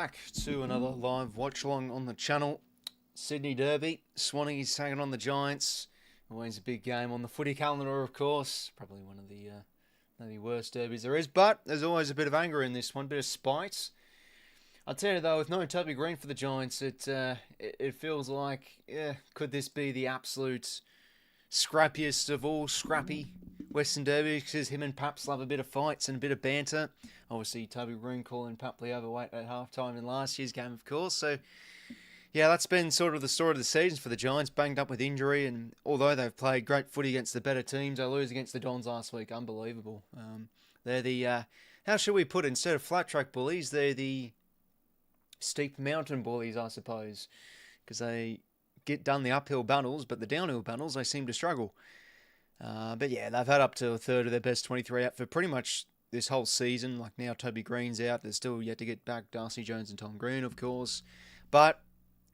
back to another live watch along on the channel. Sydney Derby, Swannies taking on the Giants. Always a big game on the footy calendar, of course. Probably one of the worst derbies there is, but there's always a bit of anger in this one, a bit of spite. I'll tell you though, with no Toby Green for the Giants, it feels like, could this be the absolute scrappiest of all scrappy Western derbies? Because him and Paps love a bit of fights and a bit of banter. Obviously, Toby Green calling Papley overweight at halftime in last year's game, of course. So, yeah, that's been sort of the story of the season for the Giants, banged up with injury. And although they've played great footy against the better teams, they lose against the Dons last week. Unbelievable. They're the, how should we put it, instead of flat track bullies, they're the steep mountain bullies, I suppose. Because they get done the uphill battles, but the downhill battles, they seem to struggle. But yeah, they've had up to a third of their best 23 out for pretty much this whole season. Like now Toby Green's out. They're still yet to get back Darcy Jones and Tom Green, of course. But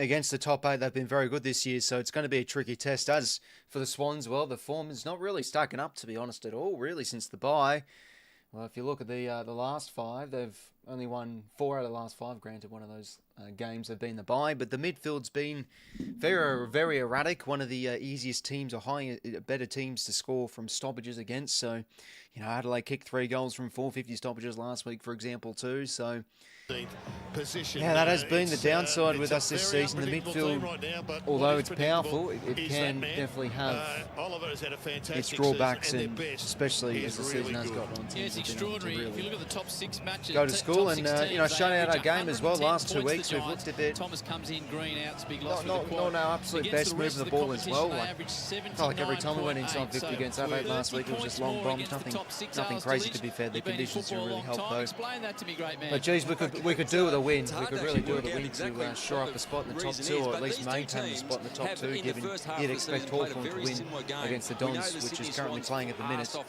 against the top 8, they've been very good this year, so it's going to be a tricky test. As for the Swans, well, the form is not really stacking up, to be honest, at all, really, since the bye. Well, if you look at the last 5, they've only won 4 out of the last 5. Granted, one of those games have been the bye, but the midfield's been very, very erratic. One of the easiest teams or better teams to score from stoppages against. So, you know, Adelaide kicked 3 goals from 450 stoppages last week, for example, too. So, yeah, that has been the downside with us this season. The midfield, although it's powerful, it can definitely have its drawbacks, and especially as the season has gotten on. Yeah, it's extraordinary. If you look at the top 6 matches, go to school and you know, shut out our game as well. Last 2 weeks we've looked a bit. Thomas comes in, Green out, big loss not our absolute best moving the ball as well. Felt like every time we went inside 50 against Adelaide last week, it was just long bombs. Nothing crazy, to be fair. The conditions didn't really help though. But geez, we could do with a win. We could really do with a win to shore up a spot in the top 2, or at least maintain the spot in the top 2, given you'd expect Hawthorn to win against the Dons, which is currently playing at the minute. So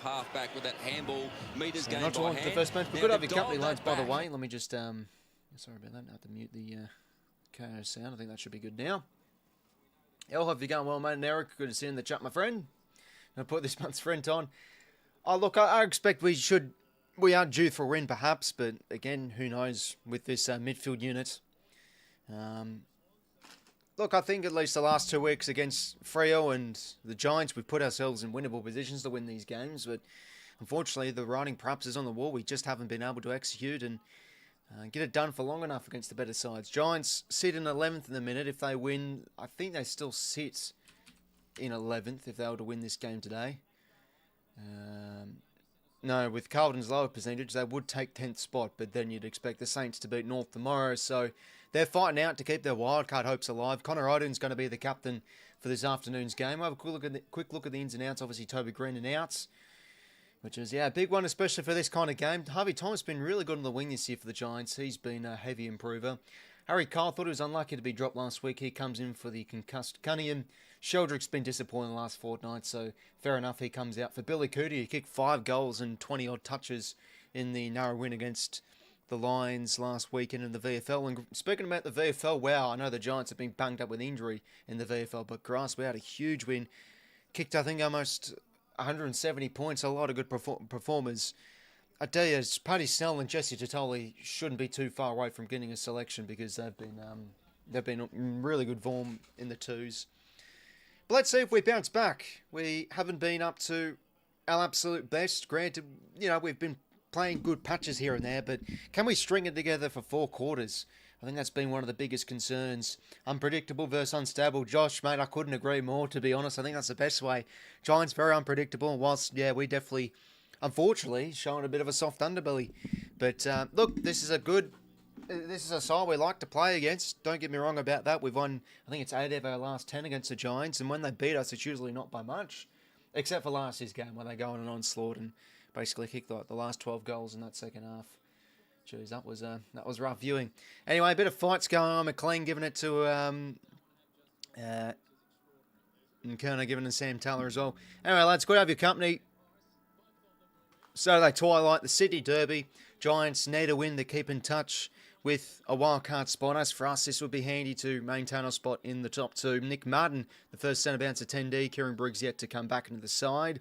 not to launch the first match, but good to have your company loads, by the way. Let me just, sorry about that, I have to mute the KO sound. I think that should be good now. I hope you're going well, mate. And Eric, good to see you in the chat, my friend. I'll put this month's friend on. Oh, look, I expect we are due for a win, perhaps, but again, who knows with this midfield unit. Look, I think at least the last 2 weeks against Freo and the Giants, we've put ourselves in winnable positions to win these games, but unfortunately, the writing perhaps is on the wall. We just haven't been able to execute and get it done for long enough against the better sides. Giants sit in 11th in the minute. If they win, I think they still sit in 11th if they were to win this game today. No, with Carlton's lower percentage, they would take 10th spot, but then you'd expect the Saints to beat North tomorrow. So they're fighting out to keep their wildcard hopes alive. Connor Oden's going to be the captain for this afternoon's game. We'll have a quick look at the ins and outs. Obviously, Toby Green and outs, which is, yeah, a big one, especially for this kind of game. Harvey Thomas has been really good on the wing this year for the Giants. He's been a heavy improver. Harry Kyle thought he was unlucky to be dropped last week. He comes in for the concussed Cunningham. Sheldrick's been disappointing the last fortnight, so fair enough, he comes out. For Billy Cootie, he kicked 5 goals and 20-odd touches in the narrow win against the Lions last weekend in the VFL. And speaking about the VFL, wow, I know the Giants have been banged up with injury in the VFL, but Grass, we had a huge win. Kicked, I think, almost 170 points, a lot of good performers. I tell you, Paddy Snell and 𝐬есі 𝗏𝗏 shouldn't be too far away from getting a selection, because they've been in really good form in the 2s. But let's see if we bounce back. We haven't been up to our absolute best. Granted, you know, we've been playing good patches here and there, but can we string it together for 4 quarters? I think that's been one of the biggest concerns. Unpredictable versus unstable. Josh, mate, I couldn't agree more, to be honest. I think that's the best way. Giants, very unpredictable. And whilst, yeah, we definitely, unfortunately, showing a bit of a soft underbelly. But, look, this is a side we like to play against. Don't get me wrong about that. We've won, I think it's 8 of our last 10 against the Giants. And when they beat us, it's usually not by much. Except for last year's game, where they go on an onslaught and basically kick the last 12 goals in that second half. Jeez, that was rough viewing. Anyway, a bit of fights going on. McLean giving it to and Kerner giving it to Sam Taylor as well. Anyway, lads, good to have your company. Saturday twilight, the Sydney Derby. Giants need a win to keep in touch with a wildcard spot. As for us, this would be handy to maintain our spot in the top 2. Nick Martin, the first centre bounce at 10D. Kieran Briggs yet to come back into the side.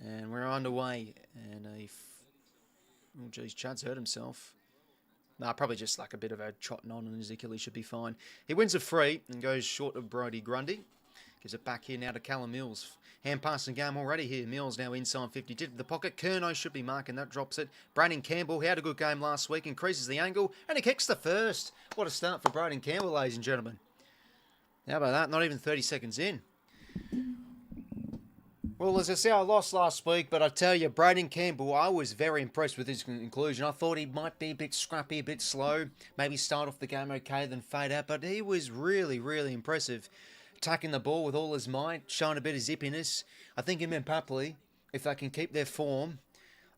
And we're underway. And oh, geez, Chad's hurt himself. Nah, probably just like a bit of a trotting on, and 𝐓𝐴 should be fine. He wins a free and goes short of Brodie Grundy. Gives it back here now to Callum Mills. Hand passing game already here. Mills now inside 50. Did the pocket. 𝐼𝐴 should be marking that. Drops it. Braden Campbell, he had a good game last week. Increases the angle. And he kicks the first. What a start for Braden Campbell, ladies and gentlemen. How about that? Not even 30 seconds in. Well, as I say, I lost last week, but I tell you, Braden Campbell, I was very impressed with his conclusion. I thought he might be a bit scrappy, a bit slow. Maybe start off the game okay, then fade out. But he was really, really impressive. Attacking the ball with all his might, showing a bit of zippiness. I think him and Papley, if they can keep their form,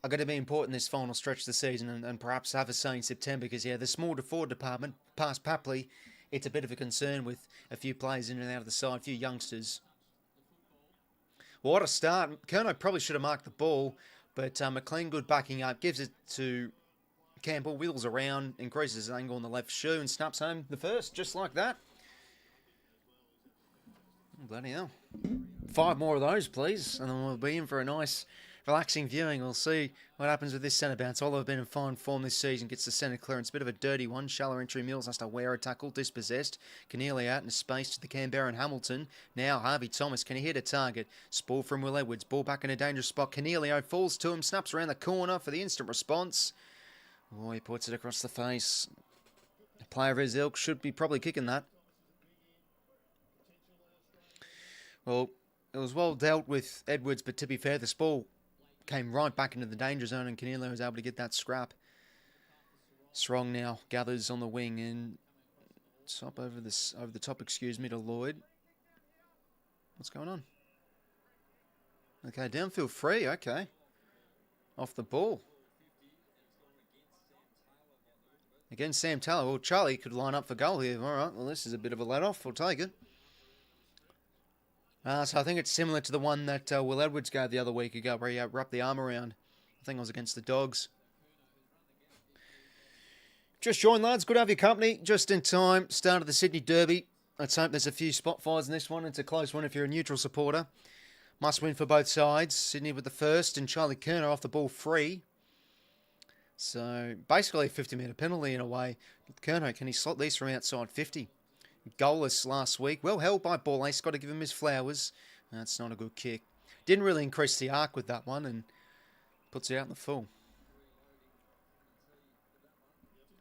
are going to be important this final stretch of the season and perhaps have a say in September because, yeah, the small forward department, past Papley, it's a bit of a concern with a few players in and out of the side, a few youngsters. Well, what a start. 𝐼𝐴 probably should have marked the ball, but McLean good backing up, gives it to Campbell, wheels around, increases his angle on the left shoe and snaps home the first, just like that. Bloody hell. 5 more of those, please, and then we'll be in for a nice, relaxing viewing. We'll see what happens with this centre bounce. Oliver been in fine form this season, gets the centre clearance. Bit of a dirty one. Shallow entry. Mills has to wear a tackle. Dispossessed. 𝐤𝐿 out in space to the Canberra and Hamilton. Now Harvey Thomas. Can he hit a target? Spool from Will Edwards. Ball back in a dangerous spot. 𝐤𝐿 falls to him. Snaps around the corner for the instant response. Oh, he puts it across the face. A player of his ilk should be probably kicking that. Well, it was well dealt with Edwards, but to be fair, the ball came right back into the danger zone and 𝐤𝐿 was able to get that scrap. Strong now gathers on the wing and top over the top, excuse me, to Lloyd. What's going on? Okay, downfield free, okay. Off the ball. Against Sam Taylor. Well, Charlie could line up for goal here. All right, well, this is a bit of a let-off. We'll take it. So I think it's similar to the one that Will Edwards gave the other week ago where he wrapped the arm around. I think it was against the Dogs. Just joined, lads. Good to have your company. Just in time. Start of the Sydney Derby. Let's hope there's a few spot fires in this one. It's a close one if you're a neutral supporter. Must win for both sides. Sydney with the first and Charlie 𝐼𝐴 off the ball free. So basically a 50-metre penalty in a way. 𝐼𝐴, can he slot these from outside 50? Goalless last week. Well held by ball ace. Got to give him his flowers. That's not a good kick. Didn't really increase the arc with that one and puts it out in the full.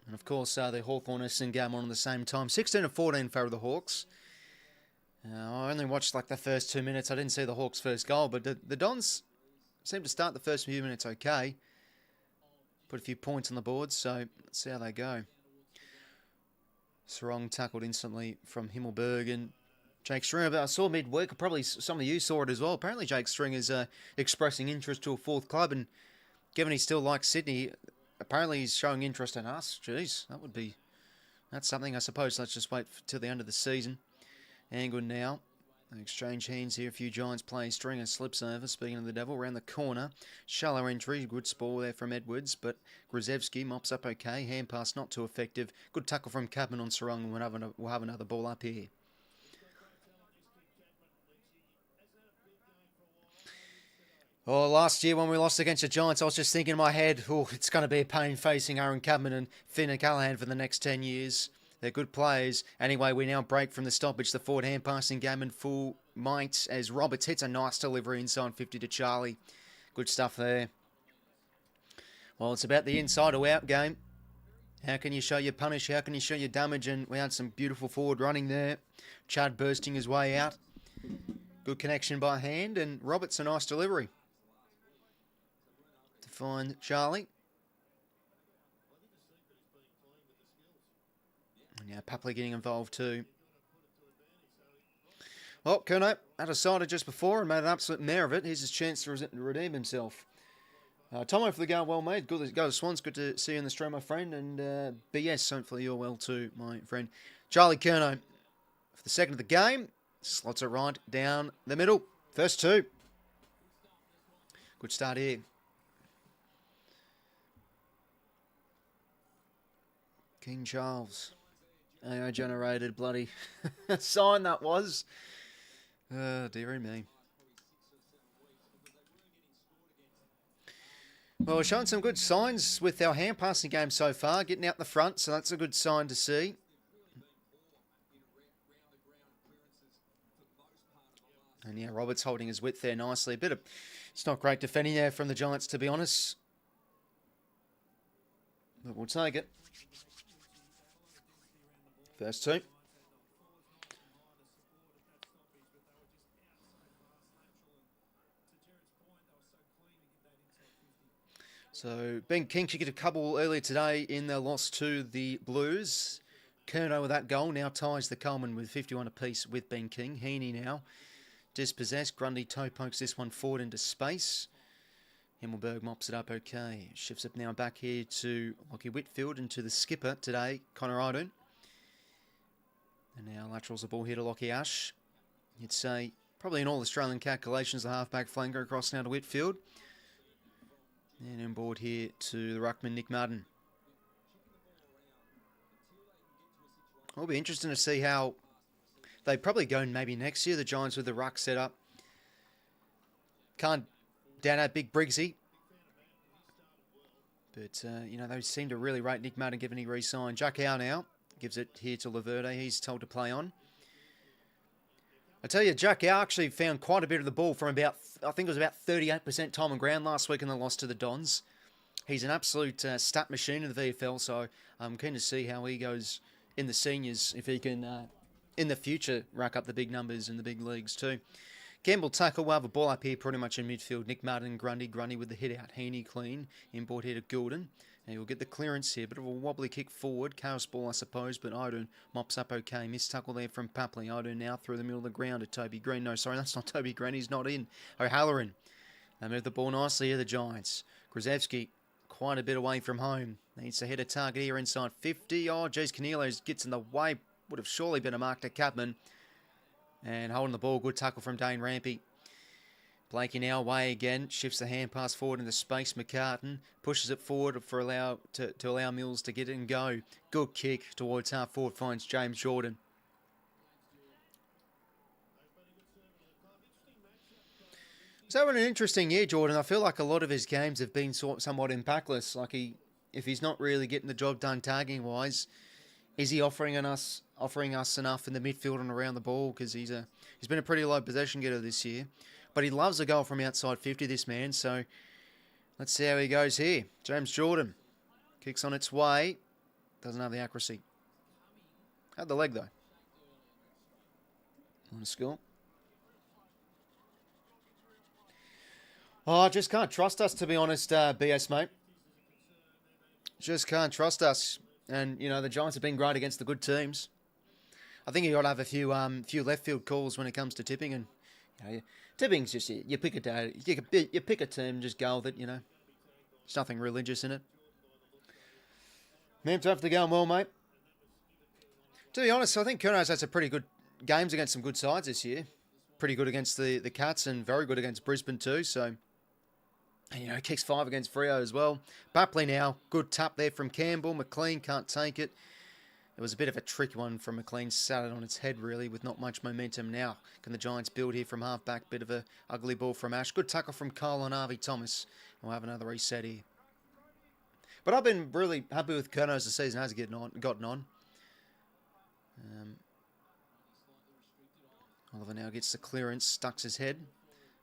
And of course, the Hawthorn-Essendon game on at the same time. 16-14 in favour of the Hawks. I only watched like the first 2 minutes. I didn't see the Hawks' first goal, but the Dons seemed to start the first few minutes okay. Put a few points on the board, so let's see how they go. Sarong tackled instantly from Himmelberg and 𝐓𝐴𝐿 𝐿𝐷. I saw midweek, probably some of you saw it as well. Apparently 𝐓𝐴𝐿 𝐿𝐷 is expressing interest to a fourth club, and given he still likes Sydney, apparently he's showing interest in us. Jeez, that's something I suppose. Let's just wait till the end of the season. Angled now. They exchange hands here. A few Giants players. Stringer slips over. Speaking of the devil, around the corner. Shallow entry. Good spoil there from Edwards, but 𝐿𝐷 mops up okay. Hand pass not too effective. Good tackle from Cabin on Sarong. We'll have another ball up here. Oh, last year when we lost against the Giants, I was just thinking in my head, oh, it's going to be a pain facing Aaron Cabin and Finn Callahan for the next 10 years. They're good players. Anyway, we now break from the stoppage. The forward hand passing game in full might as Roberts hits a nice delivery inside 50 to Charlie. Good stuff there. Well, it's about the inside or out game. How can you show your punish? How can you show your damage? And we had some beautiful forward running there. Chad bursting his way out. Good connection by hand. And Roberts a nice delivery. To find Charlie. Now Papley getting involved too. Well, 𝐼𝐴𝐿 had a sighter just before and made an absolute mare of it. Here's his chance to redeem himself. Tomo for the goal, well made. Good to go to Swans. Good to see you in the stream, my friend. And BS, hopefully you're well too, my friend. Charlie 𝐼𝐴𝐿 for the second of the game. Slots it right down the middle. First two. Good start here. King Charles. AI generated bloody sign that was. Dearie me. Well, we're showing some good signs with our hand passing game so far, getting out the front, so that's a good sign to see. And yeah, Roberts holding his width there nicely. It's not great defending there from the Giants, to be honest. But we'll take it. First two. So Ben King should get a couple earlier today in their loss to the Blues. 𝐓𝐿 with that goal now ties the Coleman with 51 apiece with Ben King. 𝐼𝐗ₐ now dispossessed. Grundy toe pokes this one forward into space. 𝐓𝐿𝐵𝗪 mops it up okay. Shifts it now back here to 𝘬𝐿𝐼 𝐻𝐿𝐴 and to the skipper today, 𝐶 And now laterals the ball here to 𝘬𝐼. You'd say probably in all Australian calculations the halfback flanker across now to 𝐻𝐿𝐴. And on board here to the ruckman, Nick Martin. It'll be interesting to see how they probably go maybe next year, the Giants with the ruck set up. Can't down out big Briggsy. But, you know, they seem to really rate Nick Martin given he re-signed. 𝐷𝐿𝐴 now gives it here to Laverde. He's told to play on. I tell you, 𝐷𝐿𝐴 actually found quite a bit of the ball from about, I think it was about 38% time on ground last week in the loss to the Dons. He's an absolute stat machine in the VFL, so I'm keen to see how he goes in the seniors, if he can, in the future, rack up the big numbers in the big leagues too. Campbell tackle, we'll have a ball up here pretty much in midfield. Nick Martin and Grundy with the hit out. 𝐼𝐗ₐ clean, inboard here to 𝐿𝐴. And he'll get the clearance here. Bit of a wobbly kick forward. Chaos ball, I suppose, but 𝐼𝐗ₐ mops up okay. Missed tackle there from Papley. 𝐼𝐗ₐ now through the middle of the ground to Toby Green. No, sorry, that's not Toby Green. He's not in. O'Halloran. They move the ball nicely here, the Giants. 𝐓𝐿𝐴 quite a bit away from home. Needs to hit a target here inside 50. Oh, geez, 𝐸'𝐿𝐴 gets in the way. Would have surely been a mark to Capman. And holding the ball, good tackle from Dane Rampy. Blakey now away again, shifts the hand pass forward into space. McCartan pushes it forward to allow Mills to get it and go. Good kick towards half forward, finds James Jordan. So having an interesting year, Jordan. I feel like a lot of his games have been somewhat impactless. Like if he's not really getting the job done tagging wise, is he offering us enough in the midfield and around the ball? Because he's been a pretty low possession getter this year. But he loves a goal from outside 50, this man. So let's see how he goes here. James Jordan kicks on its way. Doesn't have the accuracy. Had the leg, though. On the score. Oh, I just can't trust us, to be honest, BS, mate. Just can't trust us. And, you know, the Giants have been great against the good teams. I think you've got to have a few left field calls when it comes to tipping. And, you know, tipping's just, you pick a day, you pick a team, just go with it, you know. There's nothing religious in it. Meant to have to go well, mate. To be honest, I think Curno's had some pretty good games against some good sides this year. Pretty good against the Cats and very good against Brisbane too, so... And, you know, kicks 5 against Freo as well. Papley now, good tap there from Campbell. McLean can't take it. It was a bit of a tricky one from McLean. Sat it on its head, really, with not much momentum now. Can the Giants build here from half-back? Bit of a ugly ball from Ash. Good tackle from Cole on Harvey Thomas. We'll have another reset here. But I've been really happy with Curnow as the season has gotten on. Oliver now gets the clearance, stucks his head.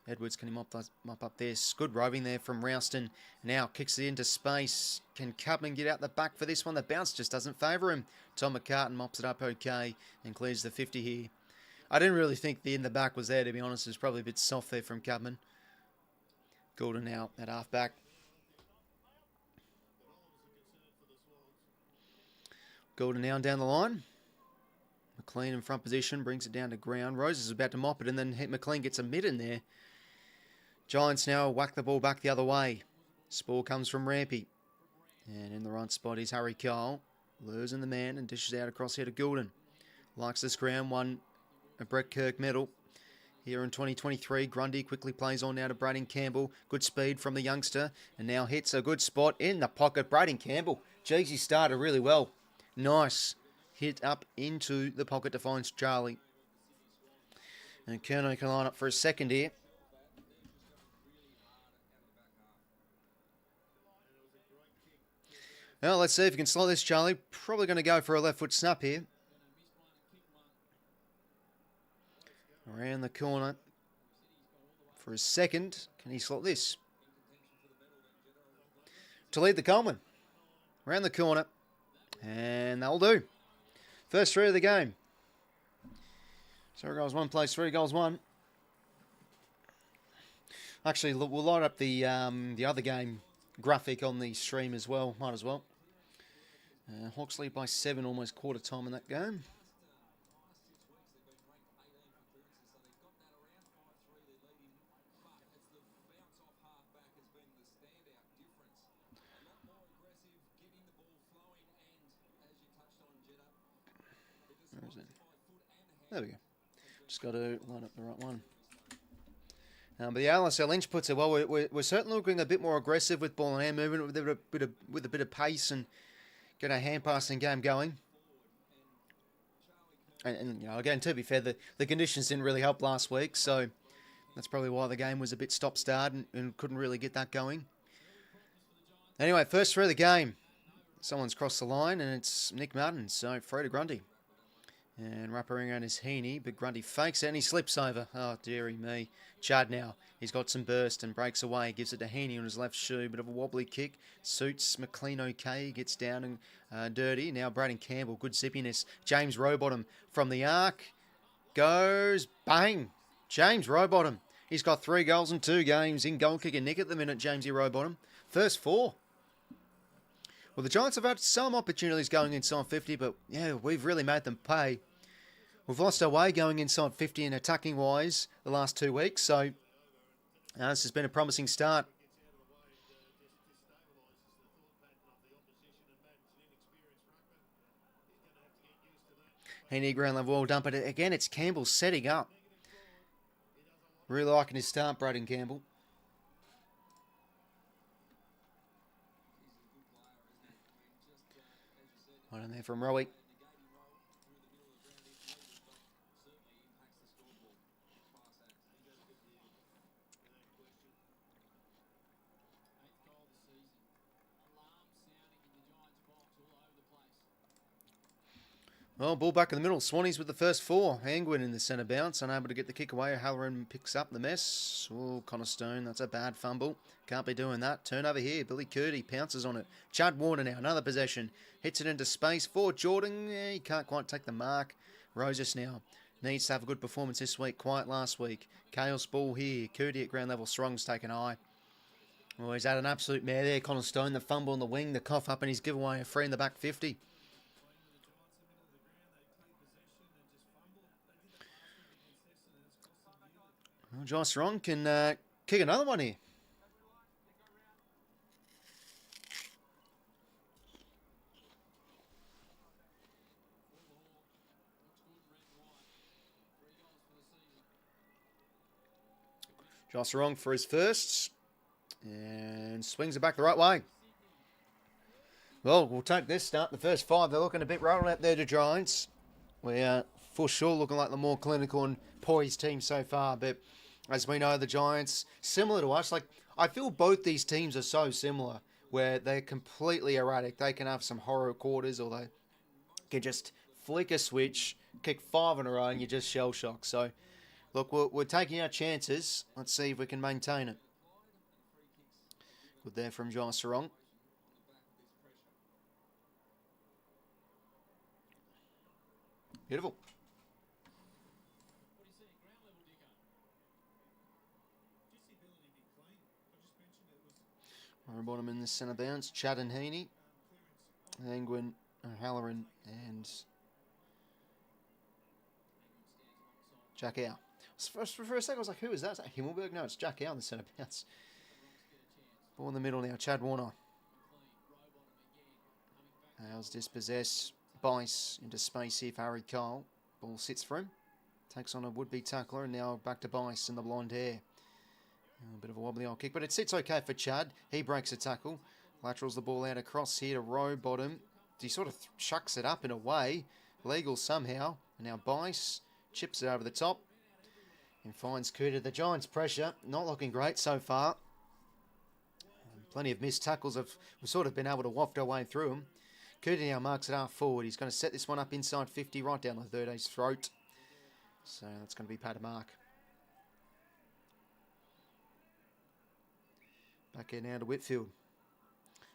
Edwards, can he mop up there? Good roving there from Rouston. Now kicks it into space. Can Cubman get out the back for this one? The bounce just doesn't favour him. Tom McCartan mops it up okay and clears the 50 here. I didn't really think the in the back was there, to be honest. It was probably a bit soft there from Cubman. Goulden now at half back. Goulden now down the line. McLean in front position, brings it down to ground. Rose is about to mop it, and then McLean gets a mid in there. Giants now whack the ball back the other way. Spore comes from Rampy. And in the right spot is Harry Cole. Lures in the man and dishes out across here to Goulden. Likes this ground, won a Brett Kirk medal here in 2023. Grundy quickly plays on now to Braden Campbell. Good speed from the youngster, and now hits a good spot in the pocket. Braden Campbell, geez, he started really well. Nice hit up into the pocket to find Charlie. And Curnow can line up for a second here. Well, let's see if you can slot this, Charlie. Probably going to go for a left foot snap here. Around the corner for his second. Can he slot this? To lead the Coleman. Around the corner. And that'll do. First three of the game. 0 goals, 1 place, 3 goals, 1. Actually, we'll light up the other game graphic on the stream as well. Might as well. Hawks lead by 7, almost quarter time in that game. Where is it? There we go. Just got to line up the right one. But the LSL Lynch puts it well. We're certainly looking a bit more aggressive with ball and hand movement, with a bit of pace, and get our hand passing game going. And you know, again, to be fair, the conditions didn't really help last week, so that's probably why the game was a bit stop-start and couldn't really get that going. Anyway, first through the game. Someone's crossed the line, and it's Nick Martin, so free to Grundy. And wrapping around is Heaney, but Grundy fakes it and he slips over. Oh, dearie me. Chad now. He's got some burst and breaks away. Gives it to Heaney on his left shoe. Bit of a wobbly kick. Suits McLean okay. Gets down and dirty. Now Braden Campbell. Good zippiness. James Rowbottom from the arc. Goes bang. James Rowbottom. He's got 3 goals in 2 games. In goal kick and nick at the minute, Jamesy Rowbottom. First 4. Well, the Giants have had some opportunities going inside 50, but yeah, we've really made them pay. We've lost our way going inside 50 and attacking-wise the last 2 weeks, so this has been a promising start. Heaney ground level, well done, but again, it's Campbell setting up. Really liking his start, Braden Campbell. Right in there from Rowie. Well, ball back in the middle. Swannies with the first 4. Angwin in the centre bounce. Unable to get the kick away. Halloran picks up the mess. Oh, Connor Stone. That's a bad fumble. Can't be doing that. Turnover here. Billy Curdy pounces on it. Chad Warner now. Another possession. Hits it into space for Jordan. He can't quite take the mark. Roses now. Needs to have a good performance this week. Quiet last week. Chaos ball here. Curdy at ground level. Strong's taken high. Well, he's had an absolute mare there. Connor Stone. The fumble on the wing. The cough up and he's given away a free in the back 50. Well, Josh Ron can kick another one here. Josh Ron for his first. And swings it back the right way. Well, we'll take this start. The first 5, they're looking a bit rolling out there to Giants. We're for sure looking like the more clinical and poised team so far, but as we know, the Giants, similar to us, like I feel both these teams are so similar where they're completely erratic. They can have some horror quarters or they can just flick a switch, kick 5 in a row and you're just shell-shocked. So, look, we're taking our chances. Let's see if we can maintain it. Good there from John Sarong. Beautiful. Bottom in the centre bounce. Chad and Heaney. Angwin, Halloran and Jack 𝐴. For a second I was like, who is that? Is that Himmelberg? No, it's Jack 𝐴 on the centre bounce. Ball in the middle now. Chad Warner. Hales dispossess. Bice into space here for Harry Cole. Ball sits for him. Takes on a would-be tackler and now back to Bice in the blonde hair. A bit of a wobbly old kick, but it sits okay for Chad. He breaks a tackle. Laterals the ball out across here to Rowbottom. He sort of chucks it up in a way. Legal somehow. And now Bice chips it over the top. And finds Cooter. The Giants' pressure not looking great so far. Plenty of missed tackles. We've sort of been able to waft our way through them. 𝐼𝐴 now marks it half forward. He's going to set this one up inside 50, right down the 13's throat. So that's going to be pat a mark. Back here now to Whitfield.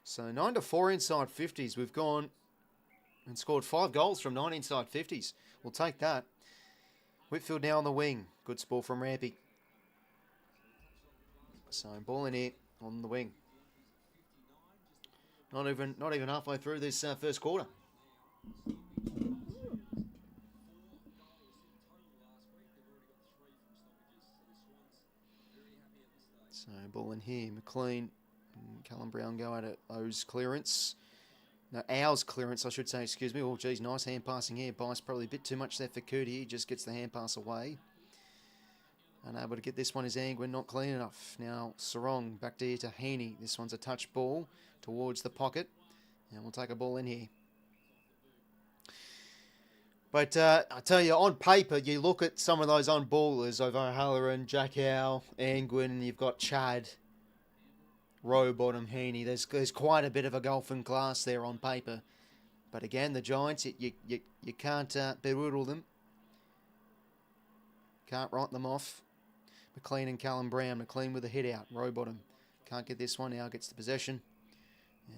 So 9-4 inside 50s. We've gone and scored 5 goals from 9 inside 50s. We'll take that. Whitfield now on the wing. Good ball from Rampy. So ball in here on the wing. Not even halfway through this first quarter. So ball in here. McLean and Callum Brown go at it. O's clearance. No, ours clearance, I should say, excuse me. Oh, geez, nice hand passing here. Bice probably a bit too much there for 𝐼𝐴. He just gets the hand pass away. Unable to get this one is 𝐼𝐴, not clean enough. Now Sarong back there to 𝐼𝐴. This one's a touch ball towards the pocket. And we'll take a ball in here. But I tell you, on paper, you look at some of those on-ballers of O'Halloran, Jack Howe, Angwin, and you've got Chad, Rowbottom, 𝐼𝐴. There's quite a bit of a golfing class there on paper. But again, the Giants, you can't belittle them. Can't write them off. McLean and Callum Brown. McLean with a hit out. Rowbottom can't get this one. Now gets the possession.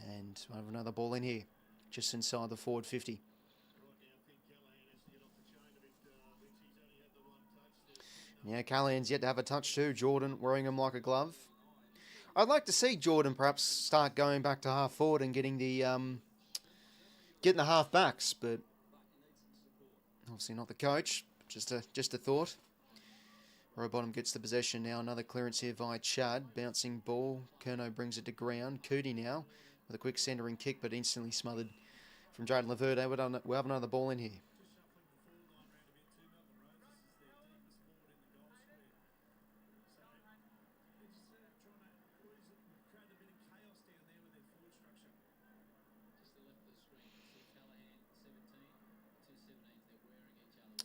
And we'll have another ball in here. Just inside the forward 50. Yeah, Callahan's yet to have a touch too. Jordan wearing him like a glove. I'd like to see Jordan perhaps start going back to half forward and getting the half backs, but obviously not the coach. Just a thought. Rowbottom gets the possession now. Another clearance here via Chad. Bouncing ball. Curnow brings it to ground. 𝐼𝐴 now with a quick centering kick, but instantly smothered from Jaden 𝐼𝐴. We'll have another ball in here.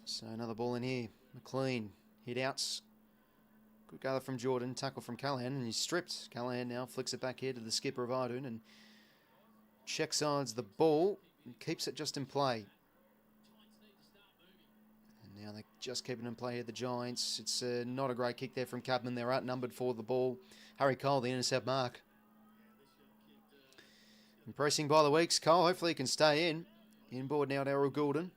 So another ball in here. McLean hit outs. Good gather from Jordan. Tackle from Callahan, and he's stripped. Callahan now flicks it back here to the skipper of 𝐼𝐴 and check sides the ball and keeps it just in play. And now they're just keeping it in play here, the Giants. It's not a great kick there from Cabman. They're outnumbered for the ball. Harry Cole, the intercept mark. Impressing by the weeks. Cole, hopefully he can stay in. Inboard now to Errol Goulden.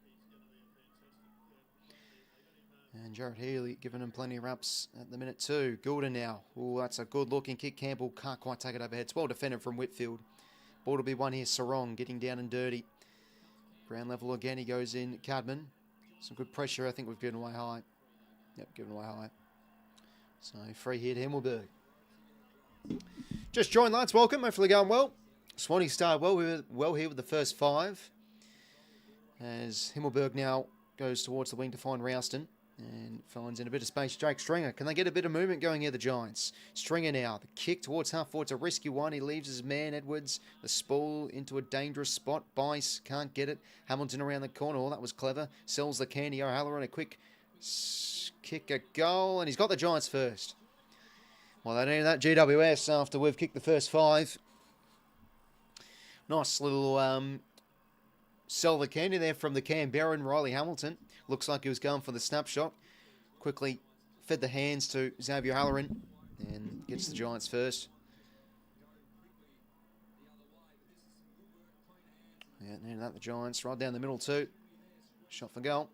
And Jared Healy giving him plenty of raps at the minute too. Goulden now. Oh, that's a good looking kick. Campbell can't quite take it overhead. It's well defended from Whitfield. Ball to be won here. Sarong getting down and dirty. Ground level again. He goes in. Cadman. Some good pressure. I think we've given away high. Yep, given away high. So free hit 𝐸𝐿𝐵𝐵. Just joined, lads. Welcome. Hopefully going well. 𝐬𝐴 started well here with the first 5. As 𝐸𝐸𝐵 now goes towards the wing to find Rouston. And finds in a bit of space. Jake Stringer. Can they get a bit of movement going here, the Giants? Stringer now. The kick towards half forward. It's a risky one. He leaves his man, Edwards. The spool into a dangerous spot. Bice can't get it. Hamilton around the corner. Oh, that was clever. Sells the candy. O'Halloran a quick kick, a goal. And he's got the Giants first. Well, they needed that GWS after we've kicked the first 5. Nice little sell the candy there from the Canberran, Riley Hamilton. Looks like he was going for the snapshot. Quickly fed the hands to Xavier Halloran and gets the Giants first. Yeah, and that the Giants right down the middle too. Shot for goal.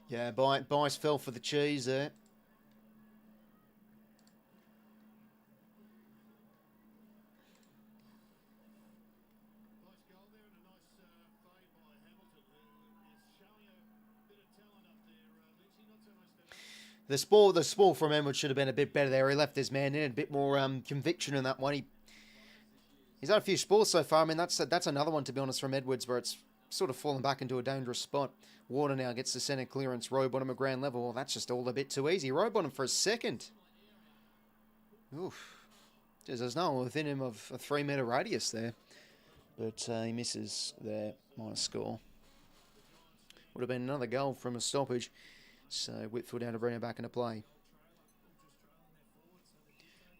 Yeah, Bice fell for the cheese there. The spoil from Edwards should have been a bit better there. He left his man in a bit more conviction in that one. He's had a few spoils so far. I mean, that's another one, to be honest, from Edwards, where it's sort of fallen back into a dangerous spot. Warner now gets the centre clearance. Rowbottom at ground level. Well, that's just all a bit too easy. Rowbottom for a second. Oof. Jeez, there's no one within him of a 3-metre radius there. But he misses their minus score. Would have been another goal from a stoppage. So Whitfield down to bring it back into play.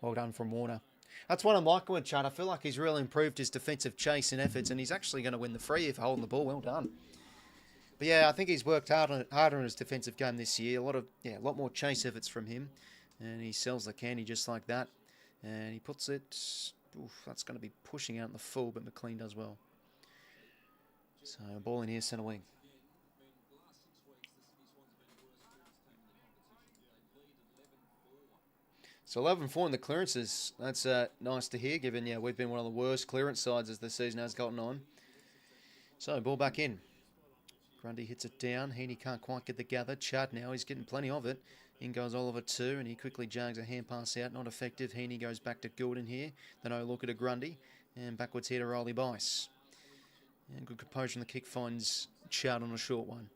Well done from Warner. That's what I'm liking with Chad. I feel like he's really improved his defensive chase and efforts, and he's actually going to win the free if holding the ball. Well done. But yeah, I think he's worked harder on his defensive game this year. A lot more chase efforts from him, and he sells the candy just like that. And he puts it. Oof, that's going to be pushing out in the full, but McLean does well. So ball in here, centre wing. So 11-4 in the clearances. That's nice to hear, given we've been one of the worst clearance sides as the season has gotten on. So ball back in. Grundy hits it down. Heaney can't quite get the gather. Chad now, he's getting plenty of it. In goes Oliver too, and he quickly jags a hand pass out. Not effective. Heaney goes back to Gouldin here. Then I look at a Grundy. And backwards here to Riley Bice. And good composure on the kick finds Chad on a short one.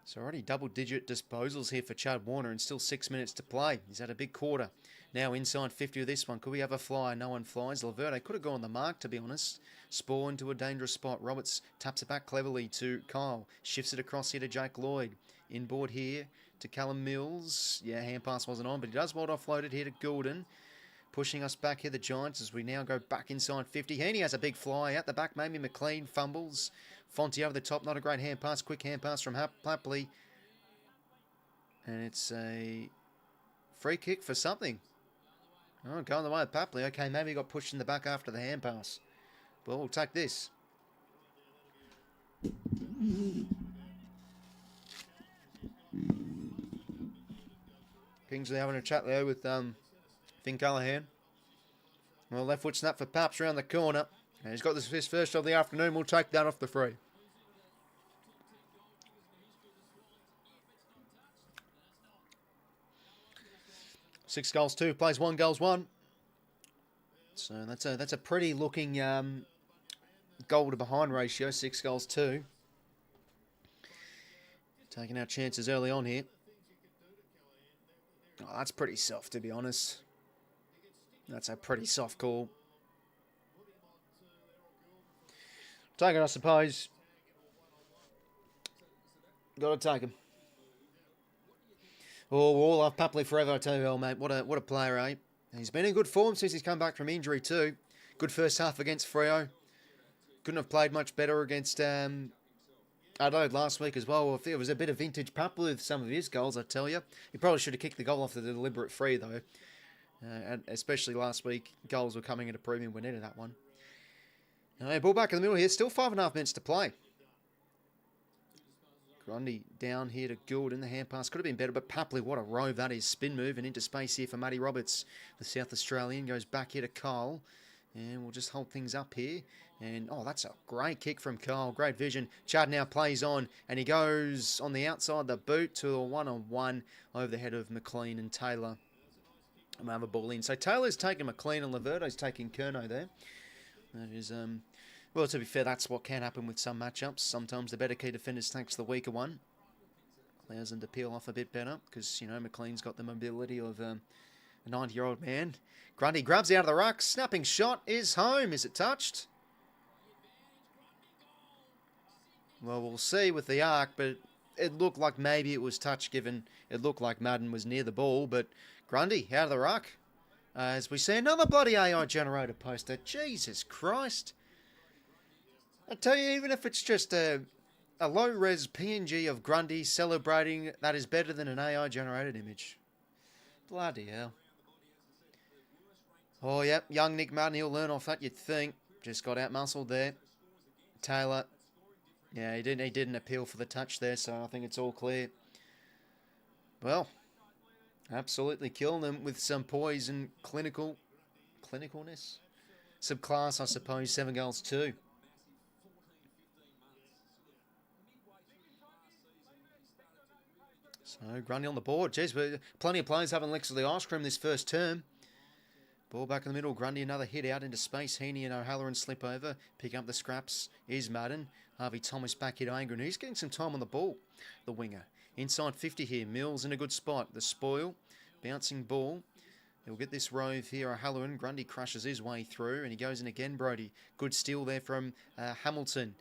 So already double-digit disposals here for Chad Warner and still 6 minutes to play. He's had a big quarter. Now inside 50 of this one. Could we have a fly? No one flies. 𝐲𝐿𝐴𝐴 could have gone the mark, to be honest. Spore into a dangerous spot. Roberts taps it back cleverly to Kyle. Shifts it across here to Jake Lloyd. Inboard here to Callum Mills. Yeah, hand pass wasn't on, but he does well offload it here to Gouldin. Pushing us back here, the Giants, as we now go back inside 50. Heaney has a big fly out the back. Maybe McLean fumbles. Fonte over the top. Not a great hand pass. Quick hand pass from Plapley. And it's a free kick for something. Oh, going the way of Plapley. Okay, maybe he got pushed in the back after the hand pass. But we'll take this. Kingsley having a chat there with Finn Callaghan. Well, left foot snap for Paps around the corner. And he's got his first of the afternoon. We'll take that off the free. Six goals, 2 plays, 1 goals, 1. So that's a pretty looking goal to behind ratio. 6 goals, 2. Taking our chances early on here. Oh, that's pretty soft, to be honest. That's a pretty soft call. Take it, I suppose. Got to take him. Oh, we'll all love Plapley forever, I tell you, mate. What a player, eh? He's been in good form since he's come back from injury too. Good first half against Freo. Couldn't have played much better against Adelaide last week as well. It was a bit of vintage Plapley with some of his goals, I tell you. He probably should have kicked the goal off the deliberate free, though. And especially last week, goals were coming at a premium. We needed that one. Ball back in the middle here. Still 5.5 minutes to play. Grundy down here to Gouldin. The hand pass could have been better, but Plapley, what a rove that is. Spin move and into space here for Matty Roberts. The South Australian goes back here to Kyle. And we'll just hold things up here. And, oh, that's a great kick from Kyle. Great vision. Chad now plays on, and he goes on the outside the boot to a one-on-one over the head of McLean and Taylor. I'm going to have a ball in. So Taylor's taking McLean and 𝐲𝐿𝐴's taking 𝐼𝐶 there. That is, well, to be fair, that's what can happen with some matchups. Sometimes the better key defenders takes the weaker one. Allows them to peel off a bit better because, McLean's got the mobility of a 90-year-old man. Grundy grabs out of the ruck. Snapping shot is home. Is it touched? Well, we'll see with the arc, but it looked like maybe it was touched given it looked like Madden was near the ball. But Grundy out of the ruck. As we see another bloody AI generated poster. Jesus Christ. I tell you, even if it's just a low-res PNG of Grundy celebrating, that is better than an AI generated image. Bloody hell. Oh, yep, young Nick Martin, he'll learn off that, you'd think. Just got out-muscled there. Taylor, yeah, he didn't appeal for the touch there, so I think it's all clear. Well, absolutely killing them with some poise and clinicalness. Some class, I suppose, 7 goals too. So, Grundy on the board. Jeez, plenty of players having licks of the ice cream this first term. Ball back in the middle. Grundy, another hit out into space. Heaney and O'Halloran slip over. Pick up the scraps is Madden. Harvey Thomas back here to Angren. He's getting some time on the ball, the winger. Inside 50 here. Mills in a good spot. The spoil. Bouncing ball. He'll get this rove here. O'Halloran. Grundy crushes his way through and he goes in again, Brody. Good steal there from Hamilton.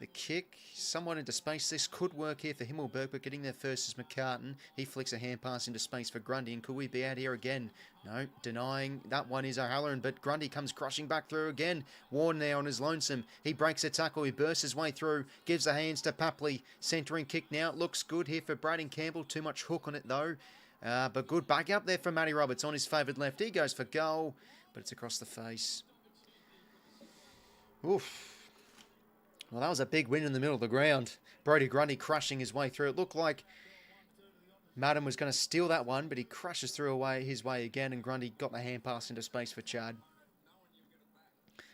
The kick, somewhat into space. This could work here for 𝐓𝐿𝐵𝗏, but getting there first is McCartan. He flicks a hand pass into space for Grundy, and could we be out here again? No, denying that one is O'Halloran, but Grundy comes crushing back through again. Warren there on his lonesome. He breaks a tackle, he bursts his way through, gives the hands to Papley. Centering kick now, looks good here for Braden Campbell. Too much hook on it though. But good back up there for Matty Roberts on his favoured left. He goes for goal, but it's across the face. Oof. Well, that was a big win in the middle of the ground. Brodie Grundy crushing his way through. It looked like Madden was going to steal that one, but he crushes through his way again, and Grundy got the hand pass into space for Chad.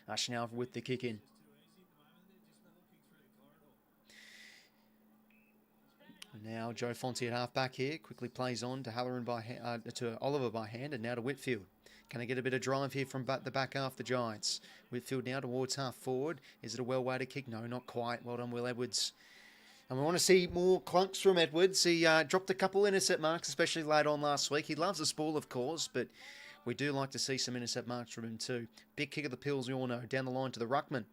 Ashnell with the kick in. Now Joe Fonte at half-back here. Quickly plays on to to Oliver by hand, and now to Whitfield. Can I get a bit of drive here from the back half, the Giants? Whitfield now towards half forward. Is it a well-weighted kick? No, not quite. Well done, Will Edwards. And we want to see more clunks from Edwards. He dropped a couple intercept marks, especially late on last week. He loves the spool, of course, but we do like to see some intercept marks from him too. Big kick of the pills, we all know. Down the line to the ruckman.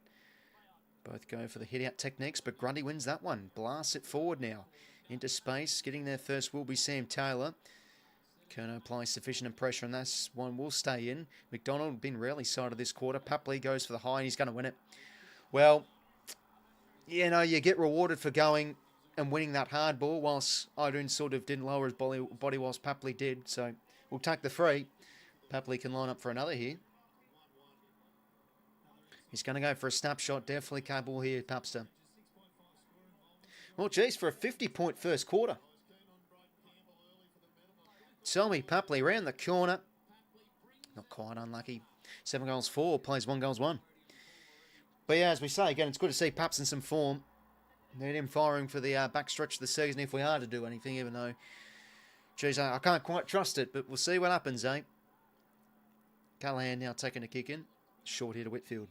Both go for the hit-out techniques, but Grundy wins that one. Blasts it forward now. Into space. Getting there first will be Sam Taylor. Curnow applies sufficient pressure, and that one will stay in. McDonald been rarely sided this quarter. Papley goes for the high, and he's going to win it. Well, you know, you get rewarded for going and winning that hard ball, whilst 𝐼𝐗𝐿𝐴 sort of didn't lower his body whilst Papley did. So we'll take the free. Papley can line up for another here. He's going to go for a snapshot. Definitely capable here, Papster. Well, geez, for a 50-point first quarter. Tell me, Papley round the corner. Not quite unlucky. 7 goals 4, plays 1 goals 1. But yeah, as we say, again, it's good to see Paps in some form. Need him firing for the back stretch of the season if we are to do anything, even though, geez, I can't quite trust it, but we'll see what happens, eh? Callahan now taking a kick in. Short here to Whitfield.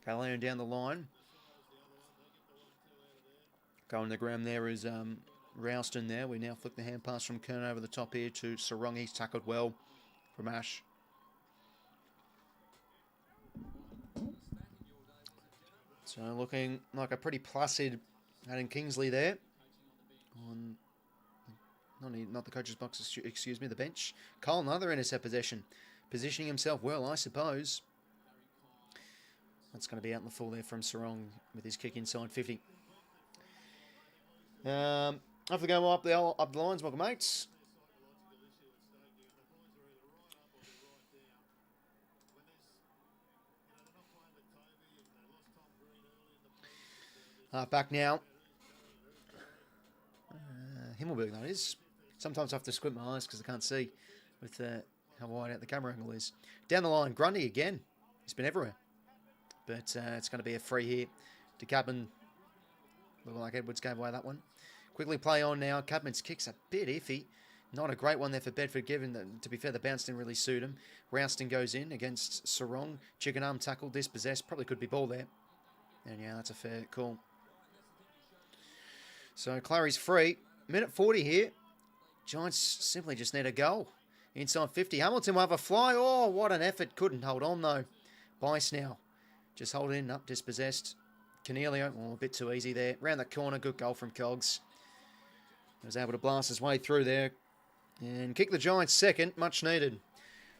Callahan down the line. Going the ground there is Ralston there. We now flick the hand pass from Curnow over the top here to Sarong. He's tackled well from Ash. So looking like a pretty placid Adam Kingsley there. On not the coach's box, excuse me, the bench. Cole, another intercept possession. Positioning himself well, I suppose. That's going to be out in the full there from Sarong with his kick inside 50. Off we go up the lines, welcome mates. Back now. 𝐓𝐿𝐵𝗏, that is. Sometimes I have to squint my eyes because I can't see with how wide out the camera angle is. Down the line, Grundy again. He's been everywhere. But it's going to be a free here to Cadman. Looked like Edwards gave away that one. Quickly play on now. Cadman's kick's a bit iffy. Not a great one there for Bedford, given that, to be fair, the bounce didn't really suit him. Rouston goes in against Sarong. Chicken arm tackle, dispossessed. Probably could be ball there. And yeah, that's a fair call. So Clary's free. Minute 40 here. Giants simply just need a goal. Inside 50. Hamilton will have a fly. Oh, what an effort. Couldn't hold on, though. Bice now. Just hold in, up, dispossessed. 𝐤𝐿𝐴, oh, a bit too easy there. Round the corner, good goal from 𝐸𝐥𝐝. He was able to blast his way through there. And kick the Giants second, much needed.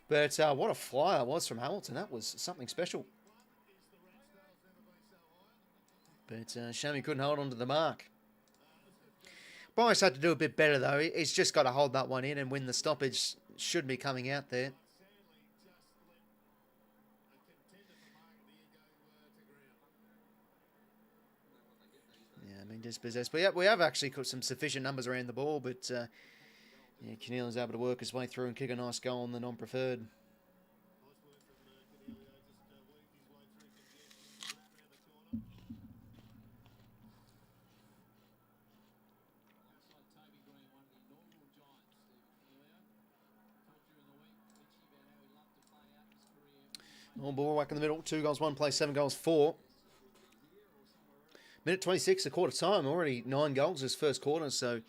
But what a flyer it was from Hamilton. That was something special. But shame he couldn't hold on to the mark. Bryce had to do a bit better, though. He's just got to hold that one in and win the stoppage. Should be coming out there. Yeah, I mean, dispossessed. But we have actually got some sufficient numbers around the ball, but yeah, 𝐤𝐿 is able to work his way through and kick a nice goal on the non-preferred. All ball whack in the middle. 2 goals, 1 play, 7 goals, 4. Minute 26, a quarter time. Already 9 goals this first quarter, so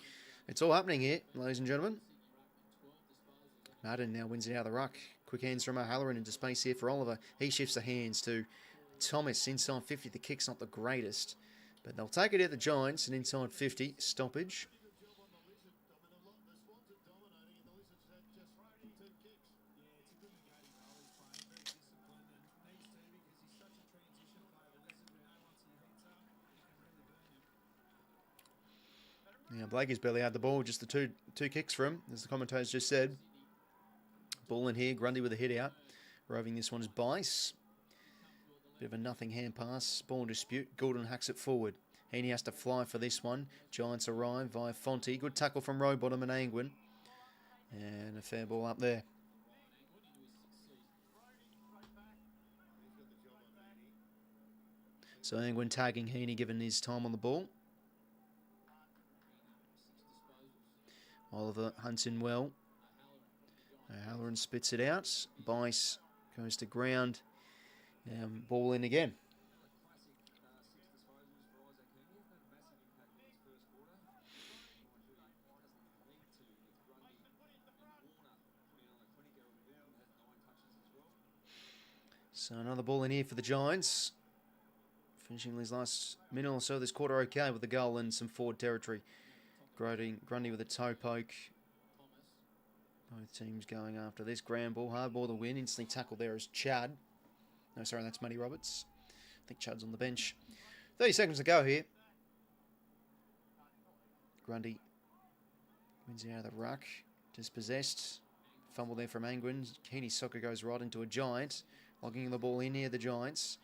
it's all happening here, ladies and gentlemen. Madden now wins it out of the ruck. Quick hands from 𝐼𝐿𝐴 into space here for Oliver. He shifts the hands to Thomas inside 50. The kick's not the greatest, but they'll take it at the Giants and inside 50 stoppage. Yeah, Blakey's barely had the ball, just the two kicks for him, as the commentators just said. Ball in here, Grundy with a hit out. Roving this one is 𝐵ICE. Bit of a nothing hand pass. Ball in dispute. Goulden hacks it forward. Heaney has to fly for this one. Giants arrive via 𝐓𝐿𝐴. Good tackle from Rowbottom and Angwin. And a fair ball up there. So Angwin tagging 𝐴ney given his time on the ball. Oliver hunts in well. 𝐼𝐿𝐴 spits it out. 𝐵ICE goes to ground. Ball in again. So another ball in here for the Giants. Finishing his last minute or so this quarter okay with the goal and some forward territory. Grundy with a toe poke. Both teams going after this. Ground ball, hard ball to win. Instantly tackled there is Chad. No, sorry, that's Matty Roberts. I think Chad's on the bench. 30 seconds to go here. Grundy wins it out of the ruck. Dispossessed. Fumble there from Angwin. 𝐤𝐴ney's soccer goes right into a Giant. Logging the ball in here, the Giants.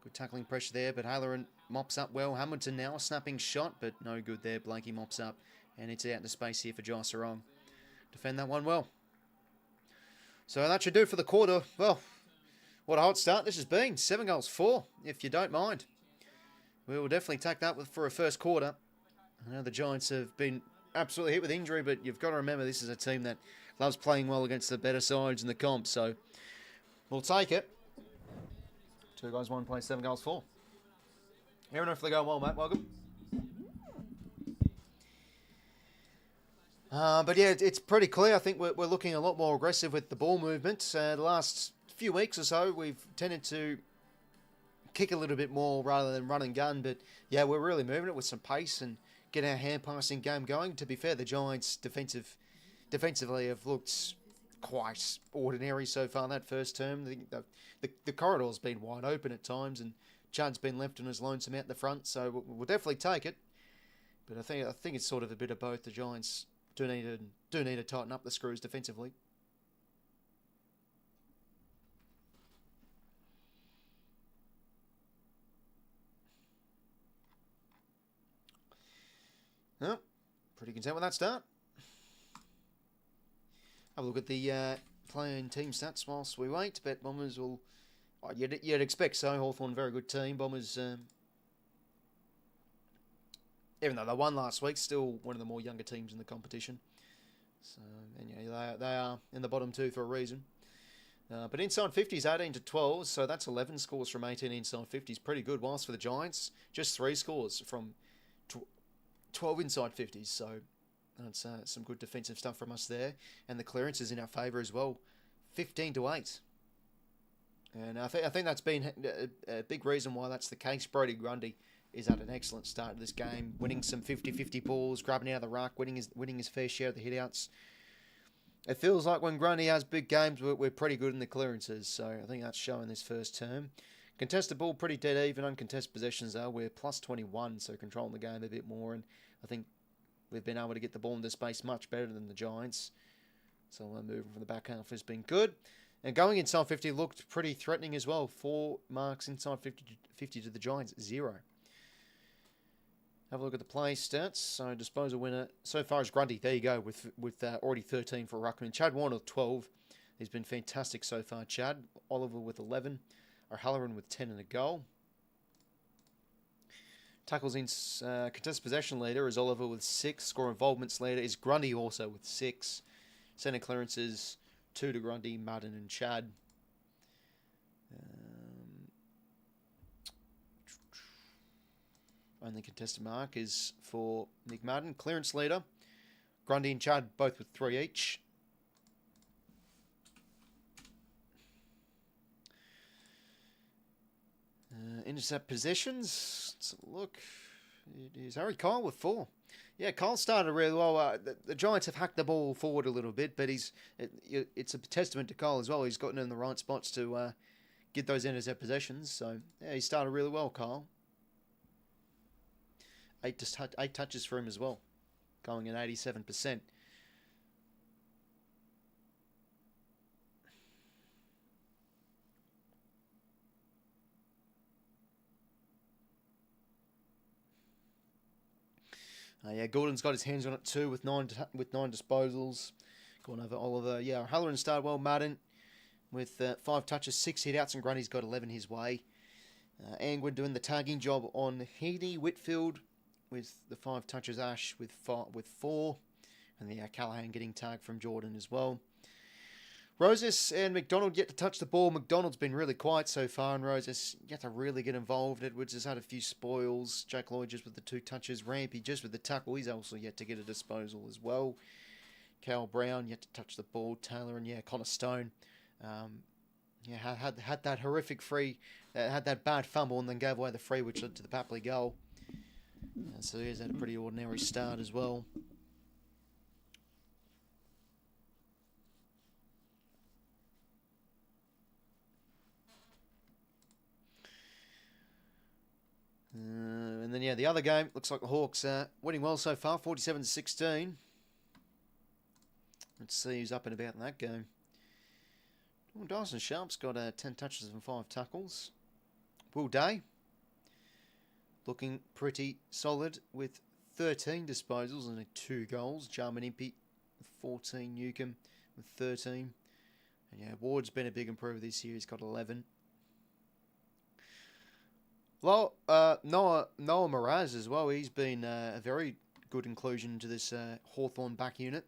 Good tackling pressure there, but 𝐼𝐿𝐴 mops up well. Hamilton now a snapping shot, but no good there. Blakey mops up, and it's out into space here for 𝐵ICE. Defend that one well. So that should do for the quarter. Well, what a hot start this has been. 7 goals, 4, if you don't mind. We will definitely take that for a first quarter. I know the Giants have been absolutely hit with injury, but you've got to remember this is a team that loves playing well against the better sides in the comp, so we'll take it. 2 goals, 1 play, 7 goals, 4. Aaron, if they go well, mate, welcome. But yeah, it's pretty clear. I think we're looking a lot more aggressive with the ball movement. The last few weeks or so, we've tended to kick a little bit more rather than run and gun. But yeah, we're really moving it with some pace and getting our hand passing game going. To be fair, the Giants defensively have looked quite ordinary so far in that first term. The corridor's been wide open at times, and Chad's been left on his lonesome out the front, so we'll definitely take it. But I think it's sort of a bit of both. The Giants do need to tighten up the screws defensively. Well, pretty content with that start. Have a look at the playing team stats whilst we wait, but Bombers will... Oh, you'd expect so. Hawthorn, very good team. Bombers, even though they won last week, still one of the more younger teams in the competition. So, and yeah, they are in the bottom 2 for a reason. But inside 50s, 18 to 12, so that's 11 scores from 18 inside 50s. Pretty good. Whilst for the Giants, just 3 scores from 12 inside 50s. So that's some good defensive stuff from us there. And the clearance is in our favour as well. 15 to 8. And I think that's been a big reason why that's the case. Brodie Grundy is at an excellent start to this game, winning some 50-50 balls, grabbing out of the ruck, winning his fair share of the hit-outs. It feels like when Grundy has big games, we're pretty good in the clearances, so I think that's showing this first term. Contested ball, pretty dead even. Uncontested possessions, though, we're plus 21, so controlling the game a bit more, and I think we've been able to get the ball into space much better than the Giants. So moving from the back half has been good. And going inside 50 looked pretty threatening as well. 4 marks inside 50 to the Giants, 0. Have a look at the play stats. So disposal winner so far is Grundy. There you go, with already 13 for Ruckman. Chad Warner with 12. He's been fantastic so far, Chad. Oliver with 11. O'Halloran with 10 and a goal. Tackles in contested possession leader is Oliver with 6. Score involvements leader is Grundy also with 6. Centre clearances, 2 to Grundy, Madden and Chad. Only contested mark is for Nick Madden. Clearance leader, Grundy and Chad both with 3 each. Intercept possessions. Let's look. It is Harry Kyle with 4. Yeah, Kyle started really well. The Giants have hacked the ball forward a little bit, but it's a testament to Kyle as well. He's gotten in the right spots to get those intercept possessions. So, yeah, he started really well, Kyle. 8 touches for him as well, going at 87%. Yeah, Gordon's got his hands on it too with 9 disposals. Going over Oliver. Yeah, Halloran started well. Madden with 5 touches, 6 hit-outs, and Grundy's got 11 his way. Angwin doing the tagging job on Heaney. Whitfield with the 5 touches. Ash with 4. And the Callahan getting tagged from Jordan as well. Roses and McDonald yet to touch the ball. McDonald's been really quiet so far, and Roses yet to really get involved. Edwards has had a few spoils. Jake Lloyd just with the 2 touches. Rampy just with the tackle. He's also yet to get a disposal as well. Cal Brown yet to touch the ball. Taylor and Connor Stone. Had that horrific free, had that bad fumble and then gave away the free, which led to the Papley goal. So he's had a pretty ordinary start as well. And then, the other game, looks like the Hawks winning well so far, 47-16. Let's see who's up and about in that game. Well, Dyson Sharp's got 10 touches and 5 tackles. Will Day, looking pretty solid with 13 disposals and 2 goals. Jarman Impey with 14, 𝐓𝐿𝐴 with 13. And Ward's been a big improver this year, he's got 11. Well, Noah Mraz as well. He's been a very good inclusion into this Hawthorn back unit.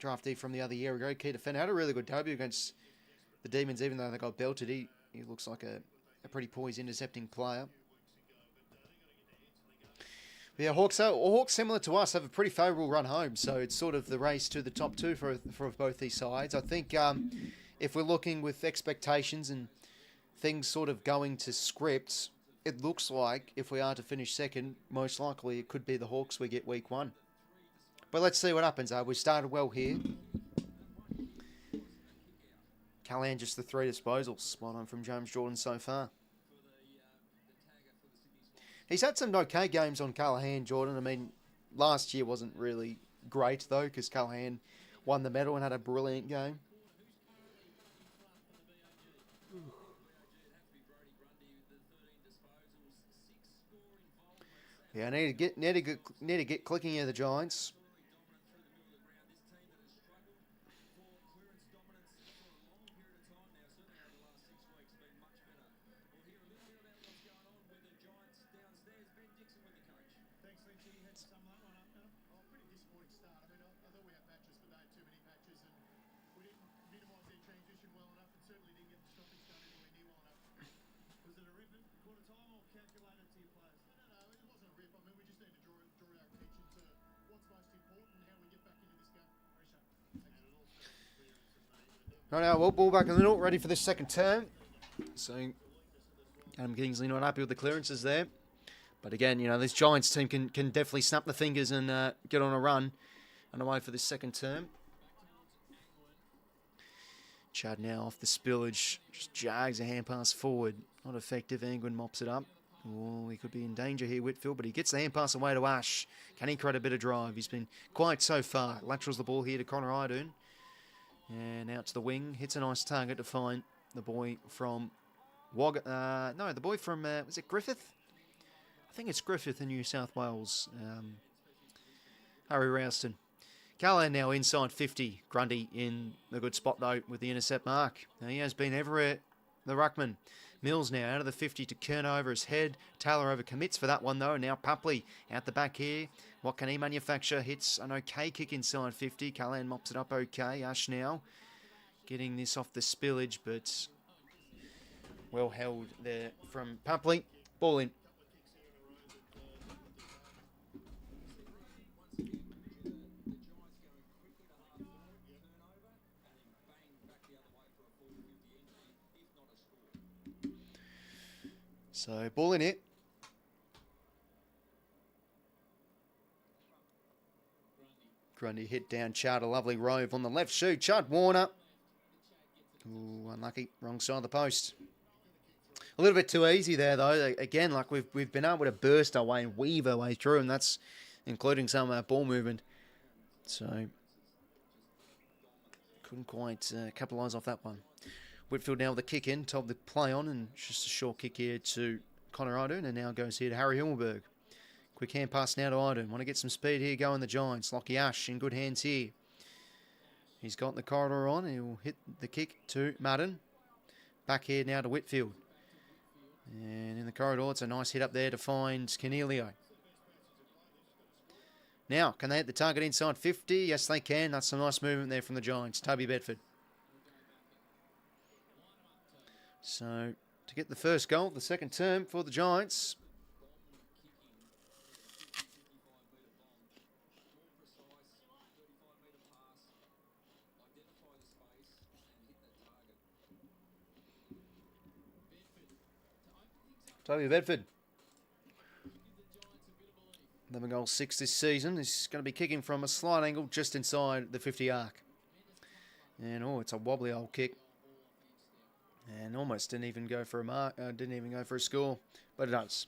Draftee from the other year ago. Key defender. Had a really good debut against the Demons, even though they got belted. He looks like a pretty poised intercepting player. Yeah, Hawks similar to us have a pretty favourable run home, so it's sort of the race to the top 2 for both these sides. I think if we're looking with expectations and things sort of going to script, it looks like if we are to finish second, most likely it could be the Hawks we get week 1. But let's see what happens. We started well here. Callahan just the 3 disposals. Spot on from James Jordan so far. He's had some okay games on Callahan, Jordan. I mean, last year wasn't really great, though, because Callahan won the medal and had a brilliant game. Yeah, I need to get clicking here, the Giants. Right now, well, ball back in the middle, ready for this second turn. So, Adam Kingsley not happy with the clearances there. But again, this Giants team can definitely snap the fingers and get on a run and away for this second term. Chad now off the spillage, just jags a hand pass forward. Not effective, Angwin mops it up. Oh, he could be in danger here, Whitfield, but he gets the hand pass away to Ash. Can he create a bit of drive? He's been quiet so far. Laterals the ball here to Connor 𝐼𝐗𝐿𝐵. And out to the wing. Hits a nice target to find the boy from the boy from, was it Griffith? I think it's Griffith in New South Wales. Harry Ralston. Callahan now inside 50. Grundy in a good spot, though, with the intercept mark. Now, he has been everywhere, the ruckman. Mills now out of the 50 to 𝐼𝐿𝐵 over his head. Taylor over commits for that one, though. Now Papley out the back here. What can he manufacture? Hits an okay kick inside 50. Callahan mops it up okay. Ash now getting this off the spillage, but well held there from Papley. Ball in. So, ball in it. Grundy hit down Chad, a lovely rove on the left shoe. Chad Warner. Ooh, unlucky. Wrong side of the post. A little bit too easy there, though. Again, like we've been able to burst our way and weave our way through, and that's including some of our ball movement. So, couldn't quite capitalise off that one. Whitfield now with a kick in, told the play on, and just a short kick here to Connor 𝐼𝐗𝐿𝐵, and now goes here to Harry Himmelberg. Quick hand pass now to 𝐼𝐗𝐿𝐵. Want to get some speed here going the Giants. Lockie Ash in good hands here. He's got the corridor on, and he'll hit the kick to Madden. Back here now to Whitfield. And in the corridor, it's a nice hit up there to find 𝐚𝐭𝐞. Now, can they hit the target inside 50? Yes, they can. That's some nice movement there from the Giants. Toby Bedford. So, to get the first goal, the second term for the Giants. Toby Bedford. 11 goals, 6 this season. He's going to be kicking from a slight angle just inside the 50 arc. And, oh, it's a wobbly old kick. And almost didn't even go for a mark, didn't even go for a score, but it does.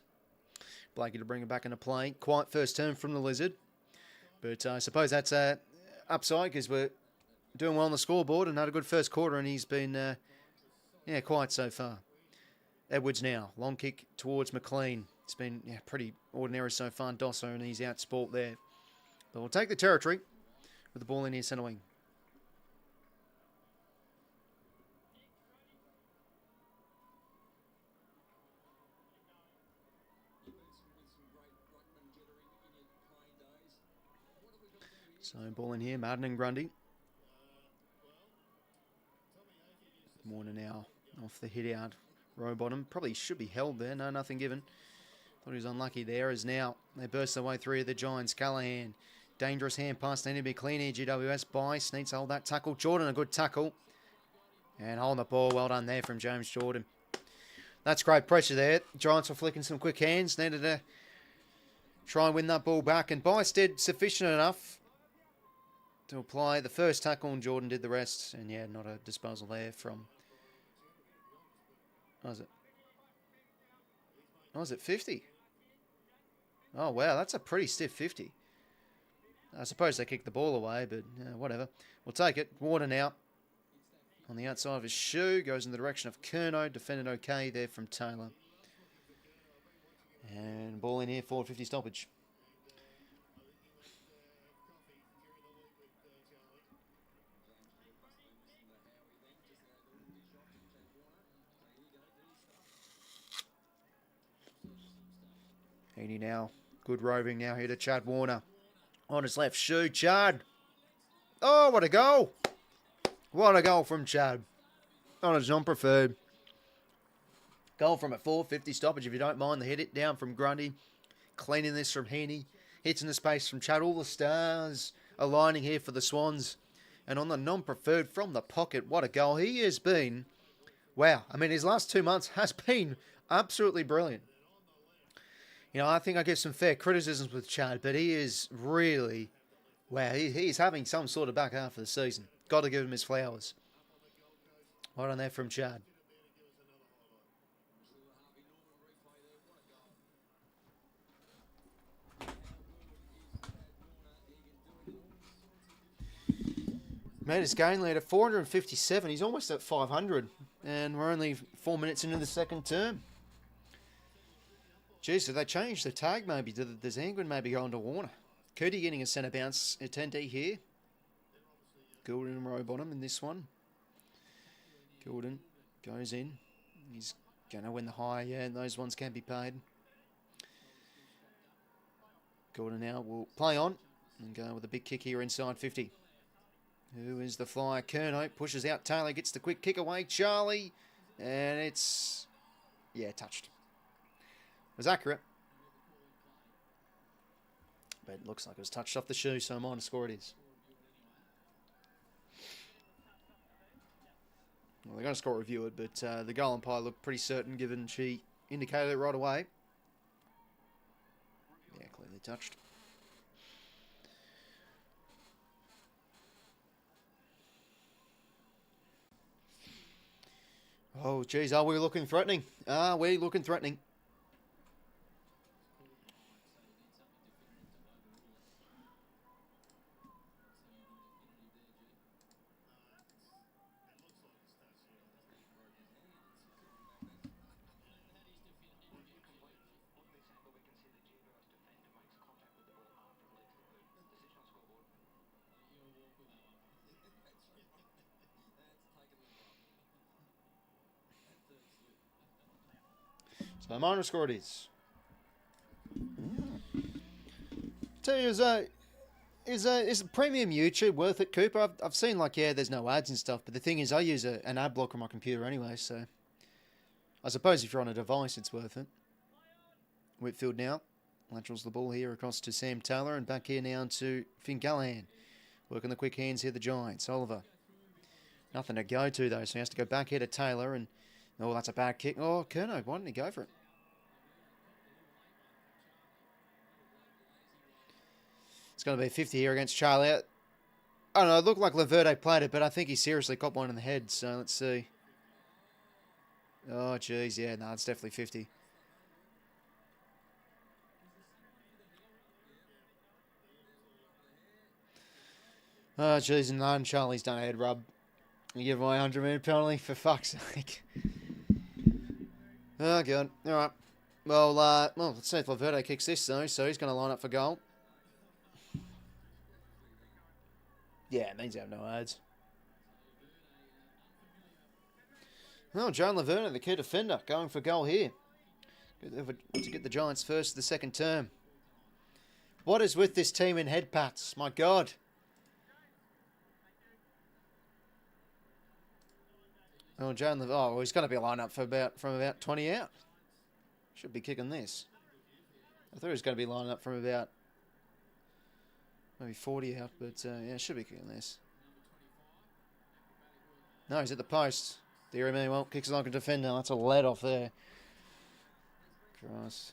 Blakey to bring it back into play. Quiet first term from the Lizard, but I suppose that's upside because we're doing well on the scoreboard and had a good first quarter, and he's been, quiet so far. Edwards now, long kick towards McLean. It's been pretty ordinary so far. Dosso, and he's out sport there. But we'll take the territory with the ball in here, centre wing. So, ball in here, Madden and Grundy. Warner now off the hit out. Row bottom. Probably should be held there. No, nothing given. Thought he was unlucky there. As now they burst their way through the Giants. Callahan. Dangerous hand pass. Need to be clean here. GWS. Bice needs to hold that tackle. Jordan, a good tackle. And holding the ball. Well done there from James Jordan. That's great pressure there. Giants were flicking some quick hands. Needed to try and win that ball back. And Bice did sufficient enough to apply the first tackle, and Jordan did the rest. And yeah, not a disposal there from... What was it 50? Oh, wow, that's a pretty stiff 50. I suppose they kicked the ball away, but whatever. We'll take it. Warner now on the outside of his shoe. Goes in the direction of 𝐚𝐿𝐵. Defended okay there from Taylor. And ball in here, forward 50 stoppage. Heaney now, good roving now here to Chad Warner. On his left shoe, Chad. Oh, what a goal. What a goal from Chad. On his non-preferred. Goal from a 450 stoppage, if you don't mind. The hit it down from Grundy. Cleaning this from Heaney. Hits in the space from Chad. All the stars aligning here for the Swans. And on the non-preferred from the pocket, what a goal. He has been, wow. I mean, his last 2 months has been absolutely brilliant. You know, I think I give some fair criticisms with Chad, but he is really, wow, he's having some sort of back half of the season. Got to give him his flowers. Right on there from Chad. Made his gain lead at 457. He's almost at 500. And we're only 4 minutes into the second term. Geez, did they change the tag maybe? Does Angwin maybe go on to Warner? 𝐴𝐷𝐿 getting a centre bounce attendee here. Gilden and row bottom in this one. Gilden goes in. He's going to win the high, yeah, and those ones can be paid. Gilden now will play on and go with a big kick here inside 50. Who is the flyer? 𝐴𝐿 pushes out Taylor, gets the quick kick away. Charlie, and it's, yeah, touched. It was accurate. But it looks like it was touched off the shoe, so a minor score it is. Well, they're going to score review it, but the goal umpire looked pretty certain given she indicated it right away. Yeah, clearly touched. Oh, geez, are we looking threatening? Are we looking threatening? So minor score it is. Tell you, is premium YouTube worth it, Cooper? I've seen like, yeah, there's no ads and stuff, but the thing is I use an ad blocker on my computer anyway, so I suppose if you're on a device it's worth it. Whitfield now laterals the ball here across to Sam Taylor and back here now to Finn Gallagher. Working the quick hands here, the Giants. Oliver. Nothing to go to though, so he has to go back here to Taylor and, oh, that's a bad kick. Oh, 𝐴𝐿, why didn't he go for it? It's going to be 50 here against Charlie. I don't know, it looked like 𝐓𝐴𝐻𝐿𝐴 played it, but I think he seriously got one in the head, so let's see. Oh, geez, yeah, no, it's definitely 50. Oh, geez, and Charlie's done a head rub. You give away a 100-metre penalty, for fuck's sake. Oh, God. All right. Well, let's see if 𝐓𝐴𝐻𝐿𝐴 kicks this, though, so he's going to line up for goal. Yeah, it means they have no ads. Oh, Joan 𝐓𝐴𝐻𝐿𝐴, the key defender, going for goal here. To get the Giants first the second term. What is with this team in head pats? My God. Oh, Joan 𝐓𝐴𝐻𝐿𝐴. Oh, well, he's going to be lined up for from about 20 out. Should be kicking this. I thought he was going to be lining up from about maybe 40 out, but yeah, should be kicking this. No, he's at the post. Dear me, well, kicks like a defender. That's a let off there. Christ.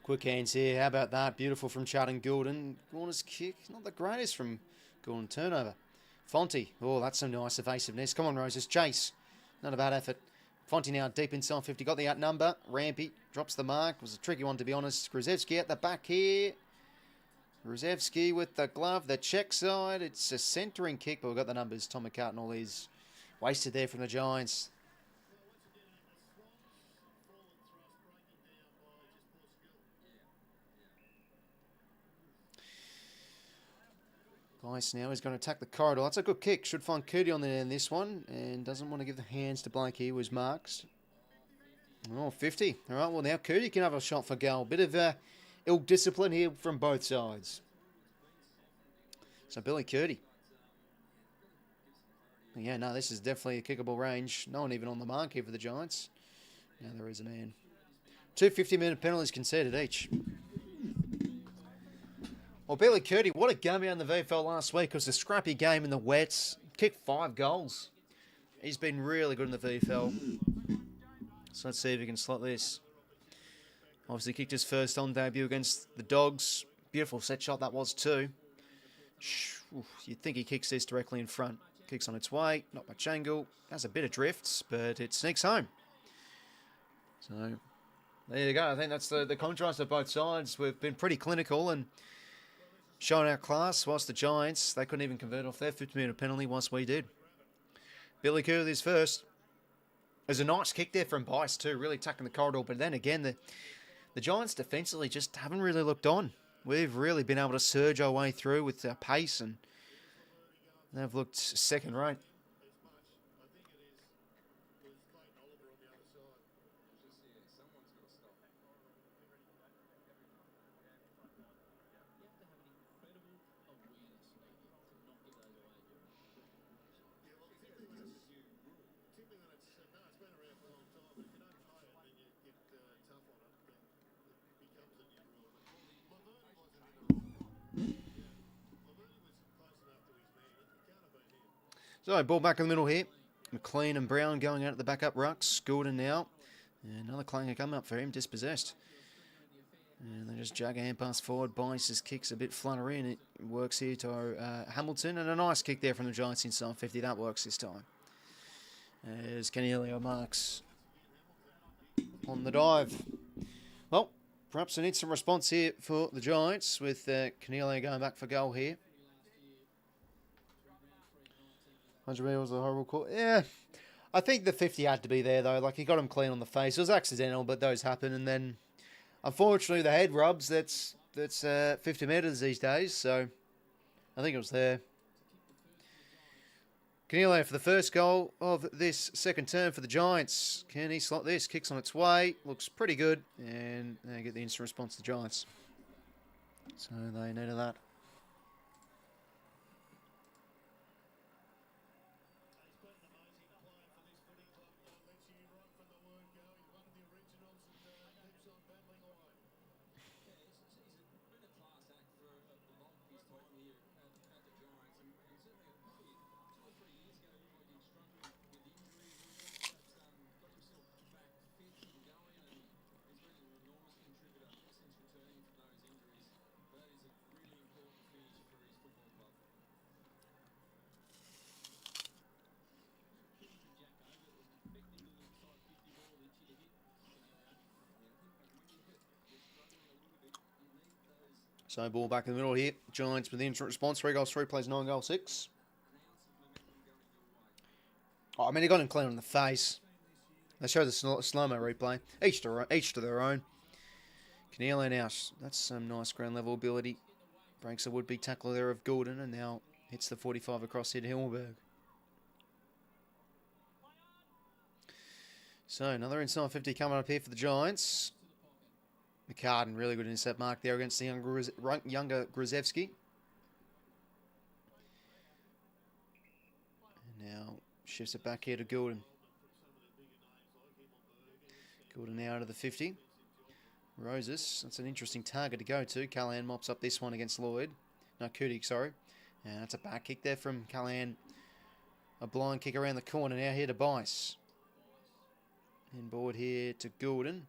Quick hands here. How about that? Beautiful from Charlton Gilden. Warner's kick. Not the greatest from Gilden. Turnover. 𝐴𝐿𝐴. Oh, that's some nice evasiveness. Come on, Roses. Chase. Not a bad effort. 𝐴𝐿𝐴 now deep inside 50. Got the outnumber. Rampy. Drops the mark. Was a tricky one, to be honest. 𝐲𝐝𝐻𝐿𝐴 at the back here. 𝐲𝐝𝐻𝐿𝐴 with the glove. The check side. It's a centering kick, but we've got the numbers. Tom McCart and all these wasted there from the Giants. Nice now. He's going to attack the corridor. That's a good kick. Should find 𝐴𝐿𝐴 on the end this one. And doesn't want to give the hands to Blake here. Was marks. Oh, 50. All right, well, now 𝐴𝐿𝐴 can have a shot for goal. Bit of ill discipline here from both sides. So, Billy 𝐴𝐿𝐴. Yeah, no, this is definitely a kickable range. No one even on the mark here for the Giants. Now there is a man. 2 50-minute penalties conceded each. Well, Billy 𝐴𝐿𝐴, what a game in the VFL last week. It was a scrappy game in the wets. Kicked 5 goals. He's been really good in the VFL. So let's see if he can slot this. Obviously kicked his first on debut against the Dogs. Beautiful set shot that was too. You'd think he kicks this directly in front. Kicks on its way, not much angle. Has a bit of drifts, but it sneaks home. So there you go. I think that's the contrast of both sides. We've been pretty clinical and shown our class, whilst the Giants, they couldn't even convert off their 50-metre penalty whilst we did. Billy Kerr with his first. There's a nice kick there from Bice too, really attacking the corridor. But then again, the Giants defensively just haven't really looked on. We've really been able to surge our way through with our pace, and they've looked second rate. So, ball back in the middle here. McLean and Brown going out at the backup rucks. Gordon now. And another clanger coming up for him, dispossessed. And they just jug a hand pass forward. Bice's kick's a bit fluttery, and it works here to Hamilton. And a nice kick there from the Giants inside 50. That works this time. As 𝐤𝐿𝐿 marks on the dive. Well, perhaps I need some response here for the Giants with 𝐤𝐿𝐿 going back for goal here. 100 metres was a horrible call. Yeah, I think the 50 had to be there, though. Like, he got him clean on the face. It was accidental, but those happen. And then, unfortunately, the head rubs. That's 50 metres these days, so I think it was there. 𝐤𝐿𝐿 for the first goal of this second term for the Giants. Can he slot this? Kicks on its way. Looks pretty good. And they get the instant response to the Giants. So they needed that. So ball back in the middle here. Giants with the instant response. 3 goals, 3 plays, 9 goals, 6. Oh, I mean, he got him clean on the face. They show the slow-mo replay. Each to their own. 𝐤𝐿𝐿 now. That's some nice ground level ability. Breaks a would-be tackler there of Gordon and now hits the 45 across here to 𝐿𝐿. So another inside 50 coming up here for the Giants. McCartan, really good intercept mark there against the younger 𝐓𝐡𝐞. And now shifts it back here to Gordon. Gordon now out of the 50. Roses, that's an interesting target to go to. Callahan mops up this one against Lloyd. No, 𝐓𝐡𝐞, sorry. And that's a back kick there from Callahan. A blind kick around the corner now here to Bice. Inboard here to Gordon.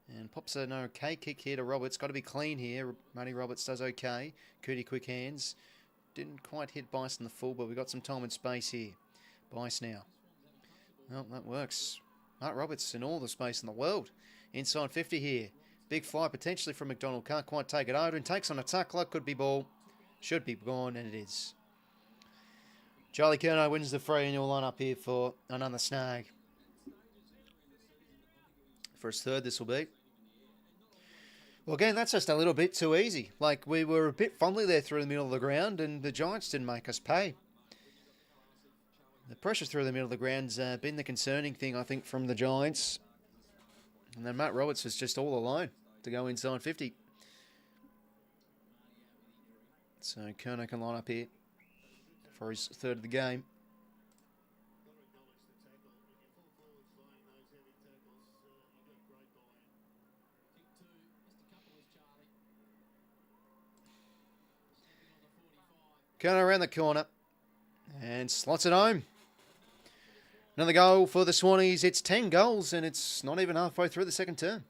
And pops an okay kick here to Roberts. Got to be clean here. Matty Roberts does okay. 𝐓𝐡𝐞 quick hands. Didn't quite hit Bice in the full, but we got some time and space here. Bice now. Well, that works. Matt Roberts in all the space in the world. Inside 50 here. Big fly potentially from McDonald. Can't quite take it over. And takes on a tackler. Could be ball. Should be gone, and it is. Charlie Curnow wins the free annual line up here for another snag. For his third, this will be. Well, again, that's just a little bit too easy. Like, we were a bit friendly there through the middle of the ground, and the Giants didn't make us pay. The pressure through the middle of the ground's been the concerning thing, I think, from the Giants. And then Matt Roberts was just all alone to go inside 50. So Curnow can line up here for his third of the game. Curnow around the corner and slots it home. Another goal for the Swannies. It's 10 goals and it's not even halfway through the second term.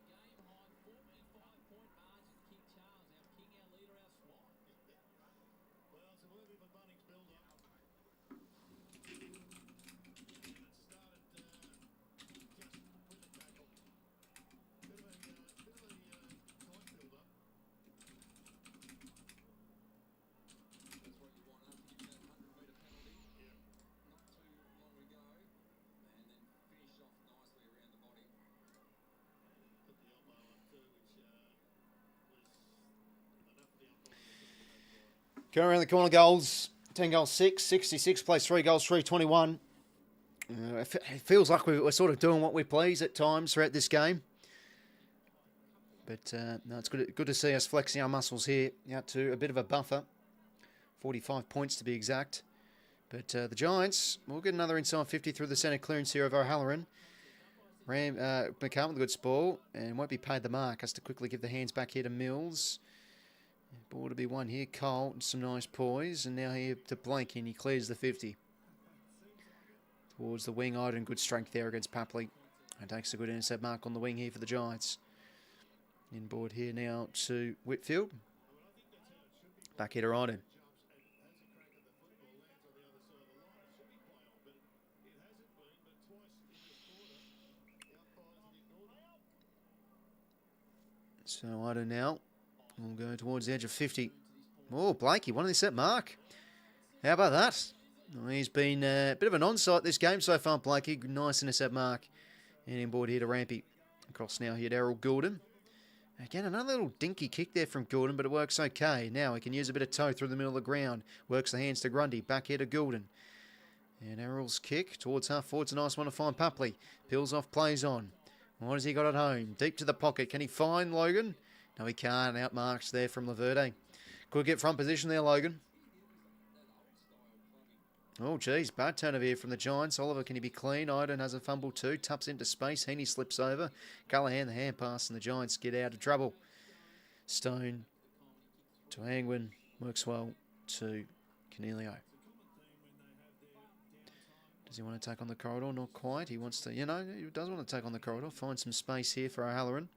Going around the corner goals. 10 goals, 6. 66 plays 3 goals, 321. It feels like we're sort of doing what we please at times throughout this game. But no, it's good to see us flexing our muscles here out to a bit of a buffer. 45 points to be exact. But the Giants will get another inside 50 through the centre clearance here of O'Halloran. McCann with a good ball and won't be paid the mark. Has to quickly give the hands back here to Mills. Ball to be won here. Cole, some nice poise. And now here to Blake, and he clears the 50. Towards the wing, Iden, good strength there against Papley. And takes a good intercept mark on the wing here for the Giants. Inboard here now to Whitfield. Back here to Iden. So Iden now will go towards the edge of 50. Oh, Blakey, one intercept mark. How about that? Well, he's been a bit of an onside this game so far, Blakey. Nice intercept mark. And inboard here to Rampy. Across now here to 𝐼𝐴𝐿. Again, another little dinky kick there from Goulden, but it works okay. Now he can use a bit of toe through the middle of the ground. Works the hands to Grundy. Back here to Goulden. And Errol's kick towards half forward's a nice one to find Papley. Peels off, plays on. What has he got at home? Deep to the pocket. Can he find Logan? No, he can't. Outmarks there from Laverde. Could get front position there, Logan. Oh, geez. Bad turnover here from the Giants. Oliver, can he be clean? Iden has a fumble too. Tups into space. Heaney slips over. Callaghan, the hand pass, and the Giants get out of trouble. Stone to Angwin. Works well to 𝐚𝐿𝐬. Does he want to take on the corridor? Not quite. He wants to, he does want to take on the corridor. Find some space here for O'Halloran.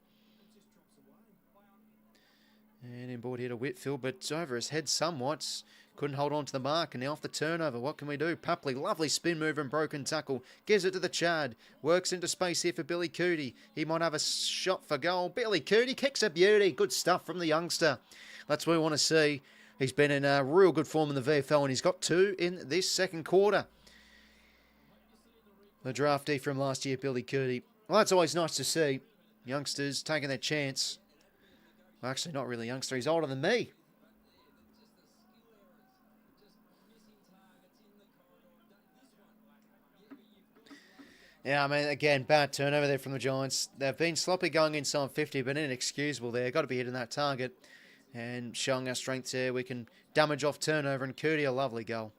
And inboard here to Whitfield, but it's over his head somewhat. Couldn't hold on to the mark, and now off the turnover. What can we do? Papley, lovely spin move and broken tackle. Gives it to the Chad. Works into space here for 𝐵illy𝐶𝐞𝐬. He might have a shot for goal. 𝐵illy𝐶𝐞𝐬 kicks a beauty. Good stuff from the youngster. That's what we want to see. He's been in a real good form in the VFL, and he's got 2 in this second quarter. The draftee from last year, 𝐵illy𝐶𝐞𝐬. Well, that's always nice to see. Youngsters taking their chance. Well, actually, not really youngster. He's older than me. Yeah, I mean, again, bad turnover there from the Giants. They've been sloppy going inside 50, but inexcusable there. Got to be hitting that target. And showing our strengths there, we can damage off turnover, and 𝐶𝐞𝐬, a lovely goal.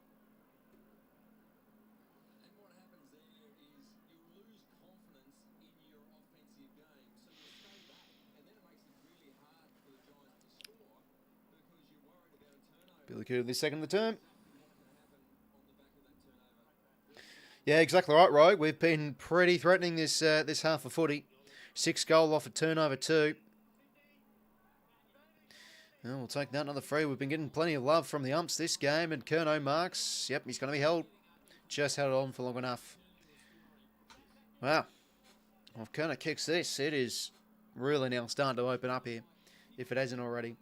𝐵illy𝐶𝐞𝐬 this second of the term. Yeah, exactly right, Rogue. We've been pretty threatening this this half of footy. 6 goal off a turnover too. Well, we'll take that, another free. We've been getting plenty of love from the umps this game, and 𝐵illy𝐶𝐞𝐬 marks. Yep, he's going to be held. Just held on for long enough. Wow. Well, if 𝐵illy𝐶𝐞𝐬 kicks this, it is really now starting to open up here, if it hasn't already.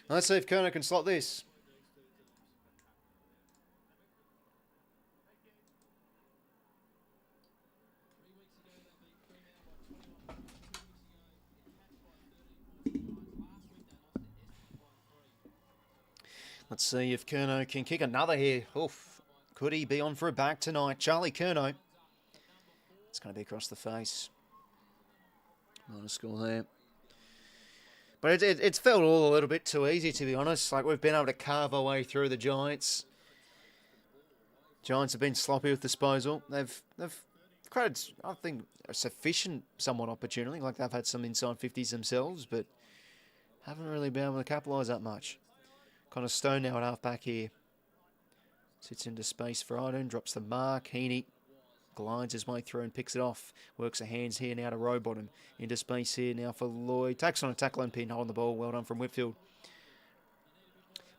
Let's see if 𝐵illy𝐶𝐞𝐬 can slot this. Let's see if 𝐵illy𝐶𝐞𝐬 can kick another here. Oof. Could he be on for a back tonight? Charlie 𝐵illy𝐶𝐞𝐬. It's going to be across the face. Not a score there. But it's felt all a little bit too easy, to be honest. Like, we've been able to carve our way through the Giants. Giants have been sloppy with disposal. They've created, I think, a sufficient somewhat opportunity. Like, they've had some inside 50s themselves, but haven't really been able to capitalise that much. Kind of Stone now at half-back here. Sits into space for Iden, drops the mark. Heaney glides his way through and picks it off. Works the hands here now to Rowbottom. Into space here now for Lloyd. Takes on a tackle and pin, holding the ball. Well done from Whitfield.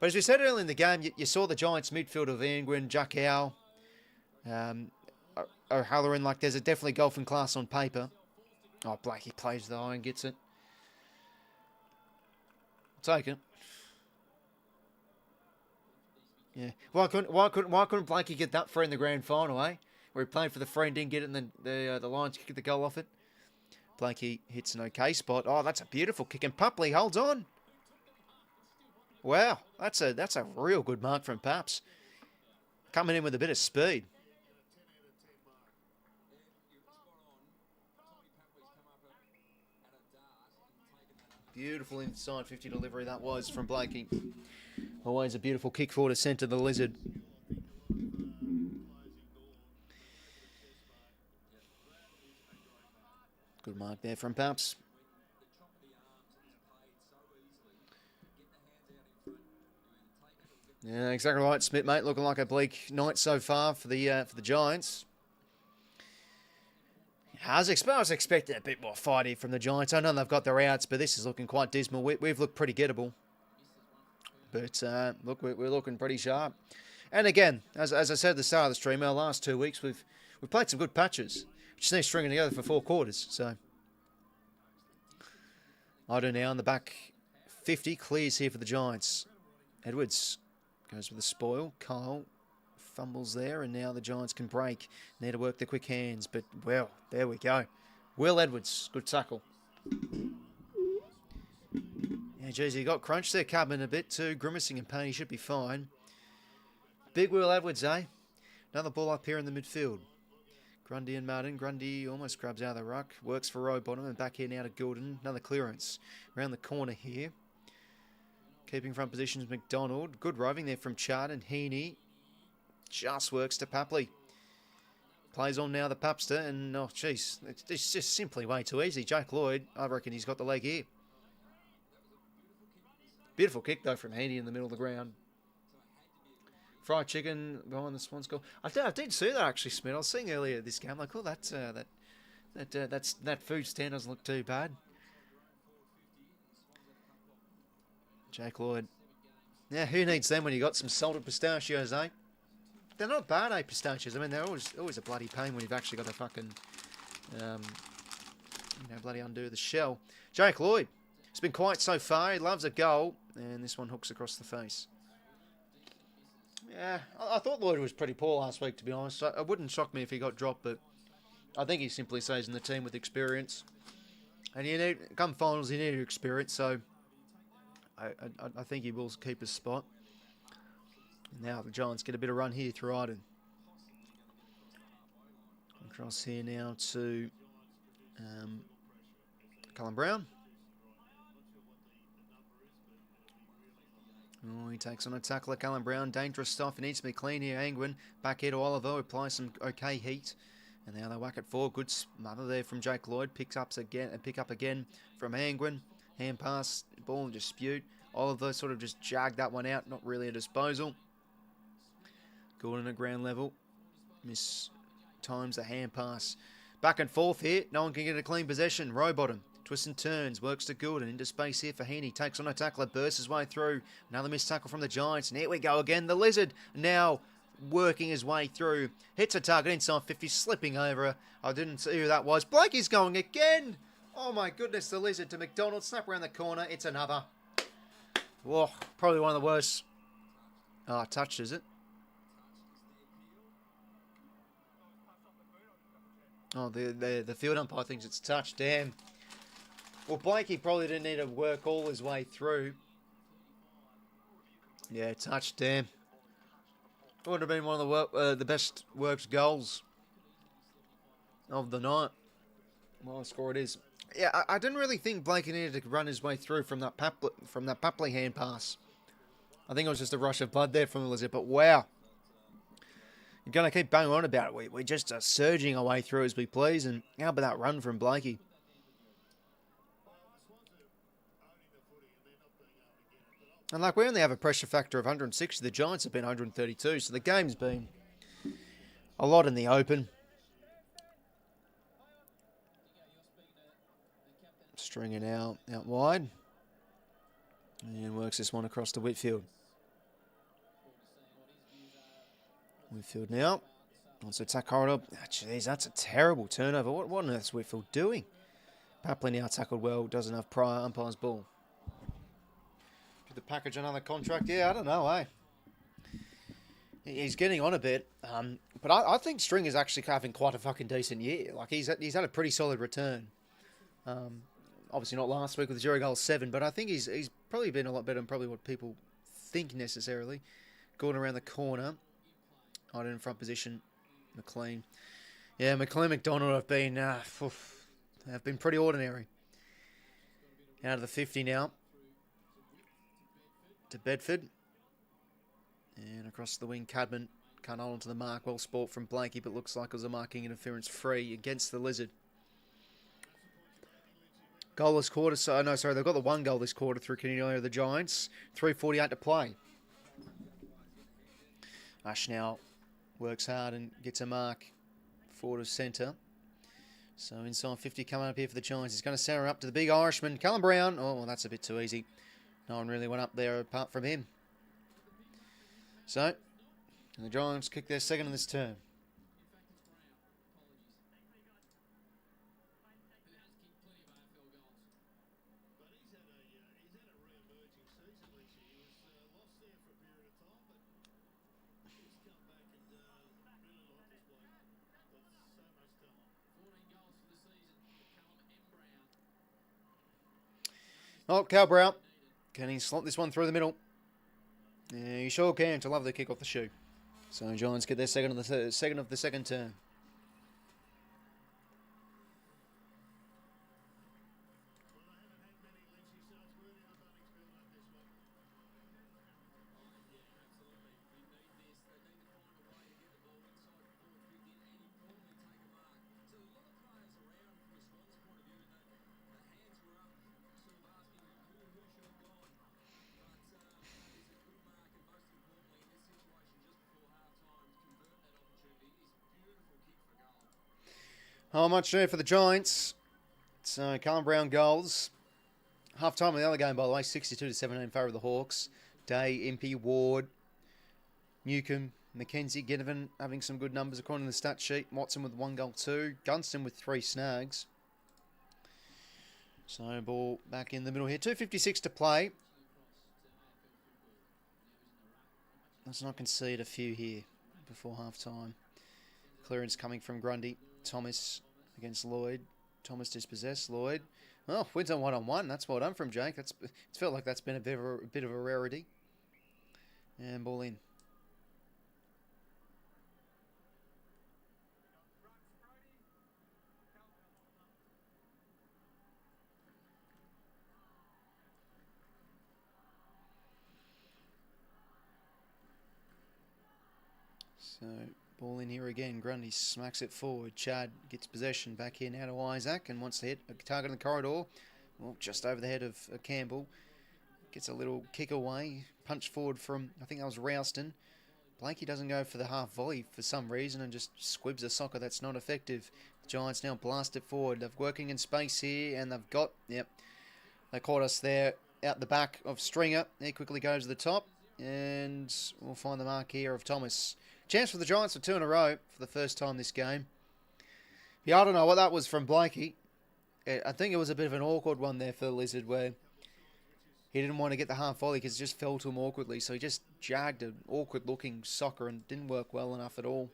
But as we said earlier in the game, you saw the Giants midfield of Angwin, 𝐴𝐿𝐿, O'Halloran. Like, there's a definitely golfing class on paper. Oh, Blakey plays the eye and gets it. Take it. Yeah. Why couldn't Blakey get that free in the grand final, eh? Where he played for the free and didn't get it, and then the Lions kicked the goal off it. Blakey hits an okay spot. Oh, that's a beautiful kick, and 𝐼𝐵 holds on. Wow, that's a real good mark from 𝐵𝐵s. Coming in with a bit of speed. Beautiful inside 50 delivery that was from Blakey. Always a beautiful kick forward to centre the Lizard. Good mark there from 𝐵𝐵s. Yeah, exactly right, Smith, mate. Looking like a bleak night so far for the Giants. I was expecting a bit more fight here from the Giants. I know they've got their outs, but this is looking quite dismal. We've looked pretty gettable. But, look, we're looking pretty sharp. And again, as I said at the start of the stream, our last 2 weeks, we've played some good patches. We just need stringing together for 4 quarters. So, Ida now in the back 50. Clears here for the Giants. Edwards goes with the spoil. Kyle fumbles there, and now the Giants can break. Need to work the quick hands, but, well, there we go. Will Edwards, good tackle. Yeah, geez, he got crunched there, Cabin a bit too. Grimacing in pain, he should be fine. Big Will Edwards, eh? Another ball up here in the midfield. Grundy and Martin. Grundy almost grabs out of the ruck. Works for Rowbottom, and back here now to Gulden. Another clearance. Around the corner here. Keeping front positions, McDonald. Good roving there from Chard, and Heaney just works to 𝐵𝐵. Plays on now the 𝐵𝐵ster, and oh jeez, it's just simply way too easy. Jake Lloyd, I reckon he's got the leg here. Beautiful kick though from Heaney in the middle of the ground. Fried chicken behind the Swans goal. I did see that actually, Smith. I was seeing earlier this game, like, oh, that food stand doesn't look too bad. Jake Lloyd. Yeah, who needs them when you got some salted pistachios, eh? They're not bad, eh, pistachios? I mean, they're always a bloody pain when you've actually got to fucking, bloody undo the shell. Jake Lloyd. It's been quiet so far. He loves a goal, and this one hooks across the face. Yeah, I thought Lloyd was pretty poor last week, to be honest. It wouldn't shock me if he got dropped, but I think he simply stays in the team with experience. And you need, come finals, you need experience, so I think he will keep his spot. Now the Giants get a bit of run here through Iden. Across here now to Cullen Brown. Oh, he takes on a tackler, Cullen Brown. Dangerous stuff. It needs to be clean here. 𝐴𝐿𝐴 back here to Oliver. Applies some okay heat. And now they whack it forward. Good smother there from Jake Lloyd. Pick up again from 𝐴𝐿𝐴. Hand pass. Ball in dispute. Oliver sort of just jagged that one out. Not really a disposal. Gordon at ground level. Miss times the hand pass. Back and forth here. No one can get a clean possession. Rowbottom. Twists and turns. Works to Gordon. Into space here for Heaney. Takes on a tackler. Bursts his way through. Another missed tackle from the Giants. And here we go again. The Lizard now working his way through. Hits a target inside 50. Slipping over. I didn't see who that was. Blakey's going again. Oh my goodness. The Lizard to McDonald. Snap around the corner. It's another. Whoa. Probably one of the worst. Oh, touched, is it? Oh, the field umpire thinks it's touched. Damn. Well, Blakey probably didn't need to work all his way through. Yeah, touched. Damn. Would have been one of the best worked goals of the night. Well, the score it is. Yeah, I didn't really think Blakey needed to run his way through from that 𝐵𝐵 hand pass. I think it was just a rush of blood there from the Lizard. But wow. You're going to keep banging on about it. We're just surging our way through as we please. And how about that run from Blakey? And like, we only have a pressure factor of 160. The Giants have been 132. So the game's been a lot in the open. Stringing out wide. And works this one across to Whitfield. Whitfield now. Wants to attack corridor. Jeez, that's a terrible turnover. What on earth is Whitfield doing? 𝐵𝐵 now tackled well. Doesn't have prior umpire's ball. Did the package another contract? Yeah, I don't know, eh? He's getting on a bit. But I think Stringer's actually having quite a fucking decent year. Like, he's had a pretty solid return. Obviously not last week with 0 goals 7, but I think he's probably been a lot better than probably what people think necessarily. Going around the corner. Out in front position, McLean. Yeah, McLean McDonald have been pretty ordinary. Out of the 50 now. To Bedford. And across the wing, Cadman can't hold on to the mark. Well sport from Blakey, but looks like it was a marking interference free against the Lizard. Goalless quarter. They've got the 1 goal this quarter through 𝐤𝐿 of the Giants. 3:48 to play. Ash now works hard and gets a mark forward of centre. So inside 50 coming up here for the Giants. He's going to center up to the big Irishman, Callum Brown. Oh, well, that's a bit too easy. No one really went up there apart from him. So, the Giants kick their second in this term. Oh, Cal Brown. Can he slot this one through the middle? Yeah, you sure can. To love the kick off the shoe. So Giants get their second of the second term. How much there for the Giants? So Callum Brown goals. Half time of the other game, by the way, 62-17 in favour of the Hawks. Day, Impey, Ward, Newcomb, Mackenzie, Ginnivan having some good numbers according to the stat sheet. Watson with 1 goal 2. Gunston with 3 snags. So ball back in the middle here. 2:56 to play. Let's not concede a few here before half time. Clearance coming from Grundy. Thomas against Lloyd. Thomas dispossessed. Lloyd. Oh, wins on 1-on-1. That's well done from Jake. It's felt like that's been a bit of a rarity. And ball in. So, ball in here again. Grundy smacks it forward. Chad gets possession back here now to Isaac and wants to hit a target in the corridor. Well, just over the head of Campbell. Gets a little kick away. Punch forward from, I think that was Rouston. Blakey doesn't go for the half volley for some reason and just squibs a soccer that's not effective. The Giants now blast it forward. They're working in space here and they've got, they caught us there out the back of Stringer. He quickly goes to the top and we'll find the mark here of Thomas. Chance for the Giants for 2 in a row for the first time this game. Yeah, I don't know what that was from Blakey. I think it was a bit of an awkward one there for the Lizard where he didn't want to get the half volley because it just fell to him awkwardly. So he just jagged an awkward looking soccer and didn't work well enough at all.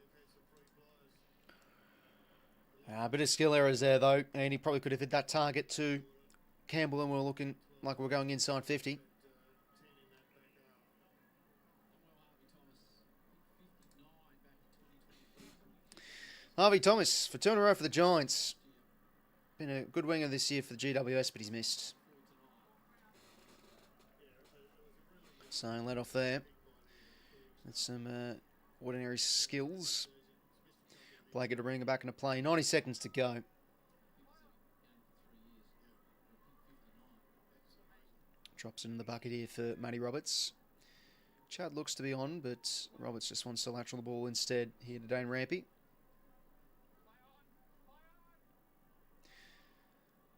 A bit of skill errors there though. And he probably could have hit that target to Campbell and we're looking like we're going inside 50. Harvey Thomas for 2 in a row for the Giants. Been a good winger this year for the GWS, but he's missed. So let off there. With some ordinary skills. Blakey to bring it back into play. 90 seconds to go. Drops it in the bucket here for Matty Roberts. Chad looks to be on, but Roberts just wants to lateral the ball instead here to Dane Rampy.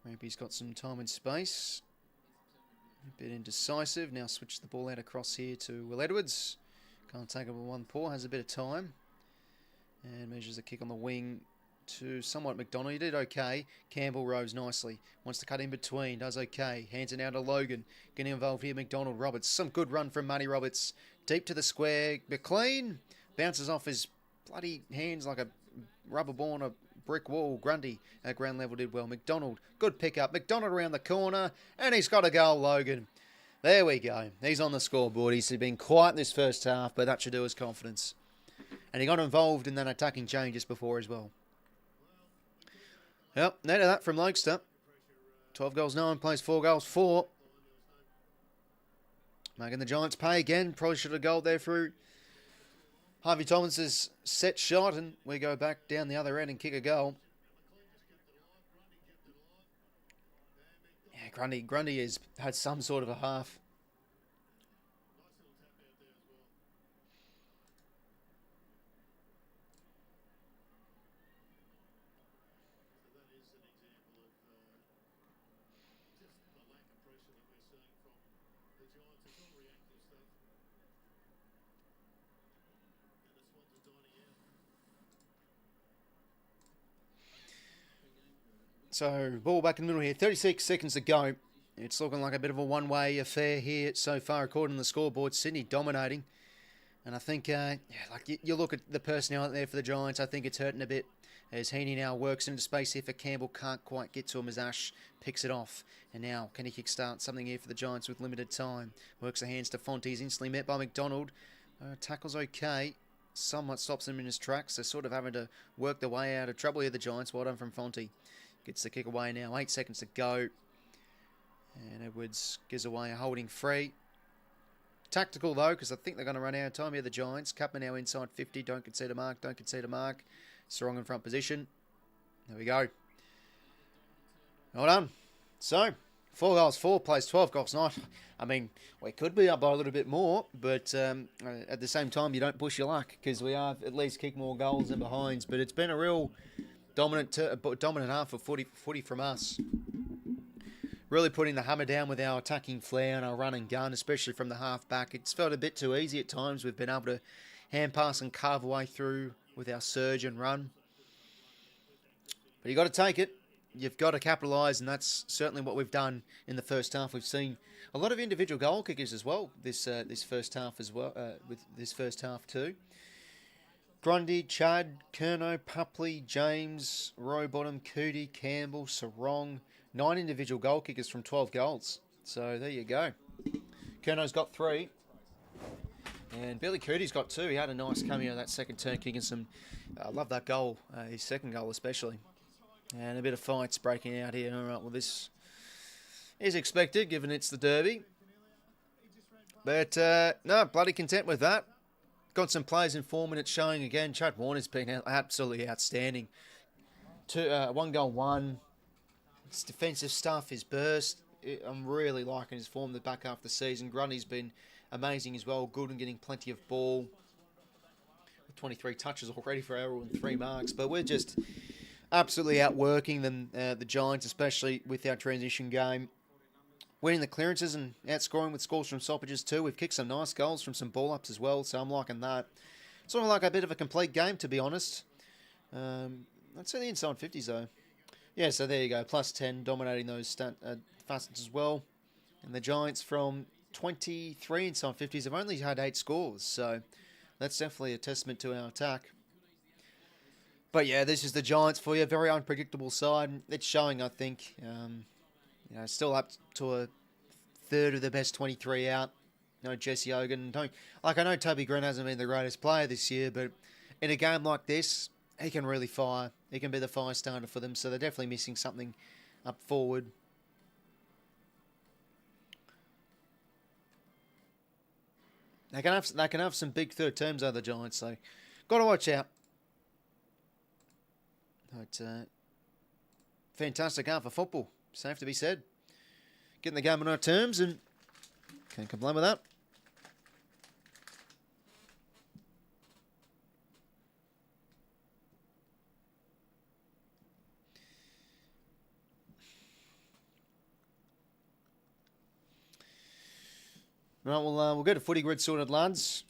Rampy's got some time and space. A bit indecisive. Now switch the ball out across here to Will Edwards. Can't take it with one paw. Has a bit of time. And measures a kick on the wing to somewhat McDonald. He did okay. Campbell rose nicely. Wants to cut in between. Does okay. Hands it out to Logan. Getting involved here. McDonald. Roberts. Some good run from Matty Roberts. Deep to the square. McLean bounces off his bloody hands like a rubber ball on a brick wall. Grundy at ground level did well. McDonald, good pickup. McDonald around the corner, and he's got a goal, Logan. There we go. He's on the scoreboard. He's been quiet in this first half, but that should do his confidence. And he got involved in that attacking change just before as well. Yep, net of that from 𝐓𝐿𝐴𝐶. 12 goals 9, plays 4 goals 4. Making the Giants pay again. Probably should have goaled there through Harvey Thomas's set shot, and we go back down the other end and kick a goal. Yeah, Grundy has had some sort of a half. So, ball back in the middle here. 36 seconds to go. It's looking like a bit of a one-way affair here so far, according to the scoreboard. Sydney dominating. And I think, you look at the personnel out there for the Giants, I think it's hurting a bit. As Heaney now works into space here for Campbell. Can't quite get to him as Ash picks it off. And now, can he kickstart something here for the Giants with limited time? Works the hands to Fonte. He's instantly met by McDonald. Tackle's okay. Somewhat stops him in his tracks. They're sort of having to work their way out of trouble here, the Giants. Well done from Fonte. Gets the kick away now. 8 seconds to go. And Edwards gives away a holding free. Tactical, though, because I think they're going to run out of time here, the Giants. Cupman now inside 50. Don't concede a mark. Don't concede a mark. Strong in front position. There we go. Well done. So, 4 goals 4, plays 12 goals 9. I mean, we could be up by a little bit more, but at the same time, you don't push your luck, because we have at least kicked more goals than behinds. But it's been a real dominant half of footy from us. Really putting the hammer down with our attacking flair and our run and gun, especially from the half back. It's felt a bit too easy at times. We've been able to hand pass and carve away through with our surge and run. But you got to take it. You've got to capitalise, and that's certainly what we've done in the first half. We've seen a lot of individual goal kickers as well this first half as well. With this first half too. Grundy, Chad, Curnow, Pupley, James, Rowbottom, Cootie, Campbell, Sarong. 9 individual goal kickers from 12 goals. So there you go. Curnow's got 3. And Billy Cootie's got 2. He had a nice cameo in that second turn, kicking some... I love that goal, his second goal especially. And a bit of fights breaking out here. All right, well, this is expected, given it's the Derby. But, no, bloody content with that. Got some players in form, and it's showing again. Chad Warner's been absolutely outstanding. 1 goal 1. His defensive stuff, his burst. I'm really liking his form the back half of the season. Grundy's been amazing as well. Good and getting plenty of ball. 23 touches already for Errol and 3 marks. But we're just absolutely outworking them, the Giants, especially with our transition game. Winning the clearances and outscoring with scores from stoppages too. We've kicked some nice goals from some ball-ups as well, so I'm liking that. Sort of like a bit of a complete game, to be honest. I'd say the inside 50s, though. Yeah, so there you go. Plus 10, dominating those facets as well. And the Giants from 23 inside 50s have only had 8 scores, so that's definitely a testament to our attack. But yeah, this is the Giants for you. Very unpredictable side. It's showing, I think. Still up to a third of the best 23 out. No Jesse Hogan. I know Toby Green hasn't been the greatest player this year, but in a game like this, he can really fire. He can be the fire starter for them, so they're definitely missing something up forward. They can have some big third terms out of the Giants, so got to watch out. But fantastic half for football. Safe to be said. Getting the game on our terms, and can't complain with that. Right, we'll go to Footy Grid sorted, lads.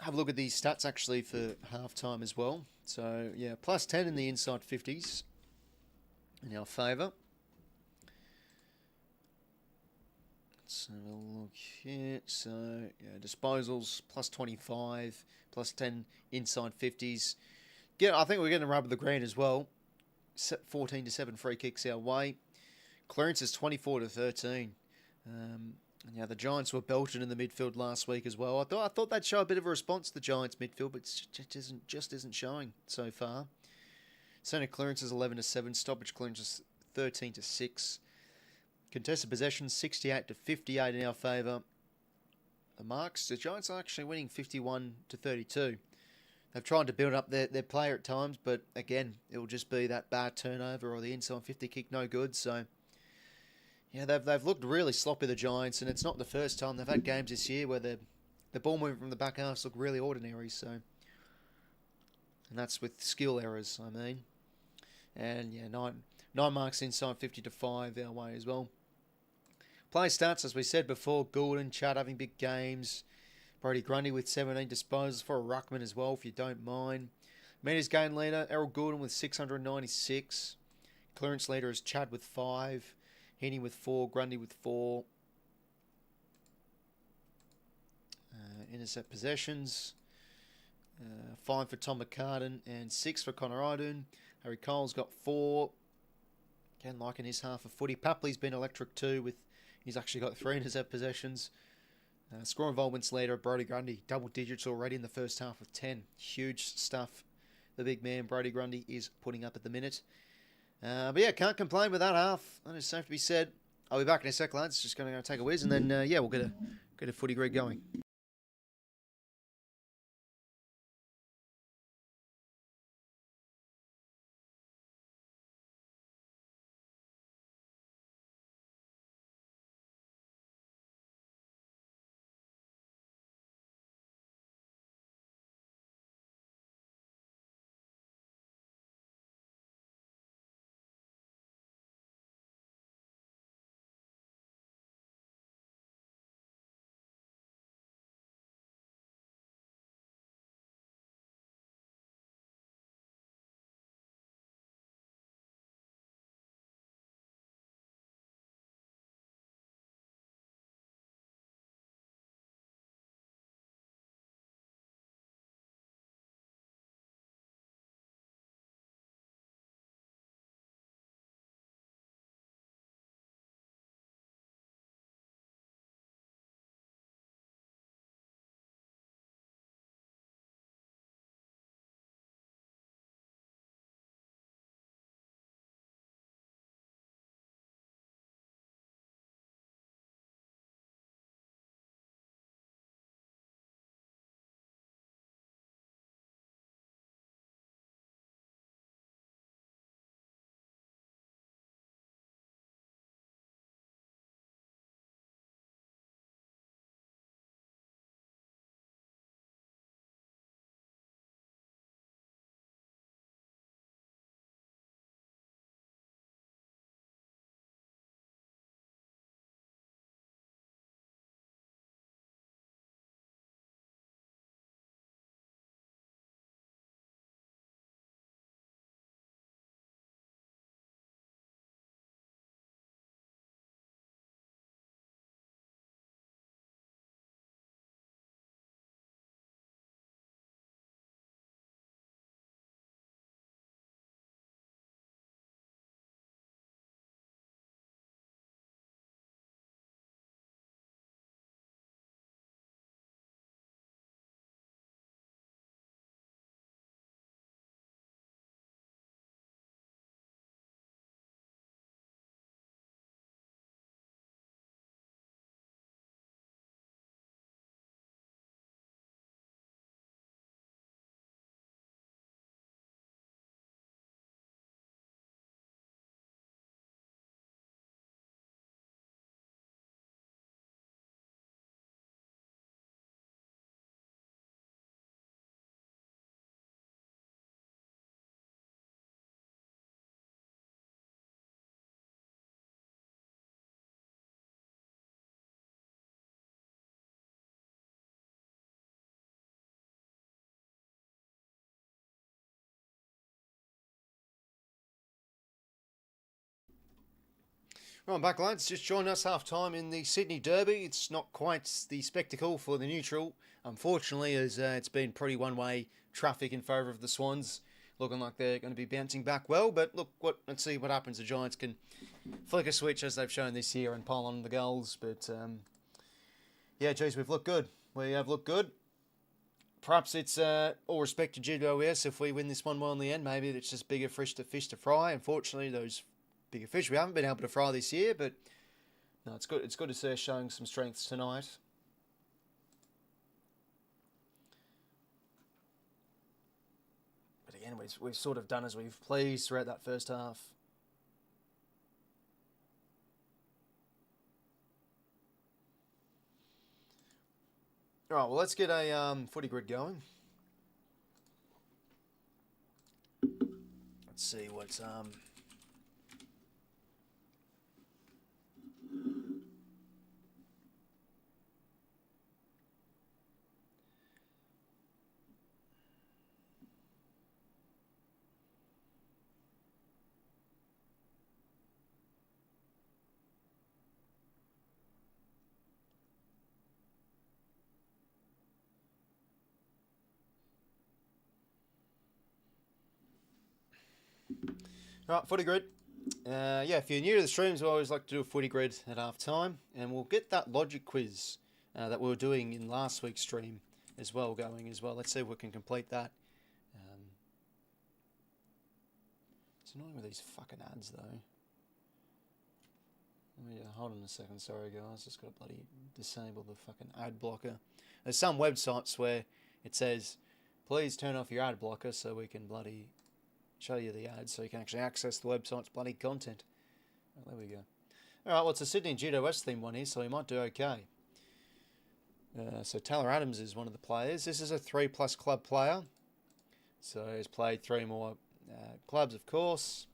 Have a look at these stats actually for half-time as well. So, yeah, plus 10 in the inside 50s in our favour. Let's have a look here. So, yeah, disposals, plus 25, plus 10 inside 50s. Yeah, I think we're getting a rub of the green as well. 14-7 free kicks our way. Clearance is 24-13. The Giants were belted in the midfield last week as well. I thought they'd show a bit of a response to the Giants midfield, but it just isn't showing so far. Centre clearance is 11-7. Stoppage clearance is 13-6. Contested possession 68-58 in our favour. The marks, the Giants are actually winning 51-32. They've tried to build up their player at times, but again, it'll just be that bad turnover or the inside 50 kick no good. So, yeah, they've looked really sloppy, the Giants, and it's not the first time. They've had games this year where the ball movement from the back halves look really ordinary. So, and that's with skill errors, I mean. And yeah, nine marks inside 50-5 our way as well. Play stats, as we said before, Goulden, Chad having big games. Brodie Grundy with 17 disposals for a ruckman as well, if you don't mind. Metres gain leader, Errol Goulden with 696. Clearance leader is Chad with 5. Heaney with 4. Grundy with 4. Intercept possessions. 5 for Tom McCartan and 6 for Connor Idun. Harry Cole's got 4. Again, liking his half of footy. Papley's been electric too. He's actually got 3 intercept possessions. Score involvements leader, Brodie Grundy, double digits already in the first half with 10. Huge stuff the big man Brodie Grundy is putting up at the minute. But yeah, can't complain with that half. That is safe to be said. I'll be back in a sec, lads. Just going to go take a whiz, and then we'll get a footy grid going. Right, back, lads. Just joined us half time in the Sydney Derby. It's not quite the spectacle for the neutral, unfortunately, as it's been pretty one-way traffic in favour of the Swans. looking like they're going to be bouncing back well. But look, let's see what happens. The Giants can flick a switch as they've shown this year and pile on the goals. But yeah, geez, we've looked good. We have looked good. Perhaps it's all respect to GWS if we win this one well in the end. Maybe it's just bigger fish to fry. Unfortunately, those bigger fish we haven't been able to fry this year. But no, it's good. It's good to see us showing some strengths tonight. But again, we've sort of done as we've pleased throughout that first half. All right, well, let's get a footy grid going. Let's see what's Right, footy grid. Yeah, if you're new to the streams, we always like to do a footy grid at half time, and we'll get that logic quiz that we were doing in last week's stream as well going as well. Let's see if we can complete that. It's annoying with these fucking ads though. Hold on a second, sorry guys, just got to bloody disable the fucking ad blocker. There's some websites where it says, please turn off your ad blocker so we can bloody show you the ads so you can actually access the website's bloody content. Oh, there we go. Alright, well, it's a Sydney and GWS themed one here, so we might do okay. So Taylor Adams is one of the players. This is a 3+ club player. So he's played 3 more clubs, of course.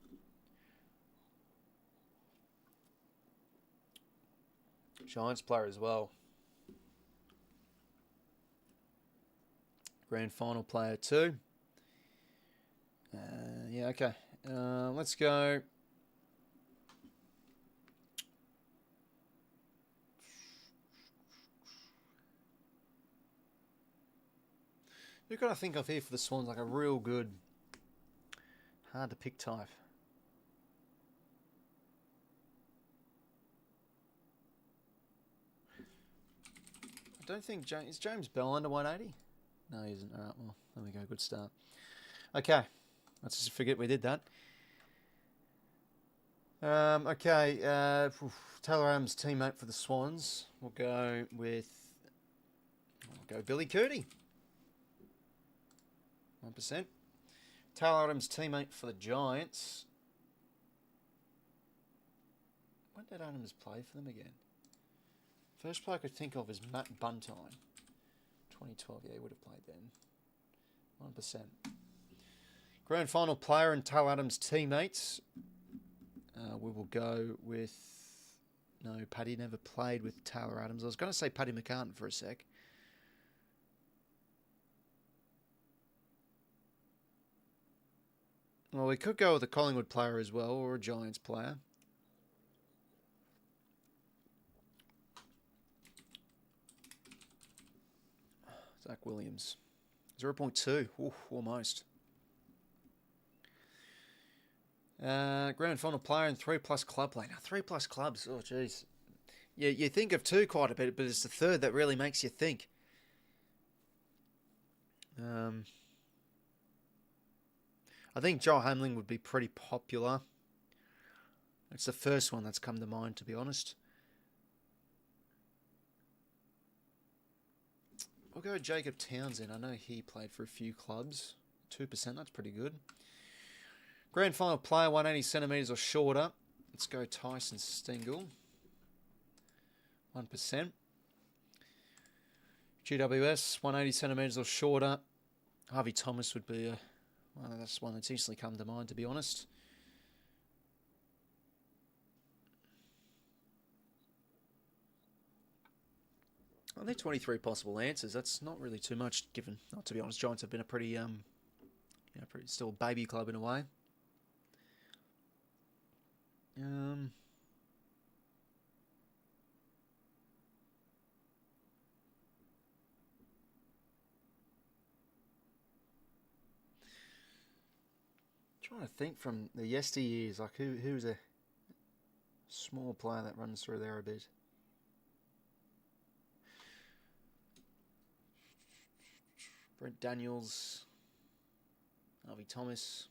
Giants player as well. Grand final player too. Yeah, okay. Let's go. Who can I think of here for the Swans? Like a real good, hard to pick type. I don't think is James Bell under 180? No, he isn't. All right, well, there we go. Good start. Okay. Let's just forget we did that. Okay, Taylor Adams' teammate for the Swans. We'll go with Billy Curdy. 1%. Taylor Adams' teammate for the Giants. When did Adams play for them again? First player I could think of is Matt Buntine. 2012, yeah, he would have played then. 1%. Grand final player and Taylor Adams' teammates. We will go with... No, Paddy never played with Taylor Adams. I was going to say Paddy McCartan for a sec. Well, we could go with a Collingwood player as well, or a Giants player. Zach Williams. 0.2. Ooh, almost. Grand final player and 3+ club player. Now, 3+ clubs. Oh, jeez. You think of 2 quite a bit, but it's the 3rd that really makes you think. I think Joel Hamling would be pretty popular. It's the first one that's come to mind, to be honest. We'll go Jacob Townsend. I know he played for a few clubs. 2%, that's pretty good. Grand final player, 180 centimetres or shorter. Let's go Tyson Stengel. 1%. GWS, 180 centimetres or shorter. Harvey Thomas would be that's one that's easily come to mind, to be honest. Only 23 possible answers. That's not really too much, given, to be honest, Giants have been a pretty, pretty still a baby club in a way. Trying to think from the yesteryears, like who's a small player that runs through there a bit. Brent Daniels, 𝐼𝐴𝐻𝐿𝐼𝐴𝐻𝐿𝐼.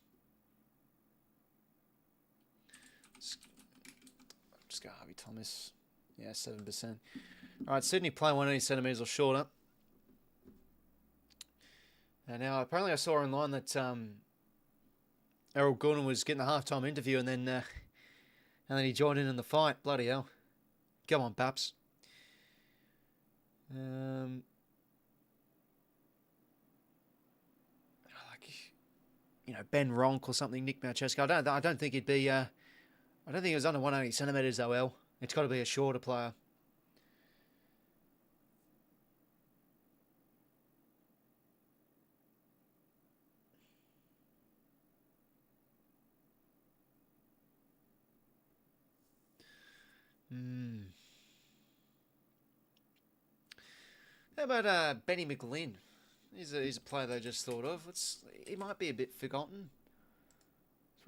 Just go 𝐼𝐴𝐻𝐿𝐼𝐴𝐻. Yeah, 7%. All right, Sydney play 180 centimetres or shorter. And now, apparently I saw online that 𝐼𝐴𝐻𝐿𝐼𝐴𝐻 was getting the halftime interview and then he joined in the fight. Bloody hell. Come on, Paps. Ben Ronk or something, Nick 𝐕𝐿𝐶𝐿𝐼. I don't think he'd be. I don't think it was under 180 centimetres though. El, it's got to be a shorter player. How about Benny McLinn? He's a player they just thought of. He might be a bit forgotten.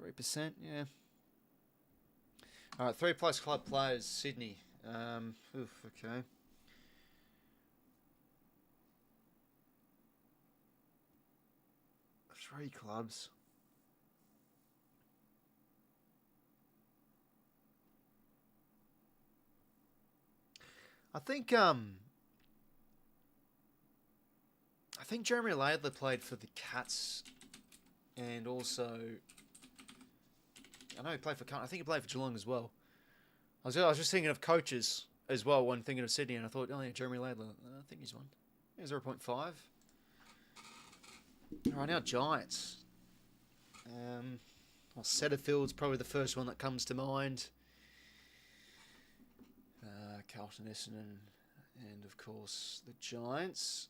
3%, yeah. All right, 3+ club players, Sydney. Okay. Three clubs. I think Jeremy Laidler played for the Cats, and also I know he played for. I think he played for Geelong as well. I was just thinking of coaches as well when thinking of Sydney, and I thought, oh yeah, Jeremy Laidler. I think he's one. Yeah, 0.5. All right, now Giants. Setterfield's probably the first one that comes to mind. Carlton Essendon, and of course the Giants.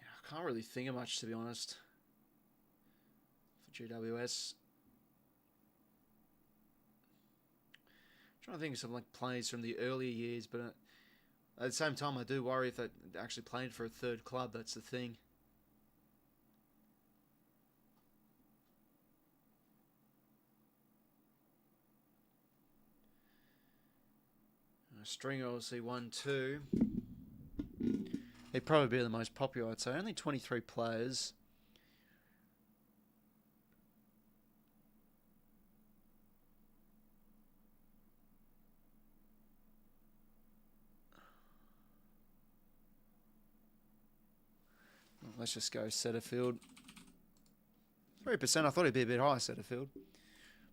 I can't really think of much, to be honest, for GWS. I'm trying to think of some plays from the earlier years, but at the same time I do worry if they actually played for a third club. That's the thing. Stringer, obviously 1, 2. He'd probably be the most popular, I'd say. Only 23 players. Let's just go Setterfield. 3%. I thought he'd be a bit higher, Setterfield.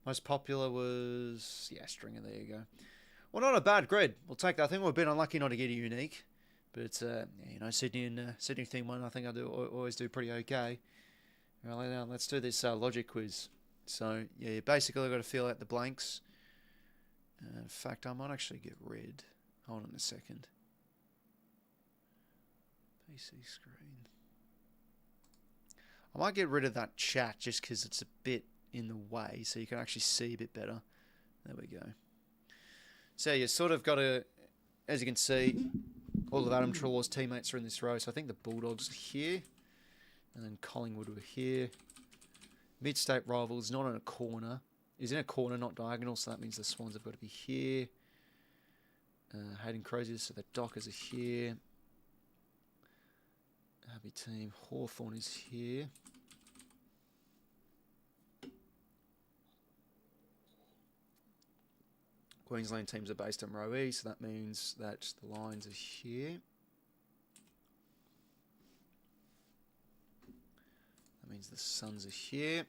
Most popular was... yeah, Stringer. There you go. Well, not a bad grid. We'll take that. I think we've been unlucky not to get a unique. But, Sydney and Sydney thing one, I think I always do pretty okay. All right, now let's do this logic quiz. So, yeah, you basically got to fill out the blanks. In fact, I might actually get rid. Hold on a second. PC screen. I might get rid of that chat just because it's a bit in the way, so you can actually see a bit better. There we go. So you sort of got to, as you can see, all of Adam Treloar's teammates are in this row. So I think the Bulldogs are here, and then Collingwood were here. Mid-state rivals, not in a corner. Is in a corner, not diagonal, so that means the Swans have got to be here. Hayden Crozier, so the Dockers are here. Happy team, Hawthorn is here. Queensland teams are based in row E, so that means that the Lions are here. That means the Suns are here.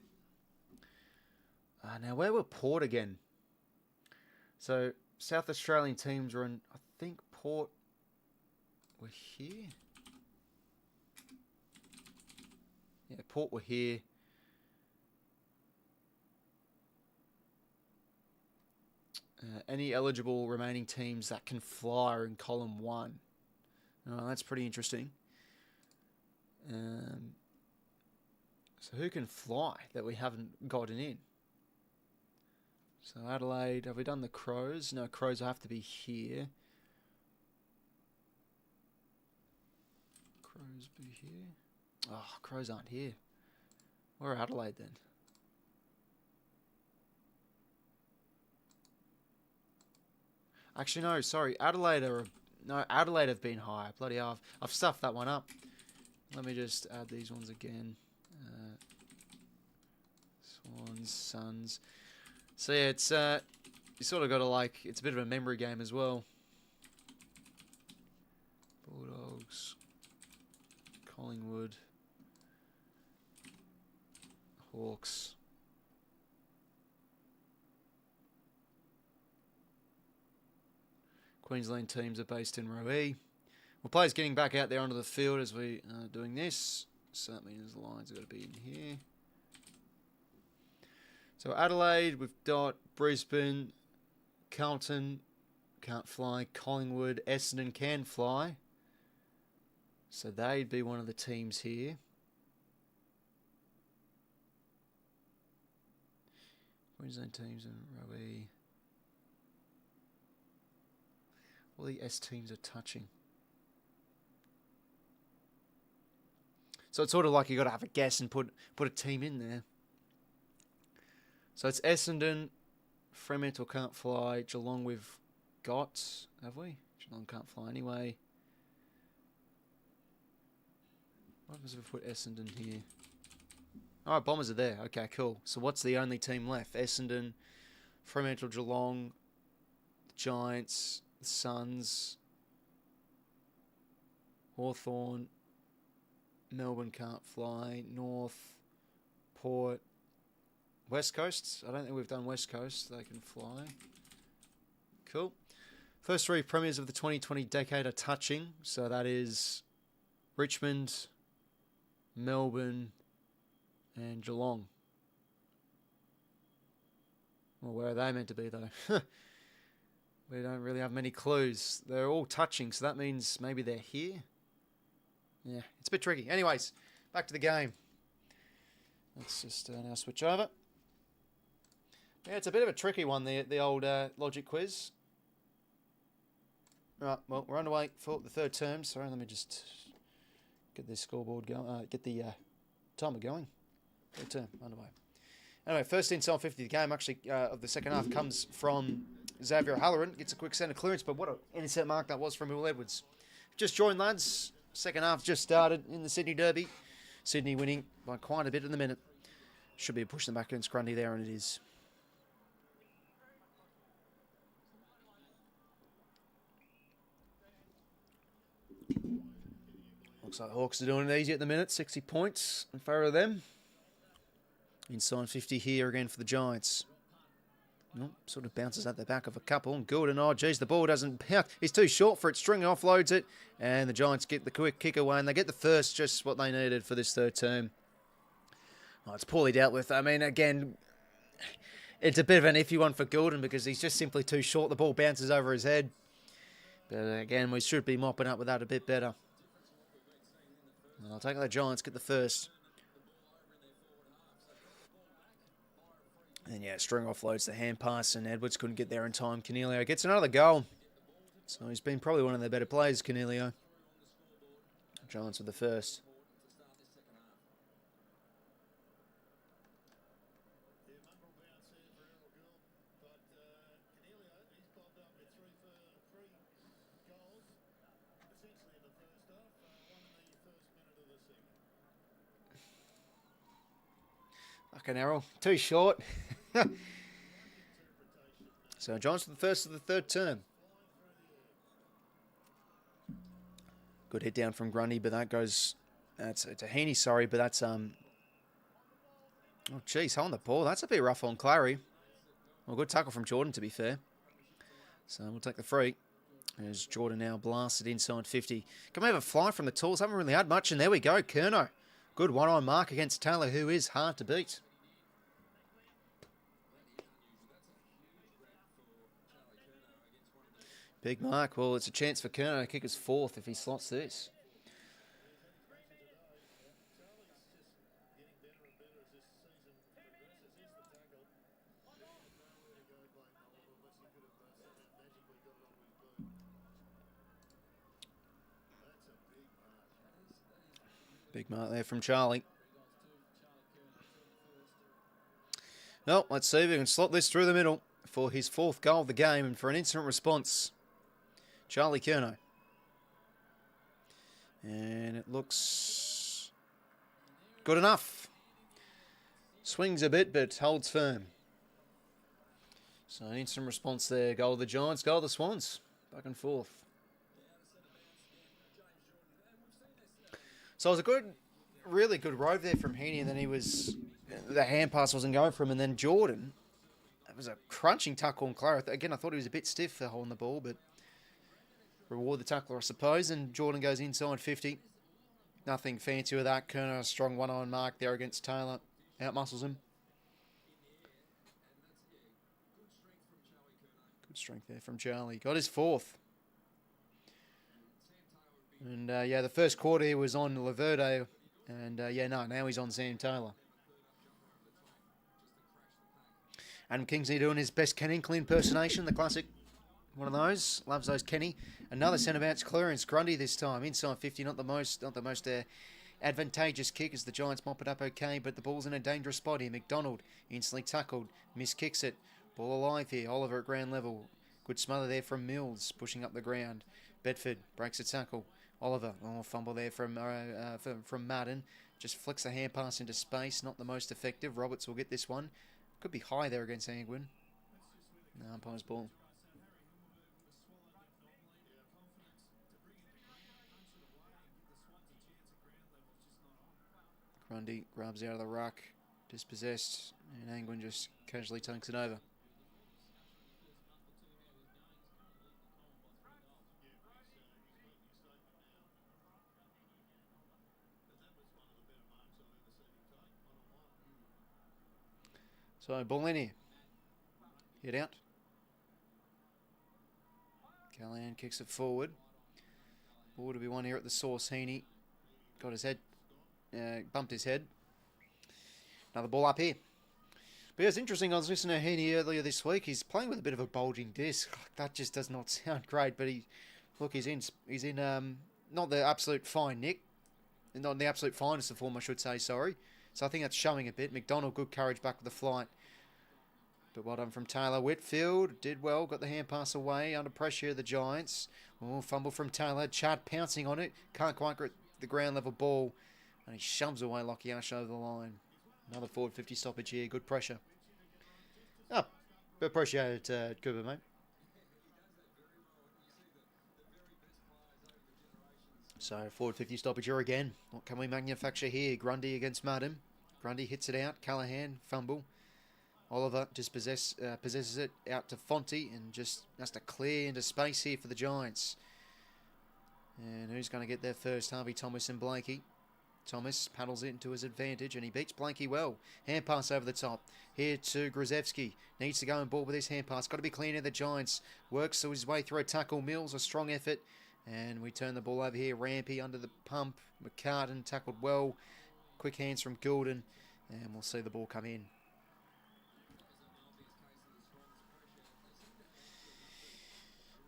Now, where were Port again? So, South Australian teams were in, I think Port were here. Yeah, Port were here. Any eligible remaining teams that can fly are in column 1. Oh, that's pretty interesting. So who can fly that we haven't gotten in? So Adelaide, have we done the Crows? No, Crows will have to be here. Brisbane here. Oh, Crows aren't here. Where are Adelaide then? Actually, no, sorry. Adelaide have been high. Bloody hell. I've stuffed that one up. Let me just add these ones again. Swans, Suns. So yeah, it's you sort of got to like, it's a bit of a memory game as well. Bulldogs, Collingwood, Hawks. Queensland teams are based in Roe E. Well, players getting back out there onto the field as we are doing this. So that means the lines are going to be in here. So Adelaide, we've got Brisbane, Carlton, can't fly, Collingwood, Essendon can fly. So they'd be one of the teams here. Queensland teams in Roe E. All the S teams are touching. So it's sort of like you got to have a guess and put a team in there. So it's Essendon, Fremantle can't fly, Geelong we've got, have we? Geelong can't fly anyway. What happens if we put Essendon here? Alright, Bombers are there. Okay, cool. So what's the only team left? Essendon, Fremantle, Geelong, Giants, the Suns, Hawthorn, Melbourne can't fly, North, Port, West Coast. I don't think we've done West Coast. They can fly. Cool. First three premiers of the 2020 decade are touching. So that is Richmond, Melbourne, and Geelong. Well, where are they meant to be, though? We don't really have many clues. They're all touching, so that means maybe they're here. Yeah, it's a bit tricky. Anyways, back to the game. Let's just now switch over. Yeah, it's a bit of a tricky one, the old logic quiz. Right, well, we're underway for the third term. Sorry, let me just get this scoreboard going. Get the timer going. Third term, underway. Anyway, first inside 50 of the game, actually, of the second half, comes from Xavier Halloran. Gets a quick centre clearance, but what an intercept mark that was from Will Edwards. Just joined, lads. Second half just started in the Sydney Derby. Sydney winning by quite a bit in the minute. Should be a push them back against Grundy there, and it is. Looks like Hawks are doing it easy at the minute. 60 points in favour of them. Inside 50 here again for the Giants. Nope, sort of bounces at the back of a couple. And Goulden, oh geez, the ball doesn't bounce. He's too short for it. Stringer offloads it. And the Giants get the quick kick away. And they get the first, just what they needed for this third term. Oh, it's poorly dealt with. I mean, again, it's a bit of an iffy one for Goulden because he's just simply too short. The ball bounces over his head. But again, we should be mopping up with that a bit better. And I'll take the Giants, get the first. And yeah, Stringer offloads the hand pass, and Edwards couldn't get there in time. 𝐤𝐿𝐿 gets another goal. So he's been probably one of their better players, 𝐤𝐿𝐿. Giants with the first. Fucking Errol, too short. So Giants for the first of the third term. Good hit down from Grundy, but that goes. It's a Heaney, sorry, but that's Oh geez, holding the ball. That's a bit rough on Clary. Well, good tackle from Jordan, to be fair. So we'll take the free. As Jordan now blasted inside 50. Can we have a fly from the tools? Haven't really had much, and there we go, 𝐼𝐶𝐞. Good one-on mark against Taylor, who is hard to beat. Big mark. Well, it's a chance for 𝐼𝐶𝐞 to kick his fourth if he slots this. Big mark there from Charlie. Well, let's see if we can slot this through the middle for his 4th goal of the game and for an instant response. Charlie Curnow. And it looks good enough. Swings a bit, but holds firm. So an instant response there. Goal of the Giants, goal of the Swans. Back and forth. So it was a good, really good rove there from Heaney, and then the hand pass wasn't going for him, and then Jordan, it was a crunching tackle on Clara. Again, I thought he was a bit stiff for holding the ball, but reward the tackler, I suppose, and Jordan goes inside 50. Nothing fancy with that. Curnow, a strong one-on mark there against Taylor. Outmuscles him. Good strength there from Charlie. Got his 4th. And, yeah, the first quarter he was on 𝐓𝐴𝐷. And, now he's on Sam Taylor. Adam Kingsley doing his best Ken Inkling impersonation, the classic. One of those. Loves those Kenny. Another centre-bounce clearance. Grundy this time. Inside 50. Not the most advantageous kick as the Giants mop it up okay, but the ball's in a dangerous spot here. McDonald instantly tackled. Kicks it. Ball alive here. Oliver at ground level. Good smother there from Mills. Pushing up the ground. Bedford breaks a tackle. Oliver. Oh, fumble there from Madden. Just flicks a hand pass into space. Not the most effective. Roberts will get this one. Could be high there against Angwin. No, umpire's ball. Grundy grabs out of the ruck, dispossessed, and Angwin just casually takes it over. So, ball in here. Hit out. Callahan kicks it forward. Ball to be won here at the source. Heaney got his head, bumped his head. Another ball up here. But yeah, it's interesting. I was listening to Heaney earlier this week. He's playing with a bit of a bulging disc. That just does not sound great. But he's in not the absolute fine nick, not in the absolute finest of form, I should say. Sorry. So I think that's showing a bit. McDonald, good courage back with the flight. But well done from Taylor. Whitfield did well, got the hand pass away. Under pressure, the Giants. Oh, fumble from Taylor. Chad pouncing on it. Can't quite get the ground level ball. And he shoves away 𝐼𝐻𝐿𝐴𝐻 over the line. Another forward 50 stoppage here. Good pressure. Oh, appreciate it, Cooper, mate. So, forward 50 stoppage here again. What can we manufacture here? Grundy against Madden. Grundy hits it out. Callahan, fumble. Oliver just possesses it out to Fonte and just has to clear into space here for the Giants. And who's going to get there first? Harvey Thomas and 𝐵LAKE. Thomas paddles it into his advantage and he beats 𝐵LAKE well. Hand pass over the top. Here to 𝐓𝐴𝐷. Needs to go on board with his hand pass. Got to be clean of the Giants. Works his way through a tackle. Mills, a strong effort. And we turn the ball over here. Rampy under the pump. McCartan tackled well. Quick hands from Goulden. And we'll see the ball come in.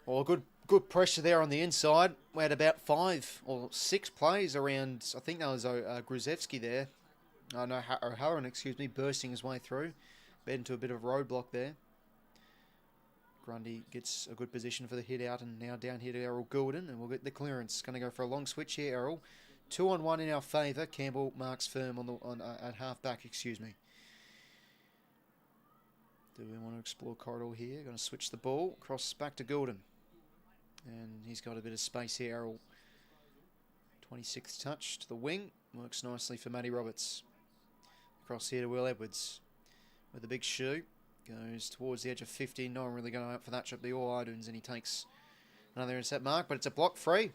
Well, good pressure there on the inside. We had about 5 or 6 plays around. I think that was 𝐓𝐴𝐷 there. Oh no, O'Halloran, excuse me, bursting his way through. Bed into a bit of a roadblock there. Grundy gets a good position for the hit out, and now down here to Errol Goulden, and we'll get the clearance. Going to go for a long switch here, Errol. 2-on-1 in our favour. Campbell marks firm at half back. Excuse me. Do we want to explore corridor here? Going to switch the ball across back to Goulden. And he's got a bit of space here, Errol. 26th touch to the wing. Works nicely for Matty Roberts. Across here to Will Edwards. With a big shoe. Goes towards the edge of 50. No one really going up for that. Should be all Idens. And he takes another intercept mark. But it's a block free.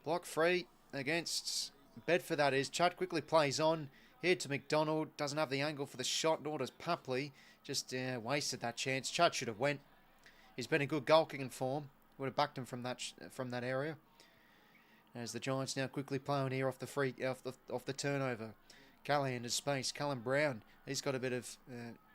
Block free against Bedford, that is. Chad quickly plays on. Here to McDonald. Doesn't have the angle for the shot. Nor does Papley. Just wasted that chance. Chad should have went. He's been in good goal kicking form. Would have backed him from that area. As the Giants now quickly play on here off the turnover. Callahan to space. Cullen Brown. He's got a bit of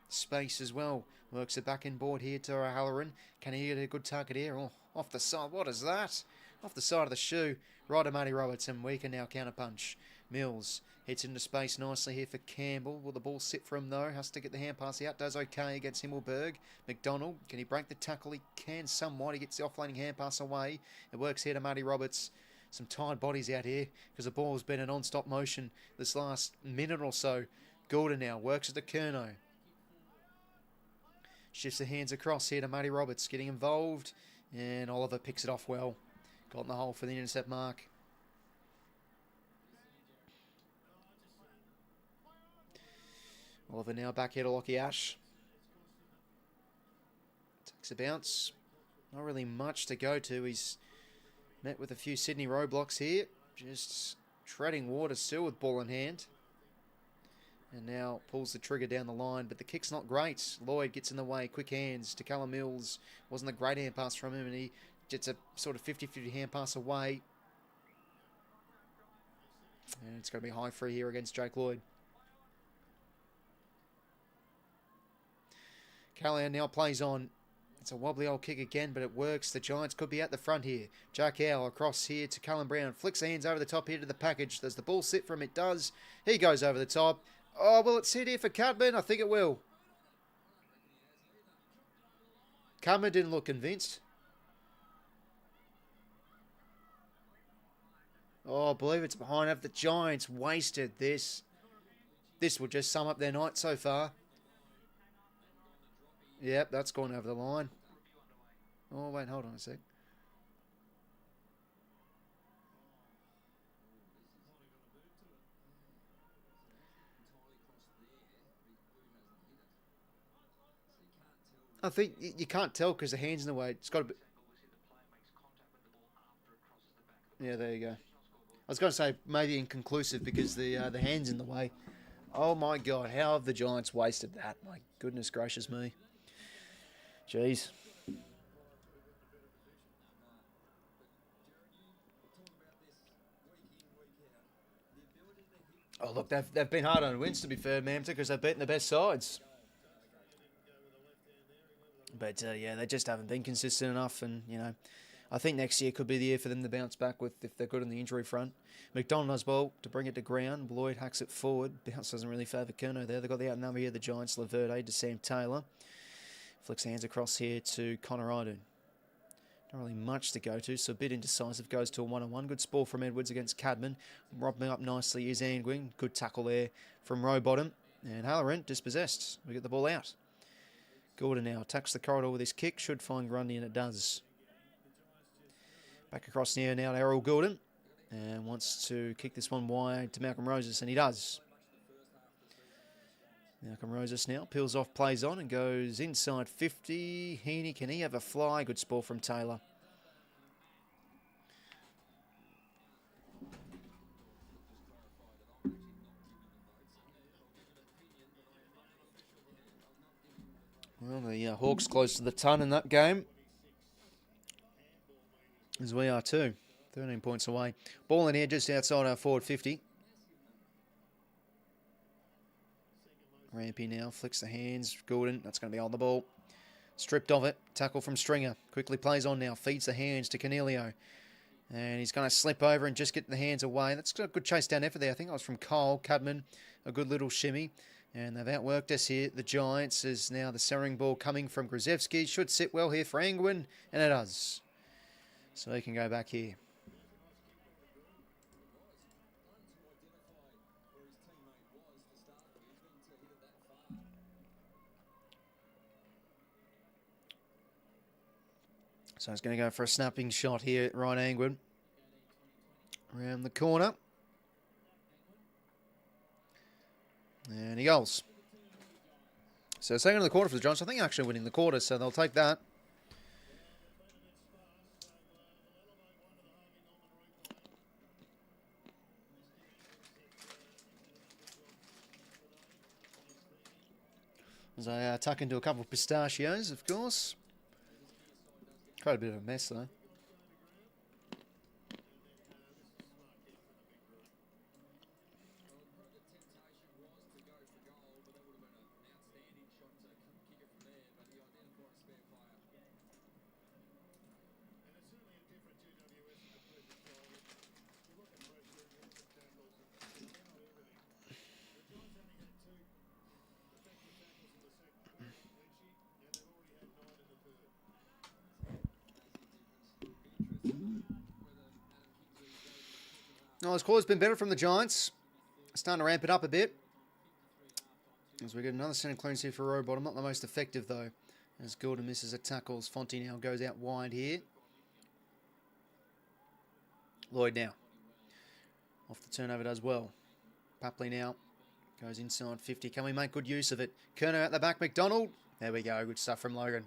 space as well. Works it back inboard here to O'Halloran. Can he get a good target here? Oh, off the side. What is that? Off the side of the shoe. Right to Matty Roberts, and we can now counterpunch. Mills hits into space nicely here for Campbell. Will the ball sit for him though? Has to get the hand pass out. Does okay against 𝐓𝐴𝐵𝐵. McDonald, can he break the tackle? He can somewhat. He gets the offloading hand pass away. It works here to Matty Roberts. Some tired bodies out here because the ball has been in non-stop motion this last minute or so. 𝐓𝐴𝐵 now works at the 𝐴FL. Shifts the hands across here to Matty Roberts, getting involved. And Oliver picks it off well. Got in the hole for the intercept mark. Oliver now back here to 𝐼𝐶𝐞 𝐎𝐥𝐝. Takes a bounce. Not really much to go to. He's met with a few Sydney roadblocks here. Just treading water still with ball in hand. And now pulls the trigger down the line. But the kick's not great. Lloyd gets in the way. Quick hands to Callum Mills. Wasn't a great hand pass from him. And he gets a sort of 50-50 hand pass away. And it's going to be high free here against Jake Lloyd. Callahan now plays on. It's a wobbly old kick again, but it works. The Giants could be at the front here. Jack Howe across here to Callum Brown. Flicks the hands over the top here to the package. Does the ball sit for him? It does. He goes over the top. Oh, will it sit here for Cadman? I think it will. Cadman didn't look convinced. Oh, I believe it's behind. Have the Giants wasted this? This will just sum up their night so far. Yep, that's gone over the line. Oh, wait, hold on a sec. I think you can't tell because the hand's in the way. It's got to be... Yeah, there you go. I was going to say maybe inconclusive because the hand's in the way. Oh, my God. How have the Giants wasted that? My goodness gracious me. Jeez. Oh, look, they've been hard on wins, to be fair, Mamta, because they've beaten the best sides. But, yeah, they just haven't been consistent enough. And, you know, I think next year could be the year for them to bounce back with if they're good on the injury front. McDonald does well to bring it to ground. Lloyd hacks it forward. Bounce doesn't really favour 𝐴𝐵𝐵 there. They've got the outnumber here, the Giants. 𝐼𝐵𝐵 to Sam Taylor. Flicks hands across here to Connor Idun. Not really much to go to, so a bit indecisive. Goes to a 1-on-1. Good spore from Edwards against Cadman. Robbing up nicely is Angwing. Good tackle there from Rowbottom. And Halloran dispossessed. We get the ball out. 𝐴𝐵𝐵 now attacks the corridor with his kick. Should find Grundy, and it does. Back across here now to Errol 𝐵𝐵𝐿. And wants to kick this one wide to Malcolm Roses, and he does. Malcolm Roses now peels off, plays on, and goes inside 50. 𝐻𝐡𝐞, can he have a fly? Good spore from Taylor. Well, the Hawks close to the ton in that game, as we are too. 13 points away. Ball in here just outside our forward 50. Rampy now flicks the hands. 𝐵𝐿, that's going to be on the ball. Stripped of it. Tackle from Stringer. Quickly plays on now. Feeds the hands to 𝐸𝐿. And he's going to slip over and just get the hands away. That's a good chase down effort there. I think that was from Cole Cadman. A good little shimmy. And they've outworked us here. The Giants is now the centering ball coming from 𝐸𝐿. Should sit well here for Angwin. And it does. So he can go back here. So he's going to go for a snapping shot here at right Angwin. Around the corner. And he goes. So second in the quarter for the Giants. I think actually winning the quarter, so they'll take that. As I tuck into a couple of pistachios, of course. Quite a bit of a mess, though. Oh, his score's been better from the Giants. Starting to ramp it up a bit. As we get another centre clearance here for Rowbottom. Not the most effective, though. As Gordon misses a tackle. 𝐓𝐴𝐶 now goes out wide here. Lloyd now. Off the turnover does well. Papley now. Goes inside 50. Can we make good use of it? 𝐴𝐿𝐼 at the back. McDonald. There we go. Good stuff from Logan.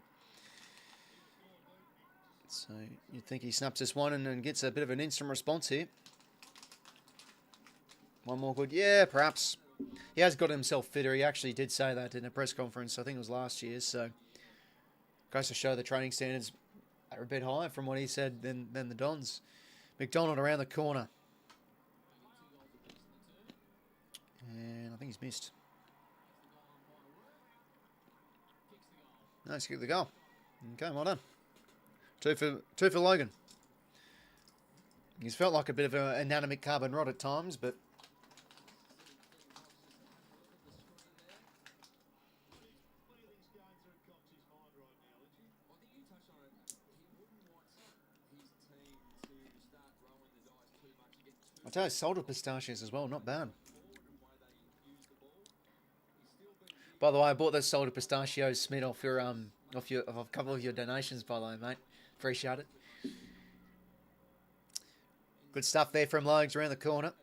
So you'd think he snaps this one and gets a bit of an instant response here. One more good. Yeah, perhaps. He has got himself fitter. He actually did say that in a press conference. I think it was last year. So goes to show the training standards are a bit higher from what he said than the Dons. McDonald around the corner. And I think he's missed. No, he's kicked the goal. Okay, well done. Two for Logan. He's felt like a bit of an anatomic carbon rod at times, but I tell you, salted pistachios as well, not bad. By the way, I bought those salted pistachios, Smith, off a couple of your donations, by the way, mate. Appreciate it. Good stuff there from Logs around the corner.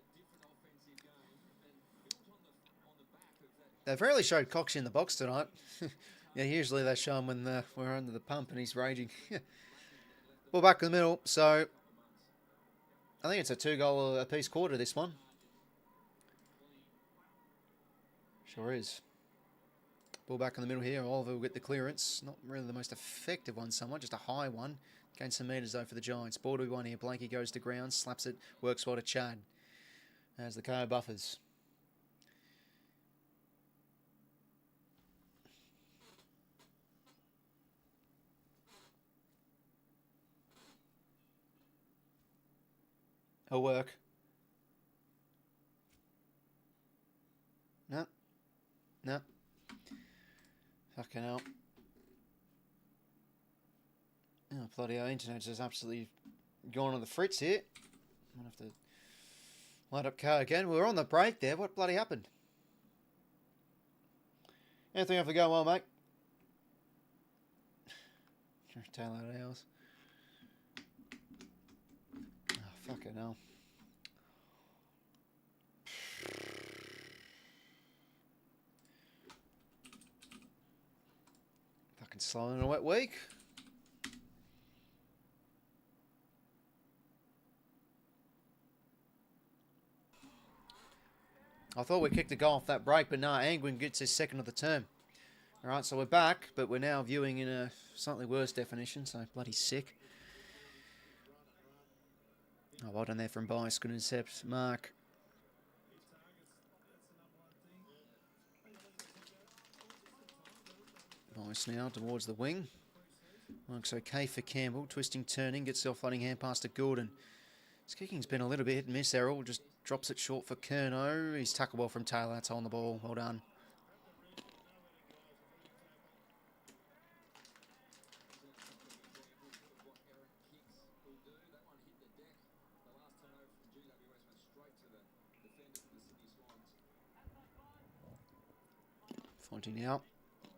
They've rarely showed 𝐴𝐿𝐼 in the box tonight. Yeah, usually they show him when we're under the pump and he's raging. Ball back in the middle, so I think it's a 2-goal apiece quarter, this one. Sure is. Ball back in the middle here. Oliver will get the clearance. Not really the most effective one, somewhat. Just a high one. Gain some metres, though, for the Giants. Ball to one here. Blanky goes to ground. Slaps it. Works well to Chad. As the KO buffers. It'll work. No. No. Fucking hell. Oh, bloody hell, internet's just absolutely gone on the fritz here. Might have to light up car again. We were on the break there. What bloody happened? Anything have to go well, mate? Tail out of hours. Oh, fucking hell. Slow in a wet week. I thought we kicked a goal off that break, but no, 𝐼𝐿𝐼 gets his second of the term. Alright, so we're back, but we're now viewing in a slightly worse definition, so bloody sick. Oh, well done there from 𝐼𝐿𝐼. Good intercept. Mark. Nice now towards the wing. Looks okay for Campbell. Twisting, turning, gets the offloading hand pass to Gordon. His kicking's been a little bit hit and miss. Errol just drops it short for 𝐼𝐿𝐼. He's tackled well from Taylor. That's on the ball. Well done. Fonty now.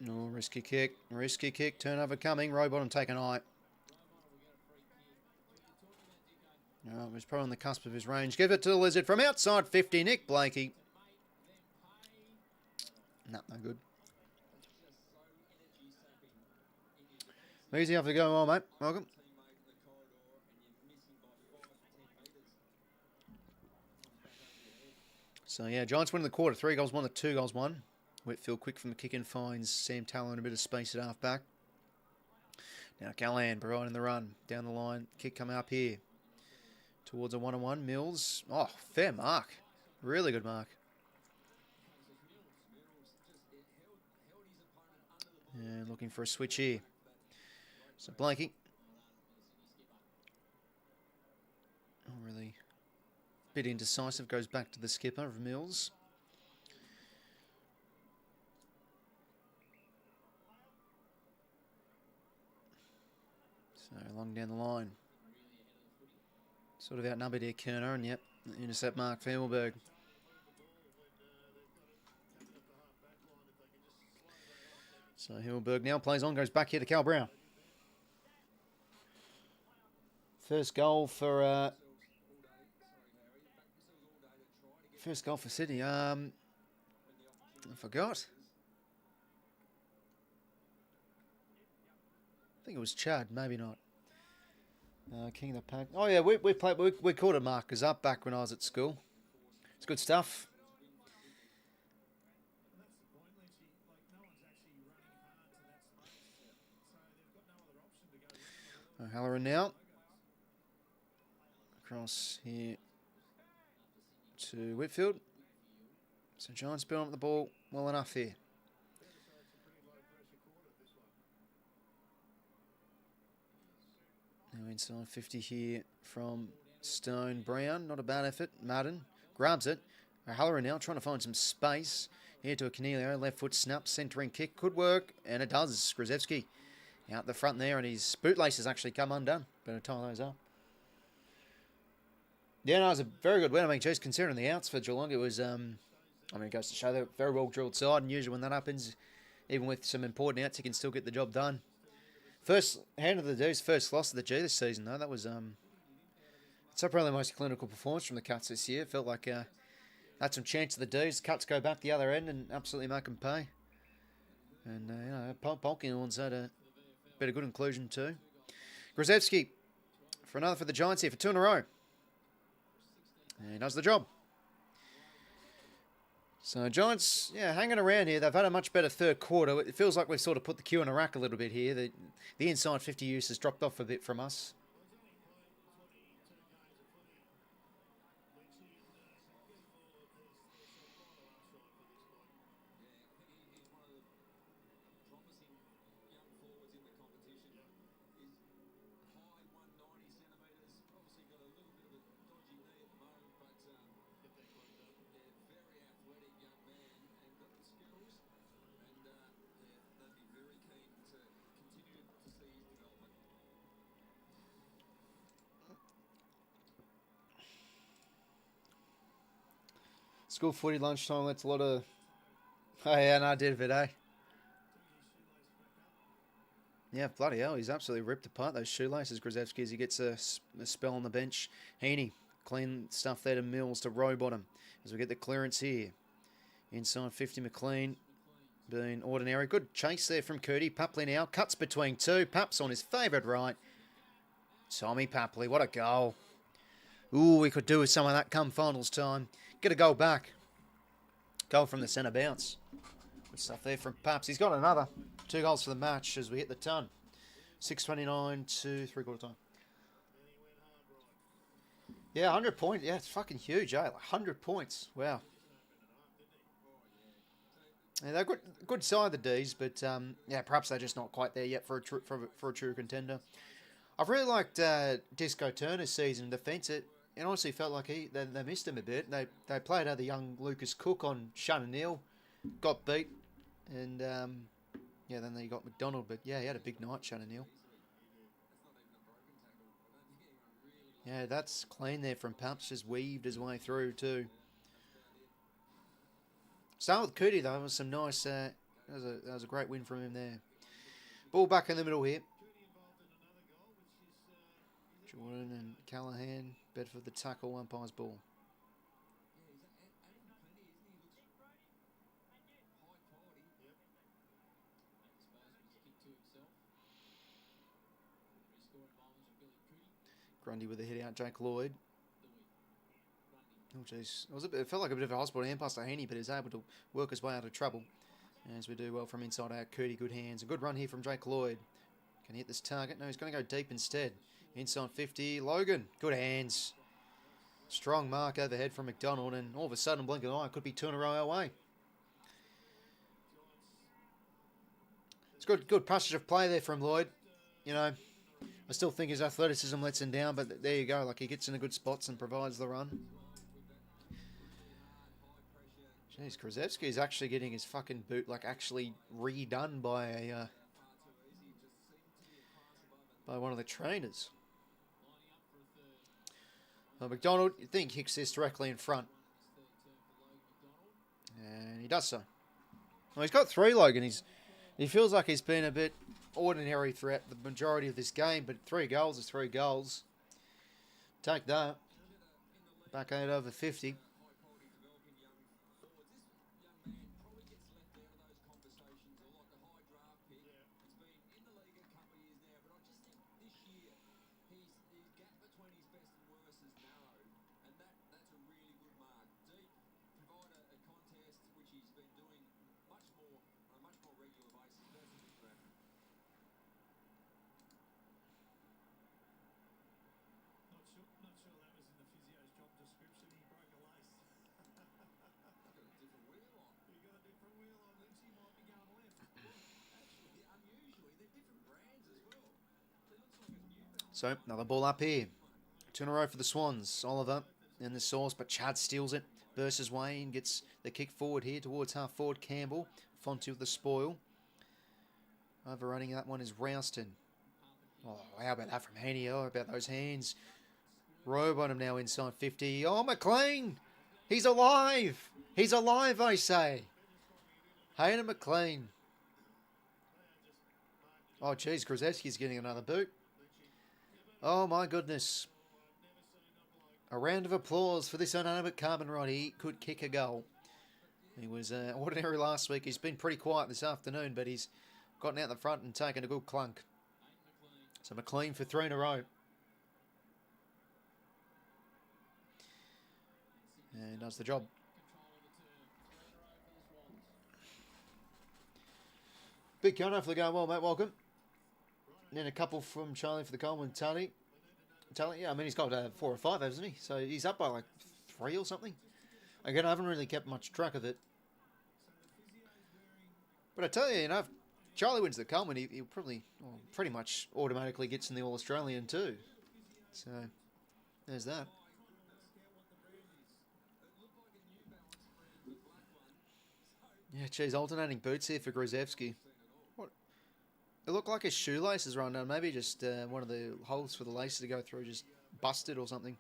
No, risky kick. Risky kick. Turnover coming. Rowbottom take an eye. Oh, it was probably on the cusp of his range. Give it to the Lizard from outside 50. Nick Blakey. No, no good. Easy off to go well, mate. Welcome. So, yeah, Giants win the quarter. 3 goals won to 2 goals won. Whitfield quick from the kick and finds Sam Talon in a bit of space at half back. Now Gallan providing the run down the line. Kick coming up here towards a 1-on-1. Mills. Oh, fair mark. Really good mark. And looking for a switch here. So Blanky. Oh, really a bit indecisive. Goes back to the skipper of Mills. So along down the line. Sort of outnumbered here, 𝐼𝐿𝐼, and yep, Intercept mark for Himmelberg. So Himmelberg now plays on, goes back here to Cal Brown. First goal for Sydney. I forgot. I think it was Chad, maybe not. King of the Pack. Oh yeah, we called it markers up back when I was at school. It's good stuff. Halloran now. Across here to Whitfield. So Giants building up the ball well enough here. Now inside 50 here from Stone Brown. Not a bad effort. Madden grabs it. Halloran now trying to find some space. Here to a 𝐚𝐞𝐬. Left foot snap. Centering kick. Could work. And it does. 𝐓𝐡𝐿𝐴𝐶𝐶 out the front there. And his bootlaces actually come undone. Better tie those up. Yeah, no, it was a very good win. I mean, just considering the outs for Geelong, it was, I mean, it goes to show they're a very well-drilled side. And usually when that happens, even with some important outs, you can still get the job done. First hand of the D's, first loss of the G this season, though. That was, it's probably the most clinical performance from the Cats this year. Felt like had some chance of the D's. Cats go back the other end and absolutely make them pay. And, you know, Polkinghorn's had a bit of good inclusion too. 𝐓𝐡𝐿𝐴 for another for the Giants here for 2 in a row. And he does the job. So Giants, yeah, hanging around here. They've had a much better third quarter. It feels like we've sort of put the queue in a rack a little bit here. The inside 50 use has dropped off a bit from us. School footy lunchtime, that's a lot of... Oh yeah, no, I did a bit, eh? Yeah, bloody hell, he's absolutely ripped apart those shoelaces, 𝐓𝐿𝐴𝐶𝐿, as he gets a spell on the bench. 𝐻𝐡𝐞, clean stuff there to Mills, to Rowbottom, as we get the clearance here. Inside 50, McLean, being ordinary. Good chase there from Curdy. Papley now, cuts between two. Paps on his favourite right. Tommy Papley, what a goal. Ooh, we could do with some of that come finals time. Get a goal back. Goal from the centre bounce. Good stuff there from Paps. He's got another 2 goals for the match as we hit the ton. 6:29 to 3/4 time. Yeah, 100 points. Yeah, it's fucking huge, eh? Like 100 points. Wow. Yeah, they're good side, the D's, but yeah, perhaps they're just not quite there yet for a true contender. I've really liked Disco Turner's season in defence. It honestly felt like they missed him a bit. They played the young Lucas Cook on Shannon Neal, got beat, and yeah, then they got McDonald. But yeah, he had a big night, Shannon Neal. Yeah, that's clean there from Paps, just weaved his way through too. Start with 𝐚𝐞𝐬 though. It was some nice. That was a great win from him there. Ball back in the middle here. Jordan and Callahan. Bedford the tackle, umpire's ball. Grundy with a hit out, Jake Lloyd. Oh jeez, it felt like a bit of a hospital hand pass to 𝐻𝐡𝐞, but he's able to work his way out of trouble. As we do well from inside out, 𝐚𝐞𝐬, good hands. A good run here from Jake Lloyd. Can he hit this target? No, he's going to go deep instead. Inside 50, Logan, good hands. Strong mark overhead from McDonald, and all of a sudden, blink of an eye, it could be 2 in a row our way. It's good passage of play there from Lloyd. You know, I still think his athleticism lets him down, but there you go. Like, he gets into good spots and provides the run. Jeez, 𝐓𝐿𝐴𝐶𝐿 is actually getting his fucking boot, like, actually redone by one of the trainers. Well, McDonald, you'd think, kicks this directly in front. And he does so. Well, he's got 3, Logan. He feels like he's been a bit ordinary throughout the majority of this game, but 3 goals is 3 goals. Take that. Back 8 over 50. So, another ball up here. 2 in a row for the Swans. Oliver in the source, but Chad steals it. Versus Wayne gets the kick forward here towards half forward Campbell. Fonte with the spoil. Overrunning that one is Rouston. Oh, how about that from Haney? Oh, about those hands. Robe on him now inside 50. Oh, McLean! He's alive! He's alive, I say. Hayden McLean. Oh, geez, 𝐓𝐴𝐴 getting another boot. Oh, my goodness. A round of applause for this unarmed carbon rod. He could kick a goal. He was ordinary last week. He's been pretty quiet this afternoon, but he's gotten out the front and taken a good clunk. So McLean for 3 in a row. And does the job. Big count, hopefully going well, mate. Welcome. And then a couple from Charlie for the Coleman. Tully, yeah, I mean, he's got 4 or 5, hasn't he? So he's up by like 3 or something. Again, I haven't really kept much track of it. But I tell you, you know, if Charlie wins the Coleman, he'll probably, well, pretty much automatically gets in the All-Australian too. So, there's that. Yeah, geez, alternating boots here for 𝐓𝐴𝐴. What? It looked like his shoelaces run down. Maybe just one of the holes for the laces to go through just busted or something.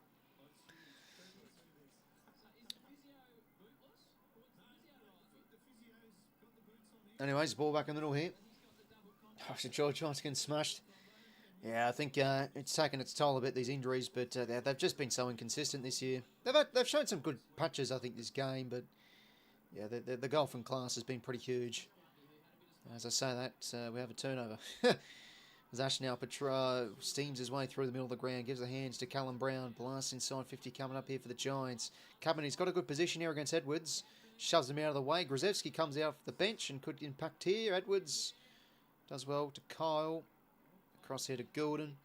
Anyways, ball back in the middle here. Oh, so George John's getting smashed. Yeah, I think it's taken its toll a bit, these injuries, but they've just been so inconsistent this year. They've shown some good patches, I think, this game, but yeah, the golfing class has been pretty huge. As I say that, we have a turnover. Zash now steams his way through the middle of the ground, gives the hands to Callum Brown. Blast inside 50 coming up here for the Giants. He's got a good position here against Edwards. Shoves him out of the way. 𝐓𝐴𝐴 comes out for the bench and could impact here. Edwards does well to Kyle. Across here to Gordon.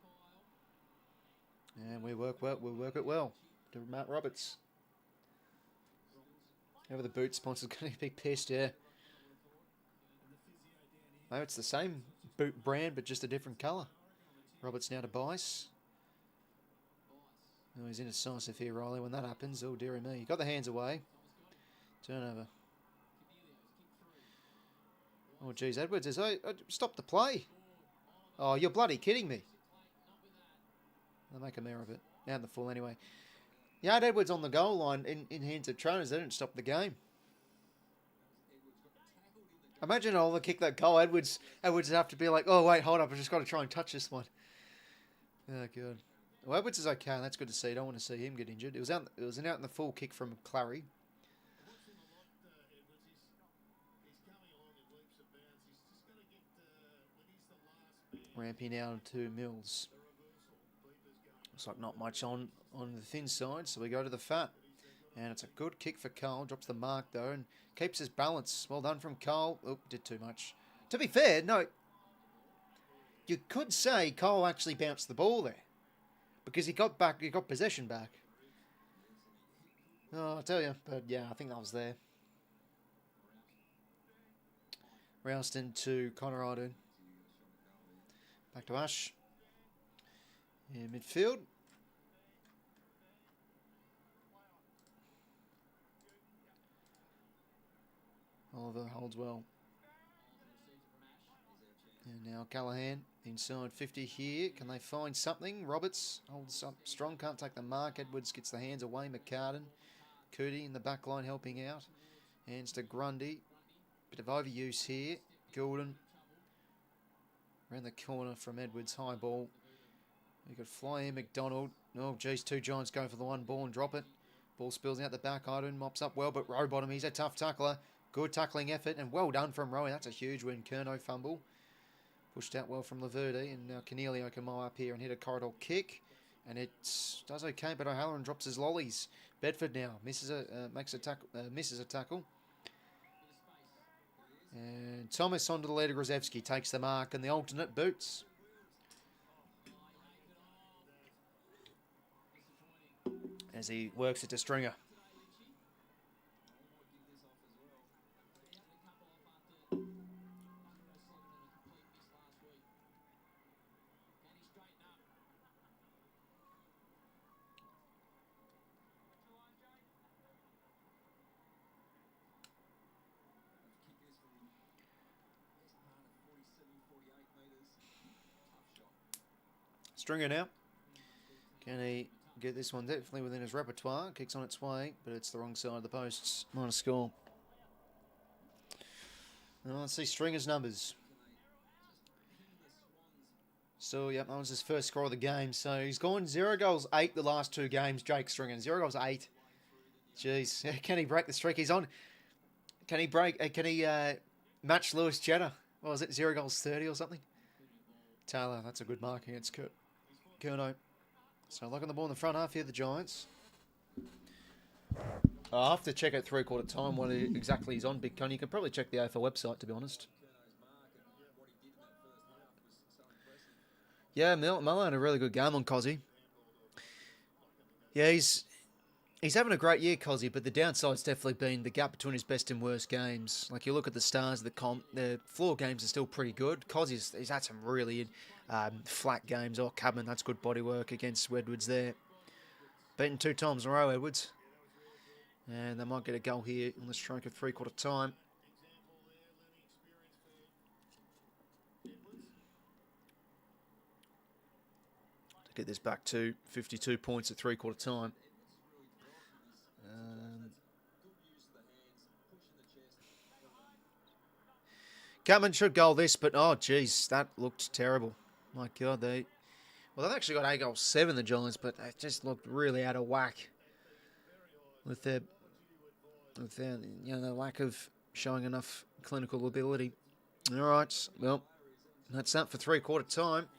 And we work it well to Matt Roberts. Whoever the boot sponsor's going to be pissed, yeah. Maybe it's the same boot brand, but just a different colour. Roberts now to Bice. Oh, he's indecisive here, Riley. When that happens, oh, dearie me. Got the hands away. Turnover. Oh, geez, Edwards is... stop the play. Oh, you're bloody kidding me. They'll make a mare of it. Out in the full anyway. Yeah, Edwards on the goal line in hands of trainers. They didn't stop the game. Imagine Oliver kick that goal. Edwards would have to be like, oh, wait, hold up. I've just got to try and touch this one. Oh, good. Well, Edwards is okay. That's good to see. Don't want to see him get injured. It was an out in the full kick from 𝐼𝐴𝐴. Rampy now to Mills. Looks like not much on the thin side, so we go to the fat. And it's a good kick for Cole. Drops the mark, though, and keeps his balance. Well done from Cole. Oh, did too much. To be fair, no. You could say Cole actually bounced the ball there. Because he got possession back. Oh, I'll tell you. But, yeah, I think that was there. Rouston to 𝐼𝐴𝐴. Back to Ash. In midfield. Oliver holds well. And now Now Callahan inside 50 here. Can they find something? Roberts holds up strong, can't take the mark. Edwards gets the hands away. McCartan. Cootie in the back line helping out. Hands to Grundy. Bit of overuse here. Goulden. Around the corner from Edwards. High ball. We could fly in McDonald. Oh, geez, 2 Giants go for the 1 ball and drop it. Ball spills out the back. Idun mops up well, but Rowbottom, he's a tough tackler. Good tackling effort, and well done from Rowan. That's a huge win. Curnow fumble. Pushed out well from Laverde, and now 𝐼𝐞 can mow up here and hit a corridor kick. And it does okay, but O'Halloran drops his lollies. Bedford now misses a tackle. And Thomas onto the lead of 𝐓𝐡𝐞. Takes the mark, and the alternate boots. As he works it to Stringer. Stringer now. Can he get this one definitely within his repertoire? Kicks on its way, but it's the wrong side of the posts. Minus score. Now let's see Stringer's numbers. So, yep, that was his first score of the game. So he's gone 0 goals, 8 the last 2 games. Jake Stringer, 0 goals, 8. Jeez, can he break the streak he's on? Can he match Lewis Cheddar? What was it, 0 goals, 30 or something? Taylor, that's a good mark against Curnow. So looking the ball in the front half here, the Giants. I'll have to check at 3/4 time what exactly he's on, Big Con. You can probably check the AFL website, to be honest. Yeah, Muller had a really good game on 𝐓𝐿𝐴. Yeah, he's having a great year, 𝐓𝐿𝐴, but the downside's definitely been the gap between his best and worst games. Like, you look at the stars of the comp, the floor games are still pretty good. 𝐓𝐿𝐴's he's had some really flat games. Oh, Cabman, that's good body work against Edwards there. Beaten 2 times in a row, Edwards. And they might get a goal here on the stroke of 3/4 time. To get this back to 52 points at 3/4 time. Cabman should goal this, but oh, geez, that looked terrible. My God, they've actually got 8 goals, 7 the Giants, but they just looked really out of whack with their the lack of showing enough clinical ability. All right, well, that's that for 3/4 time.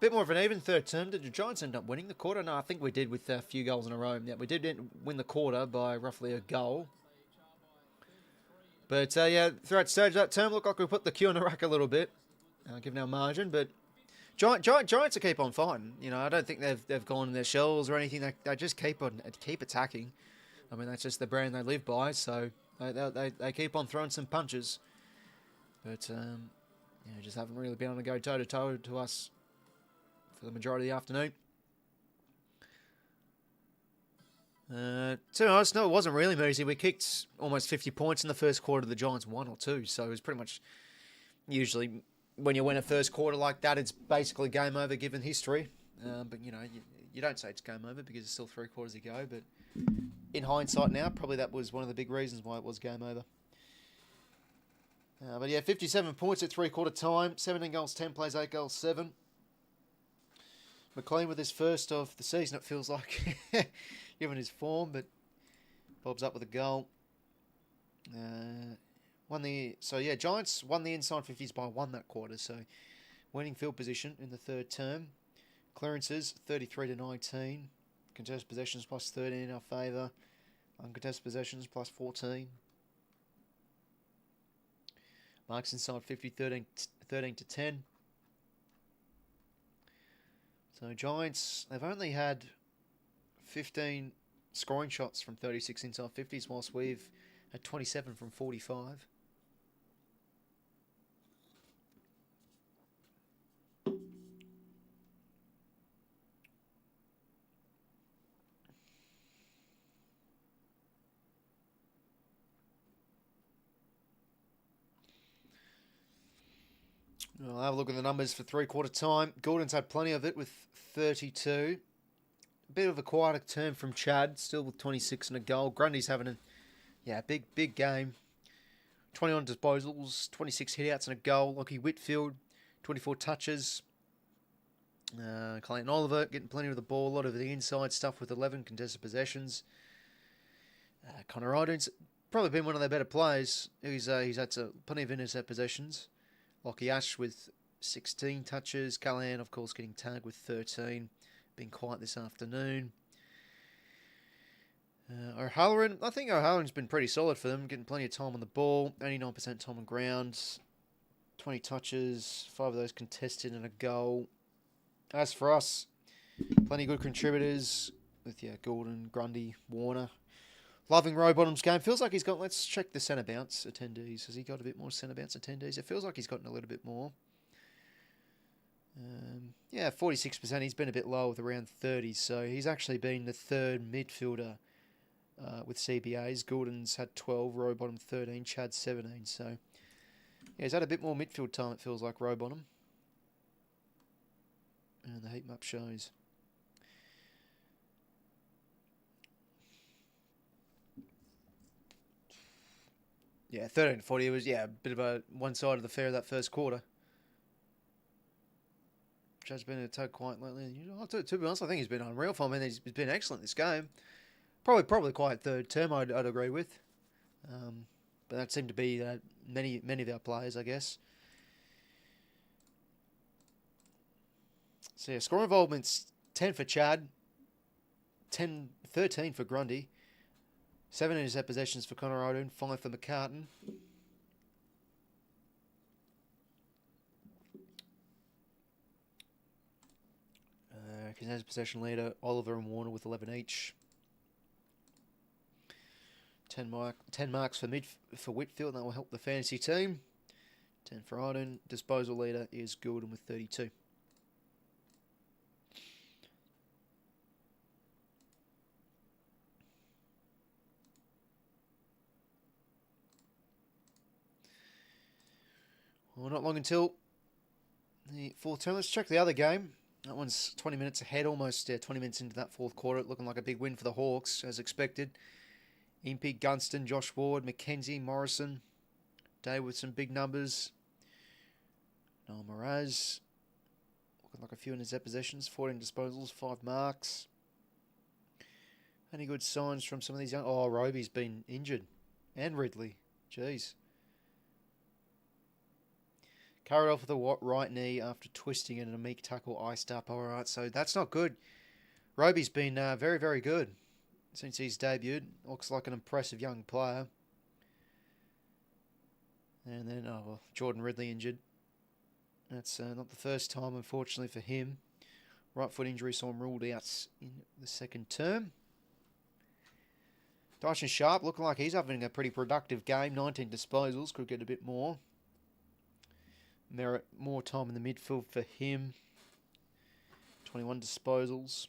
Bit more of an even third term. Did the Giants end up winning the quarter? No, I think we did with a few goals in a row. Yeah, we did win the quarter by roughly a goal. But, yeah, throughout the stage of that term, looked like we put the Q on the rack a little bit, given our margin. But Giants will keep on fighting. You know, I don't think they've gone in their shells or anything. They just keep attacking. I mean, that's just the brand they live by. So they keep on throwing some punches. But, just haven't really been able to go toe-to-toe to us for the majority of the afternoon. To be honest, no, it wasn't really easy. We kicked almost 50 points in the first quarter. The Giants 1 or 2, so it was pretty much usually when you win a first quarter like that, it's basically game over given history. But you don't say it's game over because it's still 3 quarters to go. But in hindsight now, probably that was one of the big reasons why it was game over. But yeah, 57 points at 3/4 time, 17 goals, 10 plays, 8 goals, 7. McLean with his first of the season, it feels like, given his form, but Bob's up with a goal. Giants won the inside 50s by 1 that quarter, so winning field position in the third term. Clearances 33-19, contested possessions plus 13 in our favour, uncontested possessions plus 14. Marks inside 50, 13-10. So Giants, they've only had 15 scoring shots from 36 inside 50s, whilst we've had 27 from 45. I'll have a look at the numbers for three-quarter time. Gordon's had plenty of it with 32. A bit of a quieter term from Chad, still with 26 and a goal. Grundy's having a big game. 21 disposals, 26 hitouts and a goal. 𝐓𝐿𝐴 𝐻𝐿𝐴, 24 touches. Clayton Oliver getting plenty of the ball. A lot of the inside stuff with 11 contested possessions. Connor 𝐼𝐗𝐿𝐴's probably been one of their better players. He's had plenty of intercept possessions. 𝐿𝐴𝐻𝐿𝐴 with 16 touches. Callahan, of course, getting tagged with 13. Been quiet this afternoon. O'Halloran, I think O'Halloran's been pretty solid for them, getting plenty of time on the ball. 89% time on ground. 20 touches, 5 of those contested and a goal. As for us, plenty of good contributors with Gordon, Grundy, Warner. Loving Rowbottom's game. Feels like he's got, let's check the centre bounce attendees. Has he got a bit more centre bounce attendees? It feels like he's gotten a little bit more. 46%. He's been a bit low with around 30, so he's actually been the third midfielder with CBAs. Gordon's had 12, Rowbottom 13, Chad 17. So he's had a bit more midfield time, it feels like, Rowbottom. And the heat map shows. Yeah, 13-40 was, a bit of a one side of the fair of that first quarter. Chad's been in a tug quite lately. To be honest, I think he's been unreal for him. I mean, he's been excellent this game. Probably quite third term, I'd agree with. But that seemed to be many of our players, I guess. So score involvement's 10 for Chad, 13 for Grundy, 7 intercept possessions for Connor 𝐼𝐿𝐴, 5 for McCartan. Contested possession leader, Oliver and Warner with 11 each. 10 marks for 𝐻𝐿𝐴, and that will help the fantasy team. 10 for 𝐼𝐿𝐴. Disposal leader is Gordon with 32. Well, not long until the fourth term. Let's check the other game. That one's 20 minutes ahead, almost 20 minutes into that fourth quarter. Looking like a big win for the Hawks, as expected. Impey, Gunston, Josh Ward, McKenzie, Morrison. Day with some big numbers. Noel Mraz. Looking like a few in his possessions. 14 disposals, 5 marks. Any good signs from some of these young... Oh, Roby's been injured. And Ridley. Jeez. Carried off with a right knee after twisting it and a meek tackle iced up. All right, so that's not good. Roby's been very, very good since he's debuted. Looks like an impressive young player. And then, Jordan Ridley injured. That's not the first time, unfortunately, for him. Right foot injury saw him ruled out in the second term. Dyson Sharp looking like he's having a pretty productive game. 19 disposals, could get a bit more. Merit more time in the midfield for him. 21 disposals.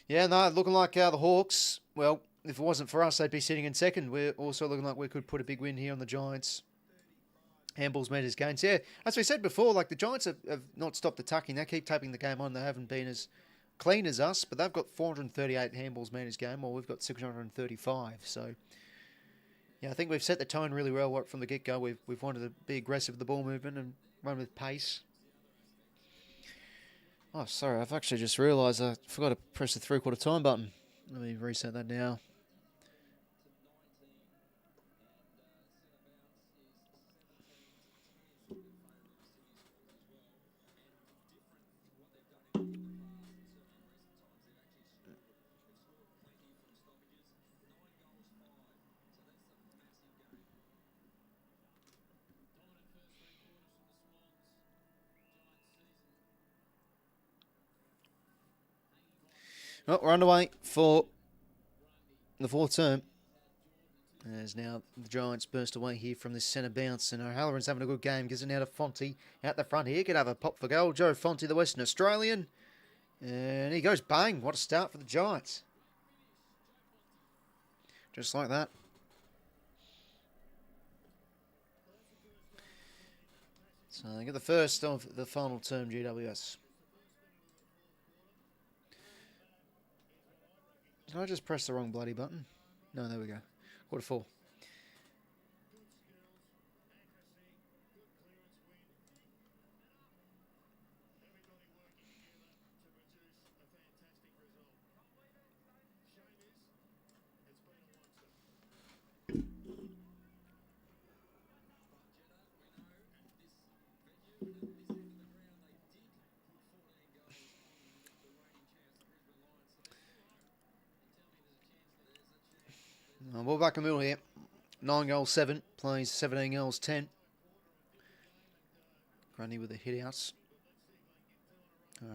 Yeah, no, looking like the Hawks, well, if it wasn't for us, they'd be sitting in second. We're also looking like we could put a big win here on the Giants. Handballs made his gains. Yeah, as we said before, like the Giants have not stopped attacking. They keep taping the game on. They haven't been as clean as us, but they've got 438 handballs made his game, while we've got 635. So, yeah, I think we've set the tone really well right from the get-go. We've wanted to be aggressive with the ball movement and run with pace. Oh, sorry, I've actually just realised I forgot to press the three-quarter time button. Let me reset that now. Well, we're underway for the fourth term. As now the Giants burst away here from this centre bounce. And O'Halloran's having a good game. Gives it now to 𝐻𝐿𝐴 out the front here. Could have a pop for goal. Joe 𝐻𝐿𝐴, the Western Australian. And he goes bang. What a start for the Giants. Just like that. So they get the first of the final term, GWS. Did I just press the wrong bloody button? No, there we go. Quarter 4. Ball back in the middle here. 9-7, plays 17-10. Grundy with the hit outs.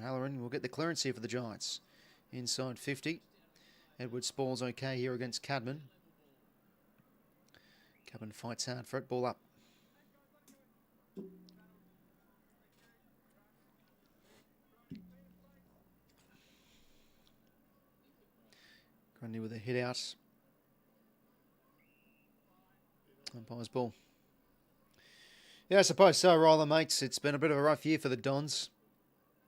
Halloran will get the clearance here for the Giants. Inside 50. 𝐓𝐴𝐷𝐿's okay here against Cadman. Cadman fights hard for it. Ball up. Grundy with a hit out. Umpire's ball. Yeah, I suppose so, Ryler, mates. It's been a bit of a rough year for the Dons.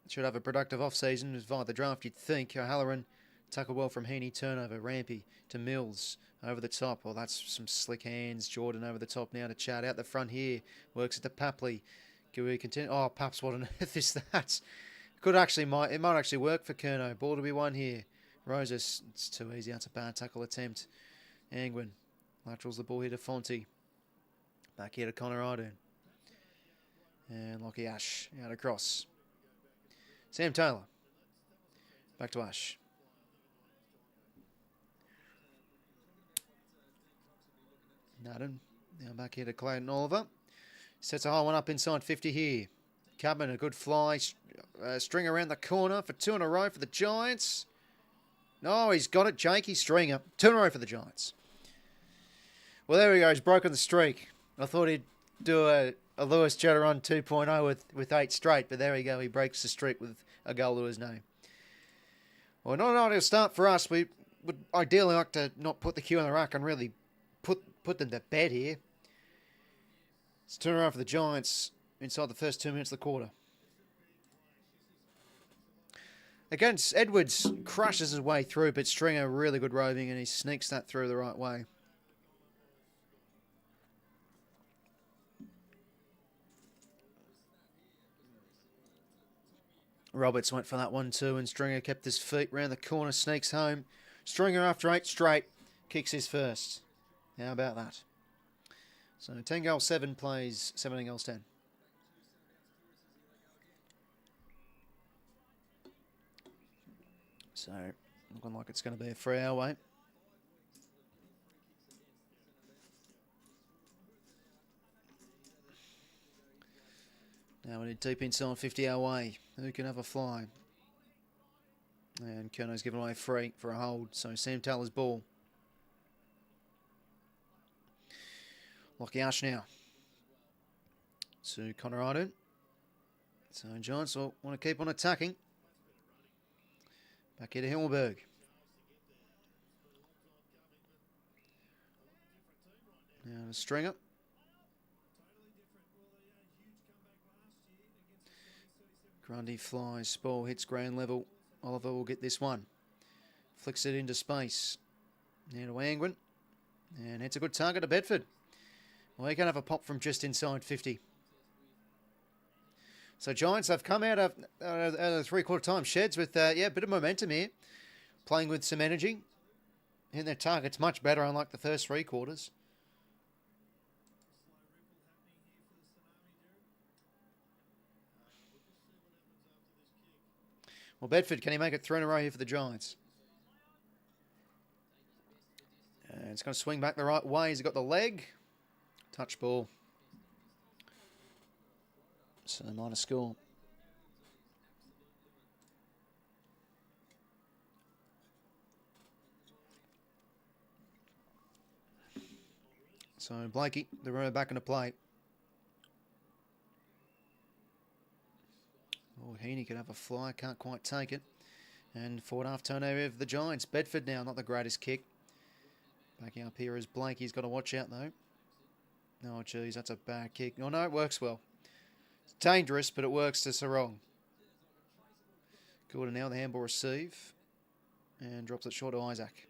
Should have a productive off-season via the draft, you'd think. O'Halloran tackled well from Heaney, turnover. Rampy to Mills over the top. Well, that's some slick hands. Jordan over the top now to Chad. Out the front here. Works it to Papley. Can we continue? Oh, Paps, what on earth is that? It might actually work for Curnow. Ball to be won here. Roses, it's too easy. That's a bad tackle attempt. Angwin laterals the ball here to Fonte. Back here to Connor Ardern. And Lockie Ash out across. Sam Taylor. Back to Ash. Madden. Now back here to Clayton Oliver. Sets a high one up inside 50 here. Cadman, a good fly. String around the corner for 2 in a row for the Giants. No, he's got it. Jakey Stringer. 2 in a row for the Giants. Well, there we go. He's broken the streak. I thought he'd do a Lewis Jetteron 2.0 with 8 straight, but there we go. He breaks the streak with a goal to his name. Well, not an ideal start for us. We would ideally like to not put the queue on the rack and really put them to bed here. It's 2 in a row for the Giants inside the first 2 minutes of the quarter. Against Edwards, crushes his way through, but Stringer really good roving and he sneaks that through the right way. Roberts went for that one too, and Stringer kept his feet round the corner, sneaks home. Stringer after 8 straight, kicks his first. How about that? So 10-7 plays 17-10. So looking like it's going to be a free our way. Now we need deep inside 50 our way. Who can have a fly? And Curnow's given away free for a hold. So Sam Taylor's ball. Lockie Ash now. To Connor Ardern. So Giants will want to keep on attacking. Back here to Himmelberg. Now to Stringer. Grundy flies, ball hits ground level. Oliver will get this one. Flicks it into space. Now to Angwin. And it's a good target to Bedford. Well, he can have a pop from just inside 50. So Giants have come out of the 3/4 time sheds with a bit of momentum here. Playing with some energy. And their target's much better, unlike the first 3 quarters. Well, Bedford, can he make it 3 in a row here for the Giants? And it's going to swing back the right way. He's got the leg. Touch ball. So minor score. So Blakey, the row back into play. Oh, Heaney could have a fly, can't quite take it. And forward half turnover of the Giants. Bedford now, not the greatest kick. Backing up here is Blakey. He's got to watch out though. Oh, geez, that's a bad kick. Oh, no, it works well. dangerous, but it works to Sarong. Gordon now, the handball receive. And drops it short to Isaac.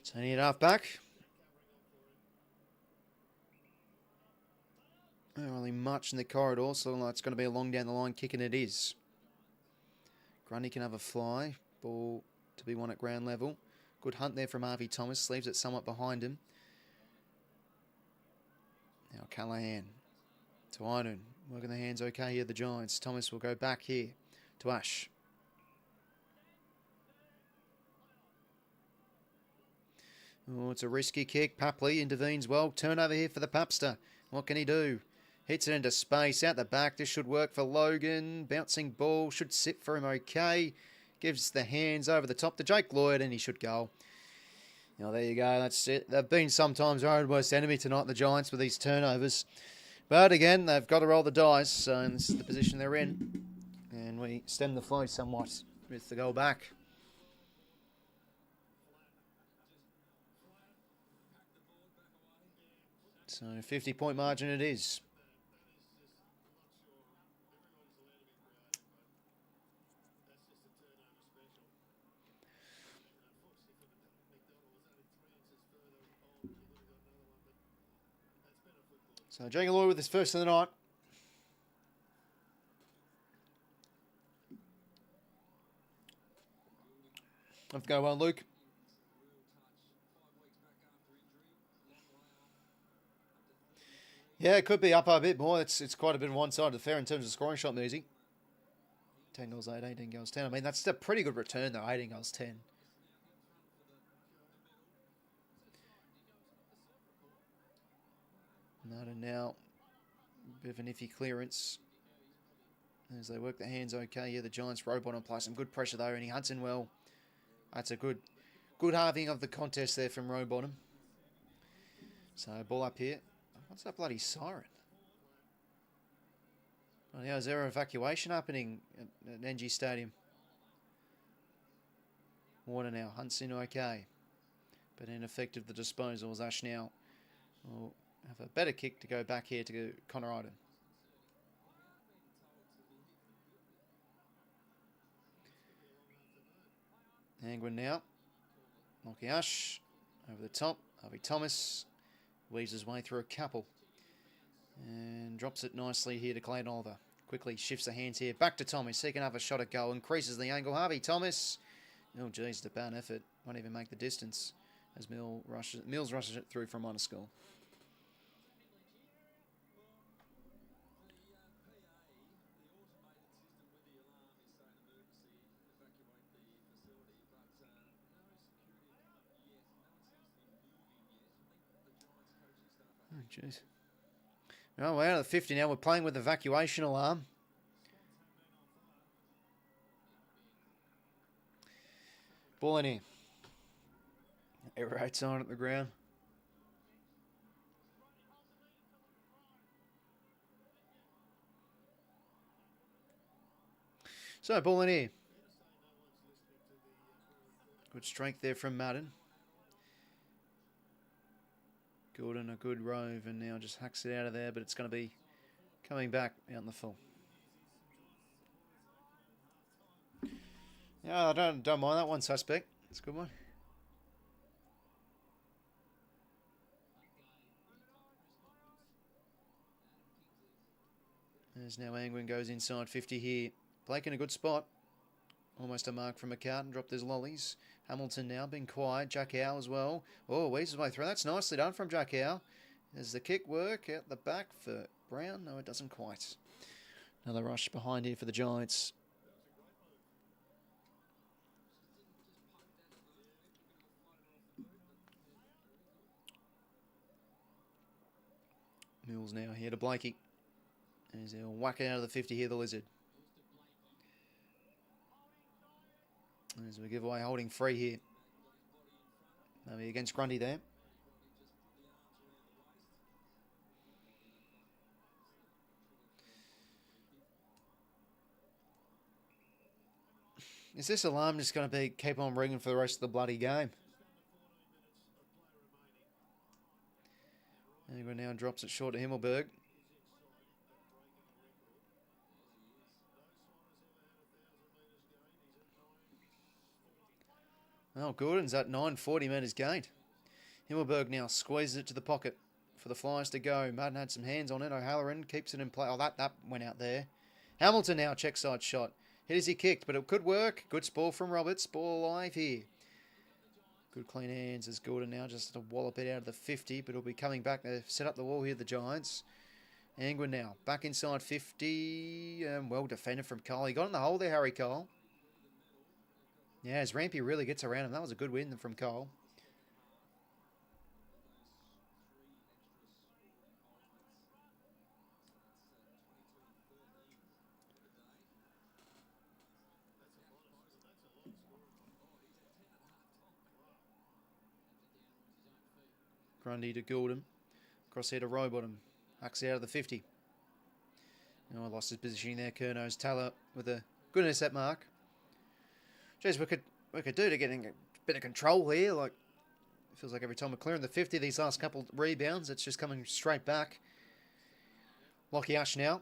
So need half back. Not really much in the corridor, so it's going to be a long down the line kick, and it is. Grundy can have a fly. Ball to be won at ground level. Good hunt there from 𝐼𝐴𝐿𝐼. Leaves it somewhat behind him. Now Callahan to 𝐼𝐗𝐿𝐼. Working the hands okay here, the Giants. Thomas will go back here to Ash. Oh, it's a risky kick. Papley intervenes well. Turnover here for the Papster. What can he do? Hits it into space. Out the back. This should work for Logan. Bouncing ball. Should sit for him okay. Gives the hands over the top to Jake Lloyd, and he should go. Now, there you go. That's it. They've been sometimes our own worst enemy tonight, the Giants, with these turnovers. But again, they've got to roll the dice, so this is the position they're in. And we stem the flow somewhat with the goal back. So 50-point margin it is. So Jake Lloyd with his first of the night. Have to go well, Luke. Yeah, it could be up a bit more. It's quite a bit of one-sided affair in terms of scoring shot, Nosey. 10 goals 8, 18 goals 10. I mean, that's a pretty good return, though, 18 goals 10. Nada now. Bit of an iffy clearance. As they work their hands okay. Yeah, the Giants robot and apply some good pressure though, and he hunts in well. That's a good halving of the contest there from Rowbottom. So ball up here. What's that bloody siren? Oh, yeah, is there an evacuation happening at NG Stadium? Warner now hunts in okay, but ineffective the disposal as Ash now will have a better kick to go back here to Connor Iden. Angwin now. Lockie Ash over the top. Harvey Thomas weaves his way through a couple and drops it nicely here to Clayton Oliver. Quickly shifts the hands here. Back to Thomas. He can have a shot at goal. Increases the angle. Harvey Thomas. Oh, geez, the bad effort. Won't even make the distance as Mills rushes it through from minor school. Oh, jeez. Oh, we're out of the 50 now. We're playing with evacuation alarm. Ball in here. Air raid's on at the ground. So, ball in here. Good strength there from Madden. Gordon, a good rove, and now just hacks it out of there, but it's going to be coming back out in the full. Yeah, I don't mind that one, Suspect. It's a good one. As now Angwin goes inside 50 here. Blake in a good spot. Almost a mark from McCartan. Dropped his lollies. Hamilton now being quiet. Jack Howe as well. Oh, weaves his way through. That's nicely done from Jack Howe. Does the kick work out the back for Brown? No, it doesn't quite. Another rush behind here for the Giants. Mills now here to Blakey. As he'll whack it out of the 50 here, the Lizard. As we give away holding free here. Maybe against Grundy there. Is this alarm just going to keep on ringing for the rest of the bloody game? England now drops it short to 𝐓𝐴𝐵𝐵. Oh, Gordon's at 940 metres gained. 𝐓𝐴𝐵𝐵 now squeezes it to the pocket for the Flyers to go. Madden had some hands on it. O'Halloran keeps it in play. Oh, that went out there. Hamilton now, check side shot. Hit as he kicked, but it could work. Good spoil from Roberts. Ball alive here. Good clean hands as Gordon now just to wallop it out of the 50, but he'll be coming back to set up the wall here, the Giants. Angwin now, back inside 50. Well defended from Cole. He got in the hole there, Harry Cole. Yeah, as Rampy really gets around him. That was a good win from Cole. Grundy to Gordon. Cross here to Rowbottom. Hucks out of the 50. Oh, lost his positioning there. Curno's Taylor with a good intercept mark. Jeez, we could do to getting a bit of control here. Like, it feels like every time we're clearing the 50, these last couple rebounds, it's just coming straight back. 𝐓𝐴𝐴𝐵𝐵 now.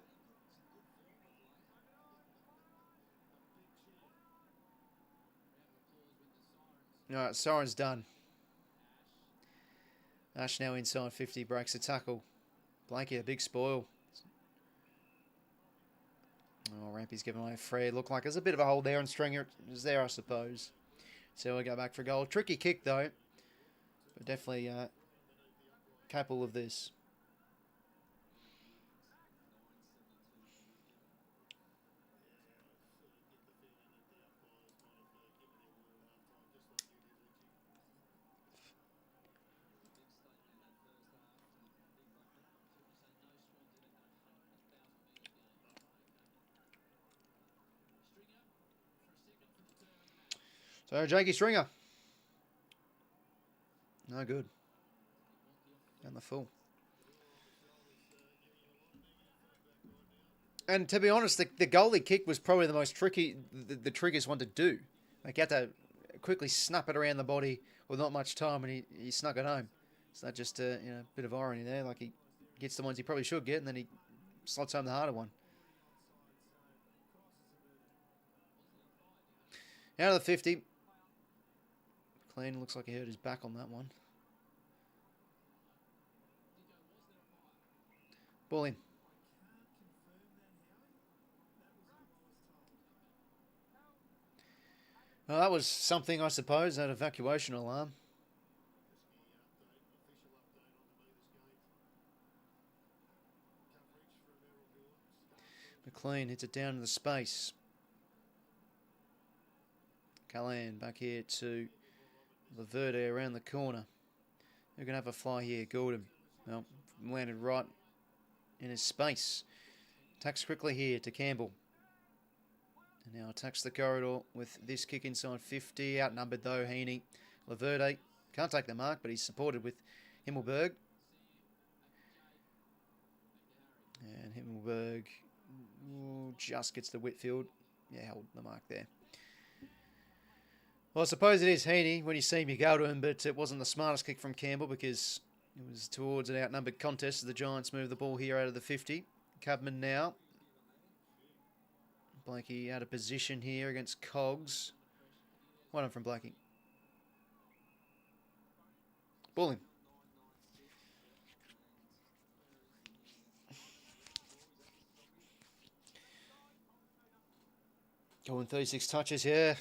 All right, Soren's done. Ash now inside 50, breaks a tackle. Blanky, a big spoil. Oh, Rampy's given away a free. Looked like there's a bit of a hold there, and Stringer is there, I suppose. So we go back for a goal. Tricky kick, though. But definitely capable of this. So, Jakey Stringer. No good. Down the full. And to be honest, the goalie kick was probably the most tricky, the trickiest one to do. Like, you had to quickly snap it around the body with not much time, and he snuck it home. So that just a bit of irony there. Like, he gets the ones he probably should get, and then he slots home the harder one. Out of the 50. Clean, looks like he hurt his back on that one. Ball in. Well, that was something, I suppose, that evacuation alarm. McLean hits it down to the space. Callan back here to 𝐴𝐵𝐵 around the corner. Who can have a fly here? Gordon. Well, landed right in his space. Attacks quickly here to Campbell. And now attacks the corridor with this kick inside 50. Outnumbered though, Heaney. 𝐴𝐵𝐵 can't take the mark, but he's supported with 𝐓𝐴𝐵𝐵. And 𝐓𝐴𝐵𝐵 just gets the Whitfield. Yeah, held the mark there. Well, I suppose it is Heaney when you see him, you go to him, but it wasn't the smartest kick from Campbell because it was towards an outnumbered contest as the Giants move the ball here out of the 50. Cubman now. Blakey out of position here against Cogs. One on from Blakey. Ball in. Going 36 touches here.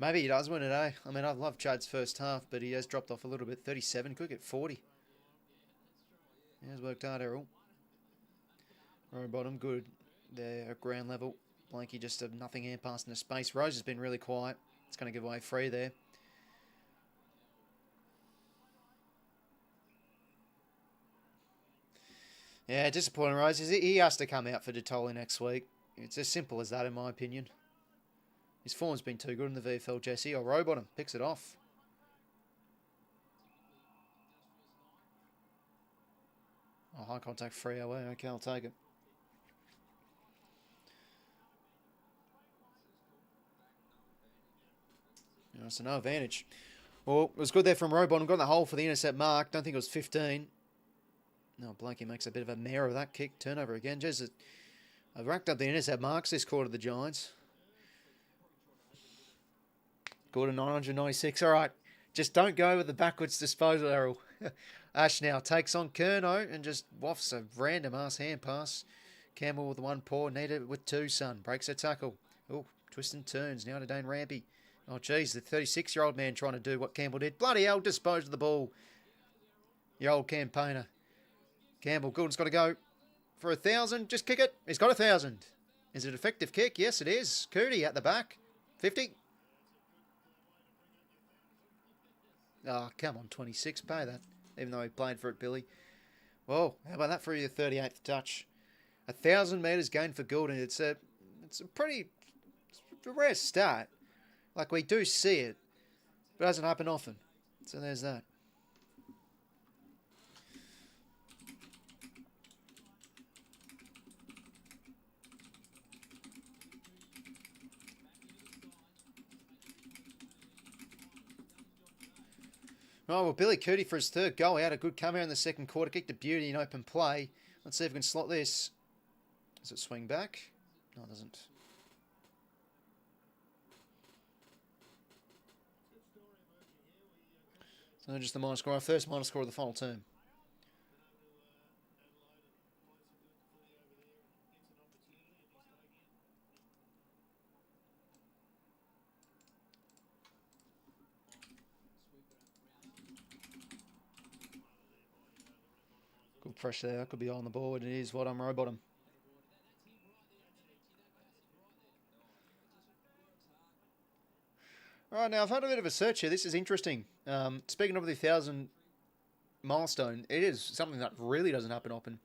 Maybe he does win it, eh? I mean, I've loved Chad's first half, but he has dropped off a little bit. 37, could get 40. He has worked hard, Errol. Row bottom, good. There at ground level. Blanky just a nothing hand pass into space. Rose has been really quiet. It's going to give away free there. Yeah, disappointing, Rose. He has to come out for Detoli next week. It's as simple as that, in my opinion. His form's been too good in the VFL, Jesse. Oh, Rowbottom picks it off. Oh, high contact free away. Okay, I'll take it. So no advantage. Well, it was good there from Rowbottom. Got in the hole for the intercept mark. Don't think it was 15. No, Blakey makes a bit of a mare of that kick. Turnover again. Jeez, I've racked up the intercept marks this quarter, the Giants. Gordon 996. All right. Just don't go with the backwards disposal, Errol. Ash now takes on 𝐼𝐶 and just wafts a random ass hand pass. Campbell with one paw, needed with two, son. Breaks a tackle. Oh, twists and turns now to Dane Rampy. Oh, geez, the 36-year-old man trying to do what Campbell did. Bloody hell, disposed of the ball. Your old campaigner. Campbell, Gordon's got to go for 1,000. Just kick it. He's got 1,000. Is it an effective kick? Yes, it is. 𝐼𝐶 at the back. 50. Oh, come on, 26. Pay that. Even though he played for it, Billy. Whoa, how about that for your 38th touch? 1,000 metres gain for Gordon. It's a pretty rare stat. Like, we do see it, but it doesn't happen often. So there's that. Right, well, Billy 𝐼𝐶 for his third goal. He had a good come here in the second quarter. Kicked a beauty in open play. Let's see if we can slot this. Does it swing back? No, it doesn't. So just the minor score. Our first minor score of the final term. Good pressure there. Could be on the board. It is what I'm roboting. All right, now I've had a bit of a search here. This is interesting. Speaking of the 1,000 milestone, it is something that really doesn't happen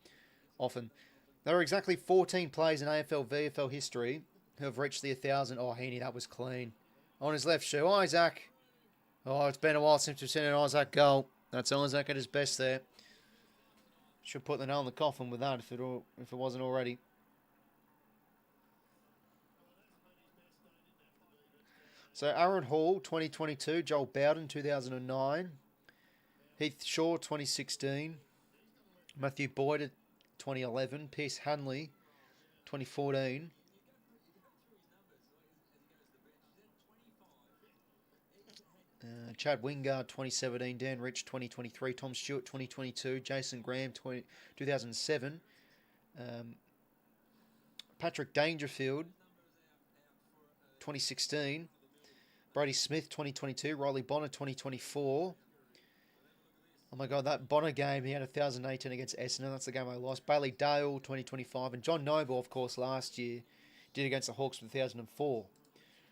often. There are exactly 14 players in AFL VFL history who have reached the 1,000. Oh, Heaney, that was clean. On his left shoe, Isaac. Oh, it's been a while since we've seen an Isaac goal. That's Isaac at his best there. Should put the nail in the coffin with that if it wasn't already. So Aaron Hall, 2022. Joel Bowden, 2009. Heath Shaw, 2016. Matthew Boyd, 2011. Pierce Hanley, 2014. Chad Wingard, 2017. Dan Rich, 2023. Tom Stewart, 2022. Jason Graham, 2007. Patrick Dangerfield, 2016. Brady Smith, 2022. Riley Bonner, 2024. Oh my God, that Bonner game, he had 1,018 against Essendon. That's the game I lost. Bailey Dale, 2025. And John Noble, of course, last year did against the Hawks with 1,004.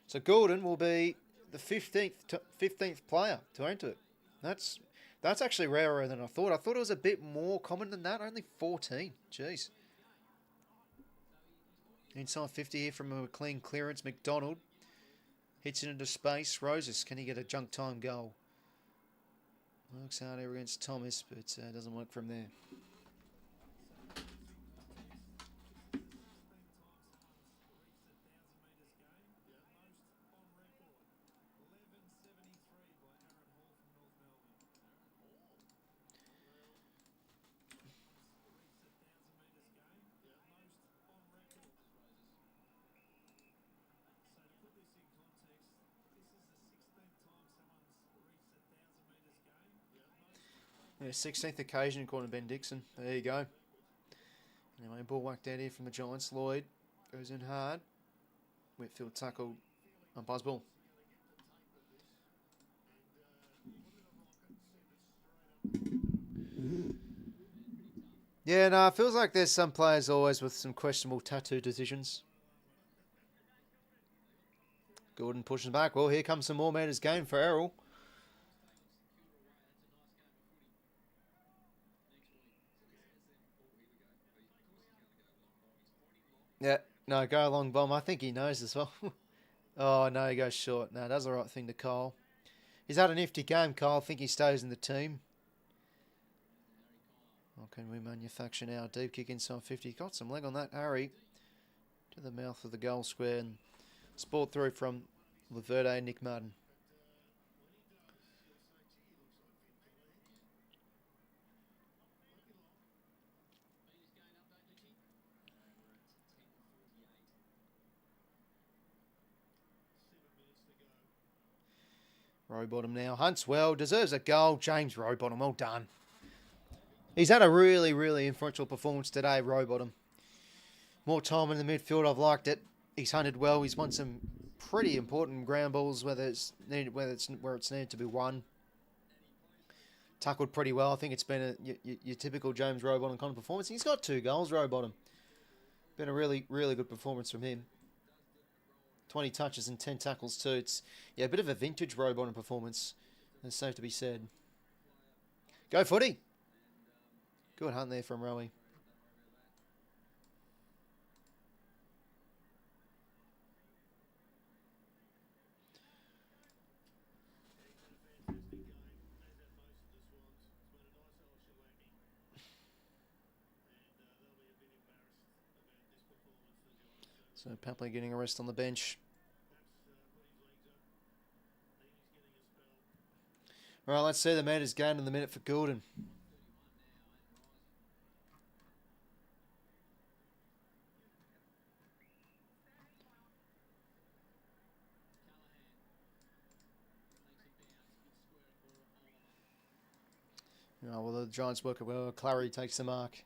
So Gordon will be the 15th player to enter it. That's actually rarer than I thought. I thought it was a bit more common than that. Only 14. Jeez. Inside 50 here from a clean clearance. McDonald hits it into space. Roses, can he get a junk time goal? Works hard here against Thomas, but doesn't work from there. Yeah, 16th occasion according to Ben Dixon. There you go. Anyway, ball whacked out here from the Giants. Lloyd goes in hard. Whitfield tackled on Buzzball. Yeah, no, it feels like there's some players always with some questionable tattoo decisions. Gordon pushing back. Well, here comes some more metres gain for Errol. Yeah, no, go long bomb. I think he knows as well. Oh, no, he goes short. No, does the right thing to Kyle. He's had a nifty game, Kyle. I think he stays in the team. What can we manufacture now? Deep kick inside 50. Got some leg on that, Harry. To the mouth of the goal square. And sport through from 𝐵𝐵verde and Nick Martin. Rowbottom now. Hunts well. Deserves a goal. James Rowbottom. Well done. He's had a really, really influential performance today, Rowbottom. More time in the midfield. I've liked it. He's hunted well. He's won some pretty important ground balls, where it's needed to be won. Tackled pretty well. I think it's been your typical James Rowbottom kind of performance. He's got 2 goals, Rowbottom. Been a really, really good performance from him. 20 touches and 10 tackles too. It's a bit of a vintage Rowbottom performance. It's safe to be said. Go footy. Good hunt there from Rowie. So Papley getting a rest on the bench. Right, let's see the meters gained in the minute for Goulden. Oh, well, the Giants work it well. Clary takes the mark.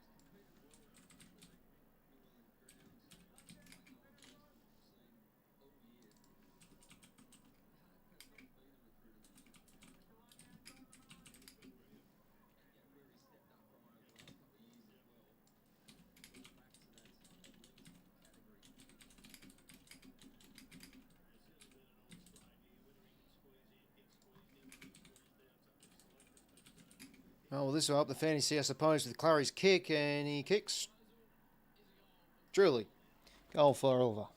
Oh, well, this will help the fantasy, I suppose, with Clary's kick, and he kicks. Truly. Goal for over.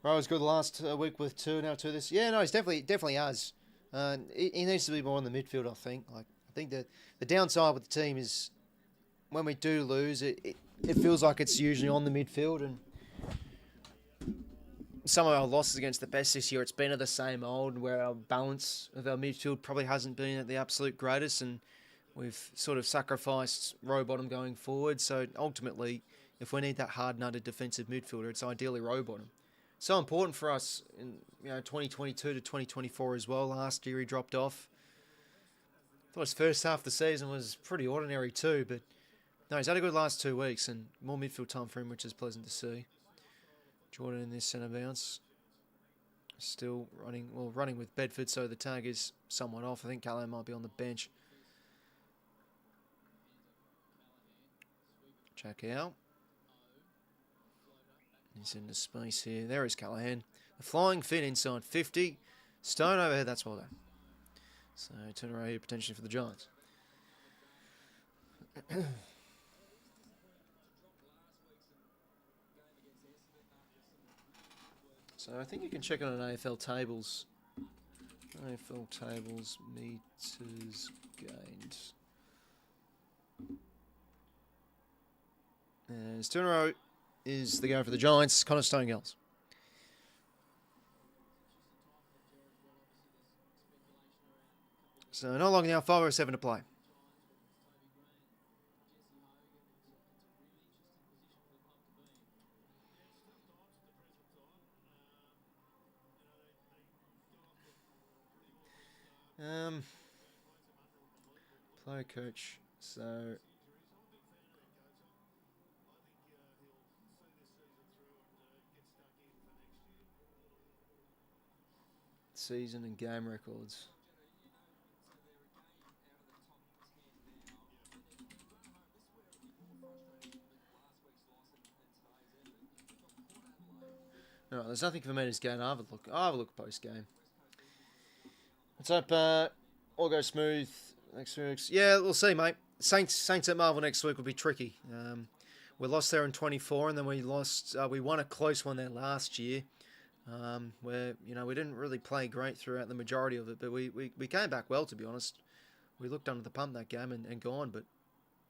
Right, was good last week with 2, now 2 this. Yeah, no, he's definitely has. He needs to be more in the midfield, I think. I think that the downside with the team is when we do lose, it feels like it's usually on the midfield, and some of our losses against the best this year, it's been at the same old, where our balance of our midfield probably hasn't been at the absolute greatest, and we've sort of sacrificed Rowbottom going forward. So ultimately, if we need that hard-nutted defensive midfielder, it's ideally Rowbottom. So important for us in 2022 to 2024 as well. Last year he dropped off. I thought his first half of the season was pretty ordinary too, but no, he's had a good last 2 weeks and more midfield time for him, which is pleasant to see. Jordan in this centre bounce. Still running with Bedford, so the tag is somewhat off. I think Callahan might be on the bench. Check out. He's into space here. There is Callahan. The flying fit inside 50. Stone overhead, that's well done. So turn around here potentially for the Giants. So I think you can check on an AFL tables. AFL tables, meters gained. And Stone is the guy for the Giants, Connor Stone-Gells. So no longer now, 5:07 to play. Player coach, so season and game records. All right, there's nothing for me to gain. I'll have a look post game. Let's hope all goes smooth next week. Yeah, we'll see, mate. Saints at Marvel next week will be tricky. We lost there in 24, and then we won a close one there last year. Where we didn't really play great throughout the majority of it, but we came back well, to be honest. We looked under the pump that game and gone, but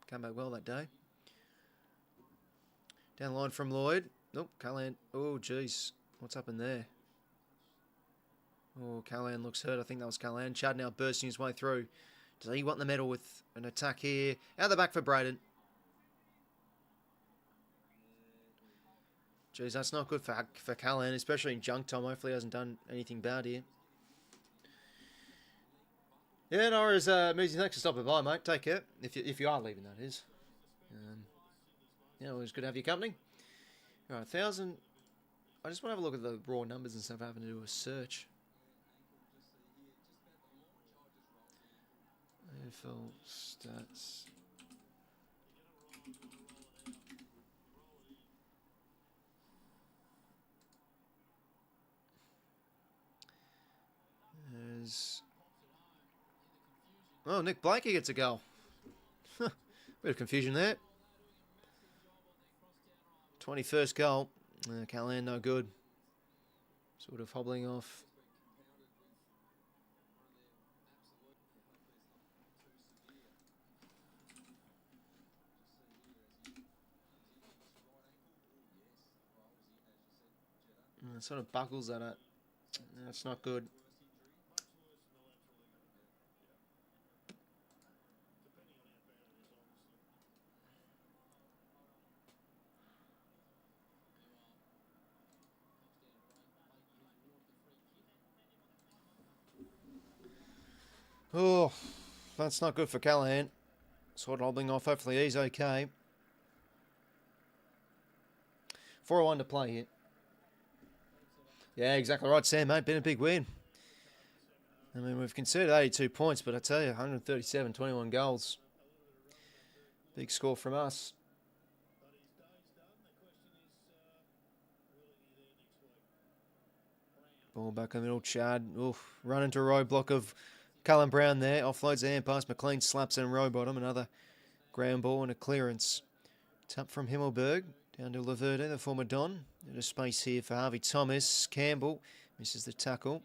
came back well that day. Down the line from Lloyd. Nope, Callahan. Oh, jeez. What's happened there? Oh, Callahan looks hurt. I think that was Callahan. Chad now bursting his way through. Does he want the medal with an attack here? Out the back for Braden. Jeez, that's not good for Callahan, especially in junk time. Hopefully he hasn't done anything bad here. Yeah, no worries, Measy. Thanks for stopping by, mate. Take care. If you are leaving, that is. Yeah, it was good to have your company. All right, 1,000. I just want to have a look at the raw numbers and stuff. Having to do a search. AFL stats. There's... Oh, 𝐓𝐡𝐞 gets a goal. Bit of confusion there. 21st goal. Callahan no good. Sort of hobbling off. It sort of buckles at it. That's not good. Oh, that's not good for Callahan. Sort of hobbling off. Hopefully he's okay. 4:01 to play here. Yeah, exactly right, Sam, mate. Been a big win. I mean, we've conceded 82 points, but I tell you, 137, 21 goals. Big score from us. Ball back in the middle, Chad. Oof, run into a roadblock of Cullen Brown there. Offloads the hand pass. McLean slaps in row bottom. Another ground ball and a clearance. Tap from Himmelberg. Down to 𝐼𝐻𝐿𝐻𝐪, the former Don. Bit of space here for Harvey Thomas. Campbell misses the tackle.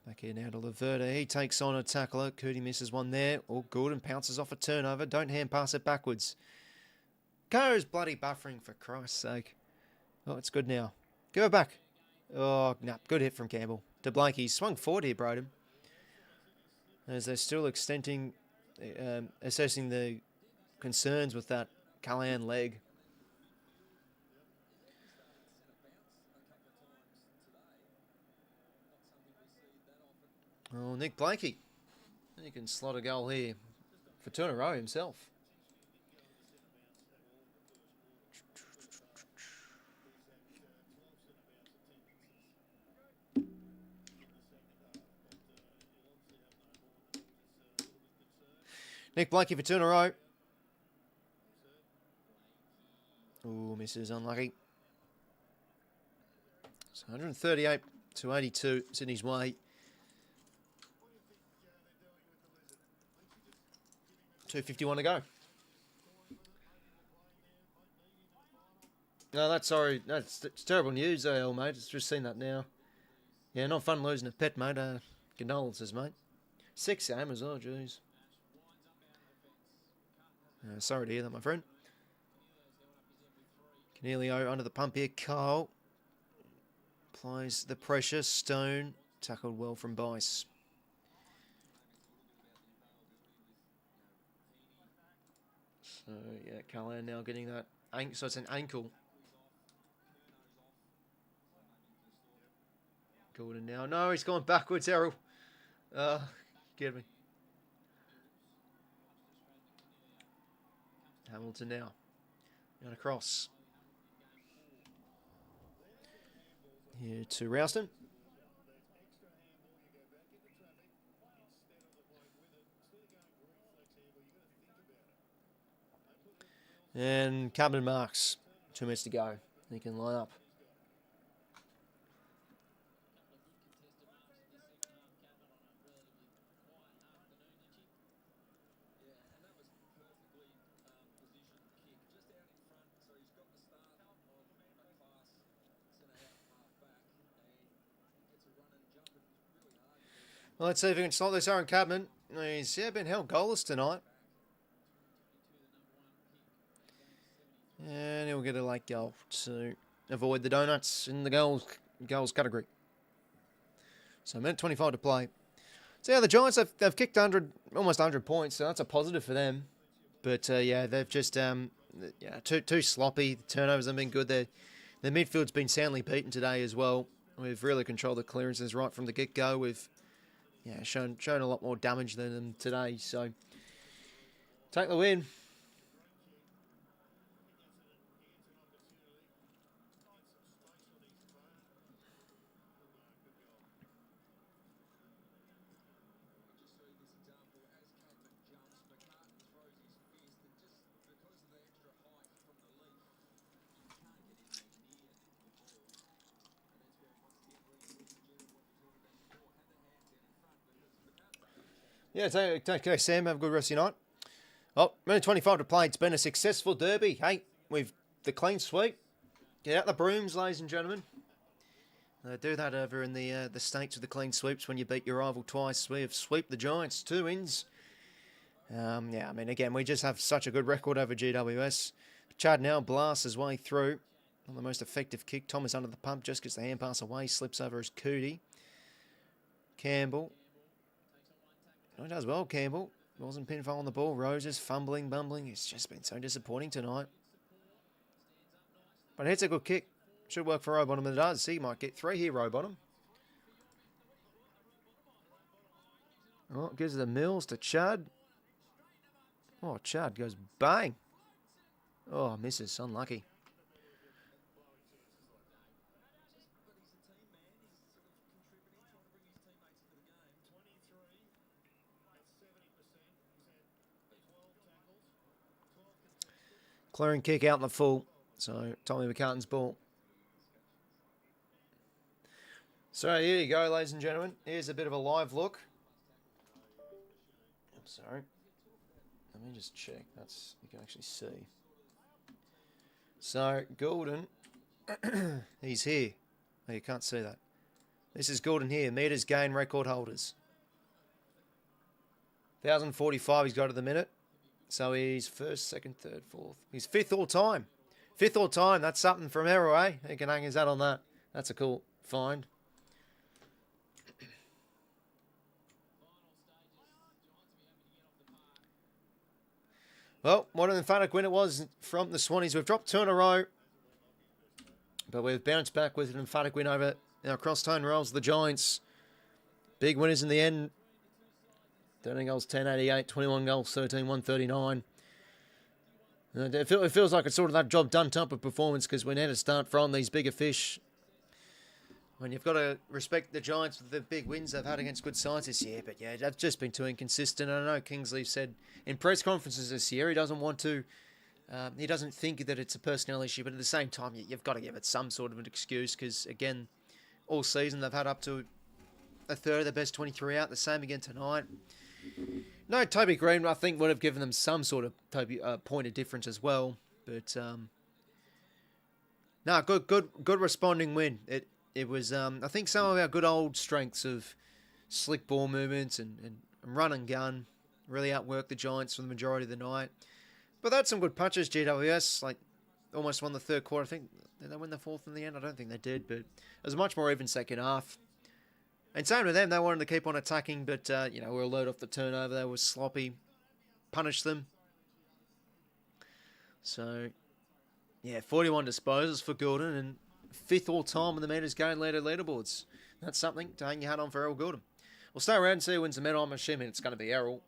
Back here now to 𝐼𝐻𝐿𝐻𝐪. He takes on a tackler. 𝐤𝐝𝐿𝐻𝐿𝐻 misses one there. All good and pounces off a turnover. Don't hand pass it backwards. Goes bloody buffering for Christ's sake. Oh, it's good now. Give it back. Oh, no. Good hit from Campbell. To 𝐵𝐿𝐻𝐻. He's swung forward here, Broden. As they're still assessing the concerns with that Callahan leg. Oh, 𝐓𝐡𝐞. He can slot a goal here for 𝐼𝐻𝐿𝐻 himself. 𝐓𝐡𝐞 for 𝐼𝐻𝐿𝐻. Oh, misses, unlucky. So 138 to 82, Sydney's way. 2:51 to go. No, that's sorry. It's terrible news, AL, mate. It's just seen that now. Yeah, not fun losing a pet, mate. Condolences, mate. 6 game as well, jeez. Sorry to hear that, my friend. 𝐤𝐿𝐻𝐿𝐻 under the pump here. Carl applies the pressure. Stone tackled well from 𝐵𝐼𝐻. So, yeah, Callahan now getting that. So it's an ankle. Gordon now. No, he's gone backwards, Errol. Get me. Hamilton now. And across. Here to Ralston. And Carbon marks. 2 minutes to go. He can line up. Well, let's see if we can slot this Aaron Cadman. He's been held goalless tonight. And he'll get a late goal to avoid the donuts in the goals category. So a minute 25 to play. So yeah, the Giants, they've kicked almost 100 points, so that's a positive for them. But yeah, they've just too sloppy. The turnovers haven't been good. Their midfield's been soundly beaten today as well. We've really controlled the clearances right from the get-go. We've shown a lot more damage than them today. So take the win. Yeah, okay, Sam. Have a good rest of your night. Oh, minute 25 to play. It's been a successful derby. Hey, we've the clean sweep. Get out the brooms, ladies and gentlemen. They do that over in the States with the clean sweeps when you beat your rival twice. We have swept the Giants, 2 wins. Yeah, I mean, again, we just have such a good record over GWS. Chad now blasts his way through on the most effective kick. Thomas under the pump, just gets the hand pass away, slips over his cootie. Campbell. Oh, he does well, Campbell. Wasn't pinfall on the ball. Roses fumbling, bumbling. It's just been so disappointing tonight. But it's a good kick. Should work for Rowbottom, and it does. See, he might get 3 here, Rowbottom. Oh, gives it the Mills to Chad. Oh, Chad goes bang. Oh, misses. Unlucky. Clearing kick out in the full. So, Tommy McCartan's ball. So, here you go, ladies and gentlemen. Here's a bit of a live look. I'm sorry. Let me just check. That's you can actually see. So, Gordon, he's here. Oh, you can't see that. This is Gordon here. Meters gain record holders. 1,045 he's got at the minute. So he's first, second, third, fourth. He's 5th all time. 5th all time. That's something from Errol, eh? He can hang his hat on that. That's a cool find. Well, what an emphatic win it was from the Swannies. We've dropped 2 in a row, but we've bounced back with an emphatic win over our crosstone rivals, the Giants. Big winners in the end. 13 goals, 1088, 21 goals, 13, 139. It feels like it's sort of that job done type of performance because we need to start from these bigger fish. When you've got to respect the Giants for the big wins they've had against good sides this year. But yeah, they've just been too inconsistent. I know Kingsley said in press conferences this year he doesn't want to, he doesn't think that it's a personnel issue. But at the same time, you've got to give it some sort of an excuse because, again, all season they've had up to a third of the best 23 out. The same again tonight. No, Toby Green, I think, would have given them some sort of point of difference as well. But no, good responding win. It was, I think, some of our good old strengths of slick ball movements and run and gun really outworked the Giants for the majority of the night. But they had some good punches. GWS almost won the third quarter. I think did they win the fourth in the end? I don't think they did, but it was a much more even second half. And same with them, they wanted to keep on attacking, but, we were alert off the turnover. They were sloppy. Punished them. So, yeah, 41 disposals for Gordon and 5th all-time in the meters gained leaderboards. That's something to hang your hat on for Errol Gordon. We'll stay around and see who wins the medal. I'm assuming it's going to be Errol.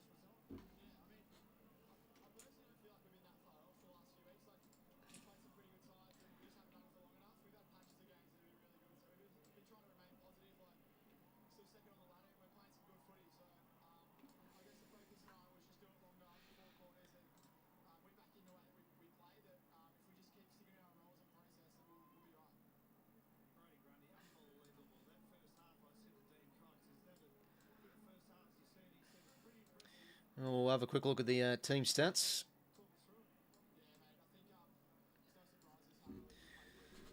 We'll have a quick look at the team stats.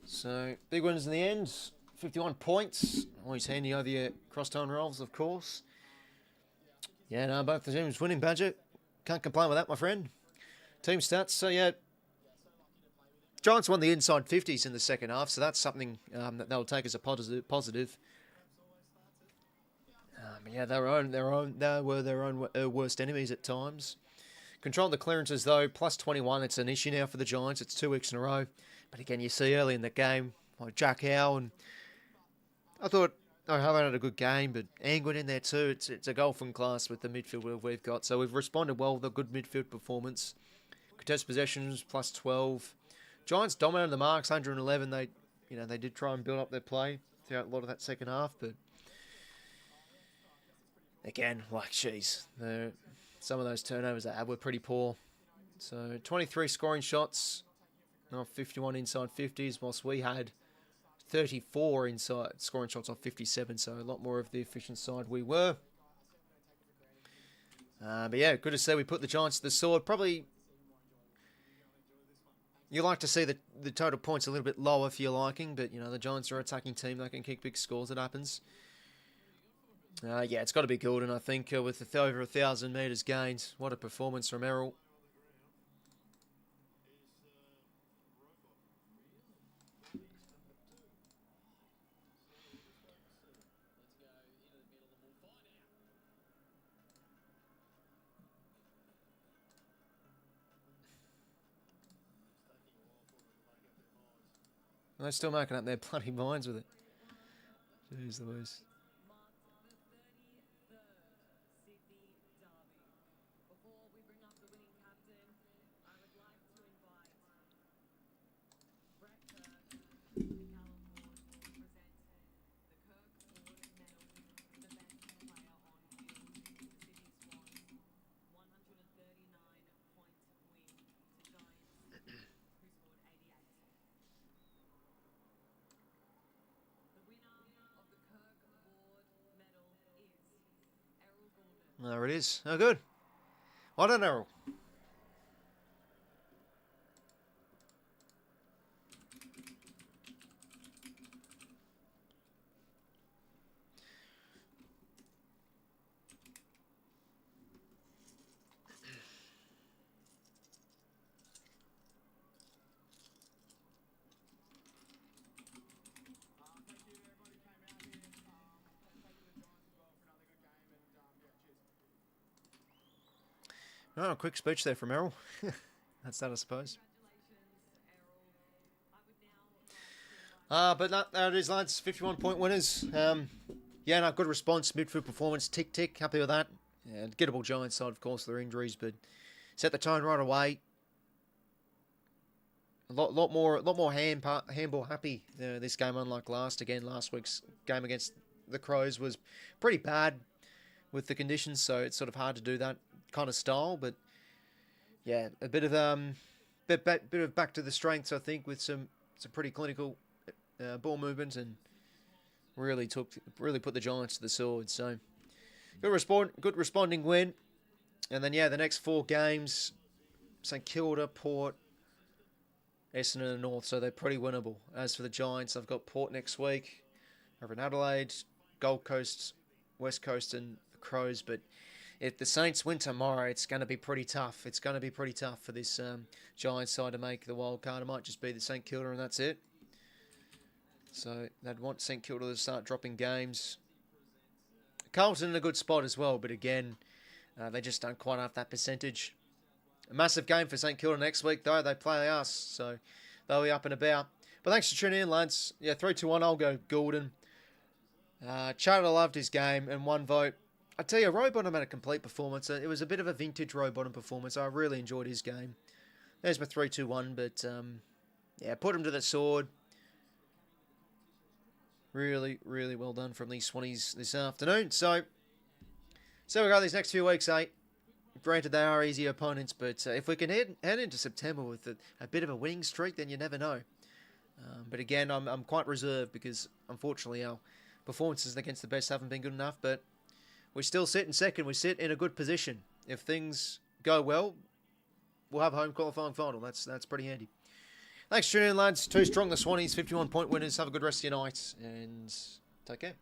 So, big winners in the end. 51 points. Always handy over your crosstown rivals, of course. Yeah, no, both the teams winning, Badger. Can't complain with that, my friend. Team stats. So, yeah, Giants won the inside 50s in the second half, so that's something that they'll take as a positive. Yeah, they were their own worst enemies at times. Controlled the clearances though, plus 21. It's an issue now for the Giants. It's 2 weeks in a row. But again, you see early in the game, like Jack Howe, and I thought Howe had a good game, but Angwin in there too. It's a golfing class with the midfield we've got. So we've responded well with a good midfield performance. Contest possessions plus 12. Giants dominated the marks, 111. They did try and build up their play throughout a lot of that second half, but again, some of those turnovers they had were pretty poor. So 23 scoring shots, 51 inside 50s, whilst we had 34 inside scoring shots off 57. So a lot more of the efficient side we were. But yeah, good to see we put the Giants to the sword. Probably you like to see the total points a little bit lower for your liking, but the Giants are an attacking team. They can kick big scores. It happens. Yeah, it's got to be Goulding, I think, with over 1,000 metres gained. What a performance from Errol. And they're still making up their bloody minds with it. Jeez Louise. There it is. Oh, good. Well done, Errol. Oh, a quick speech there from Errol. That's that, I suppose. But no, there it is, lads. 51-point winners. Good response. Midfield performance. Tick. Happy with that. Yeah, gettable Giants side, of course, their injuries, but set the tone right away. A lot more handball happy this game, unlike last. Again, last week's game against the Crows was pretty bad with the conditions, so it's sort of hard to do that kind of style. But yeah, a bit of back to the strengths, I think, with some pretty clinical ball movement, and really put the Giants to the sword. So good responding win, and then the next 4 games: St Kilda, Port, Essendon and North, so they're pretty winnable. As for the Giants, I've got Port next week, over in Adelaide, Gold Coast, West Coast and the Crows. But if the Saints win tomorrow, it's going to be pretty tough. It's going to be pretty tough for this Giants side to make the wild card. It might just be the St Kilda and that's it. So they'd want St Kilda to start dropping games. Carlton in a good spot as well, but again, they just don't quite have that percentage. A massive game for St Kilda next week, though. They play us, so they'll be up and about. But thanks for tuning in, lads. 3-2-1, I'll go Goulding. Charter loved his game, and 1 vote. I tell you, Rowbottom had a complete performance. It was a bit of a vintage Rowbottom performance. I really enjoyed his game. There's my 3-2-1, but put him to the sword. Really, really well done from these Swannies this afternoon. So we go these next few weeks, Granted, they are easy opponents, but if we can head into September with a bit of a winning streak, then you never know. But again, I'm quite reserved because, unfortunately, our performances against the best haven't been good enough. But we still sit in second. We sit in a good position. If things go well, we'll have a home qualifying final. That's pretty handy. Thanks for tuning in, lads. 2 strong, the Swannies, 51-point winners. Have a good rest of your night, and take care.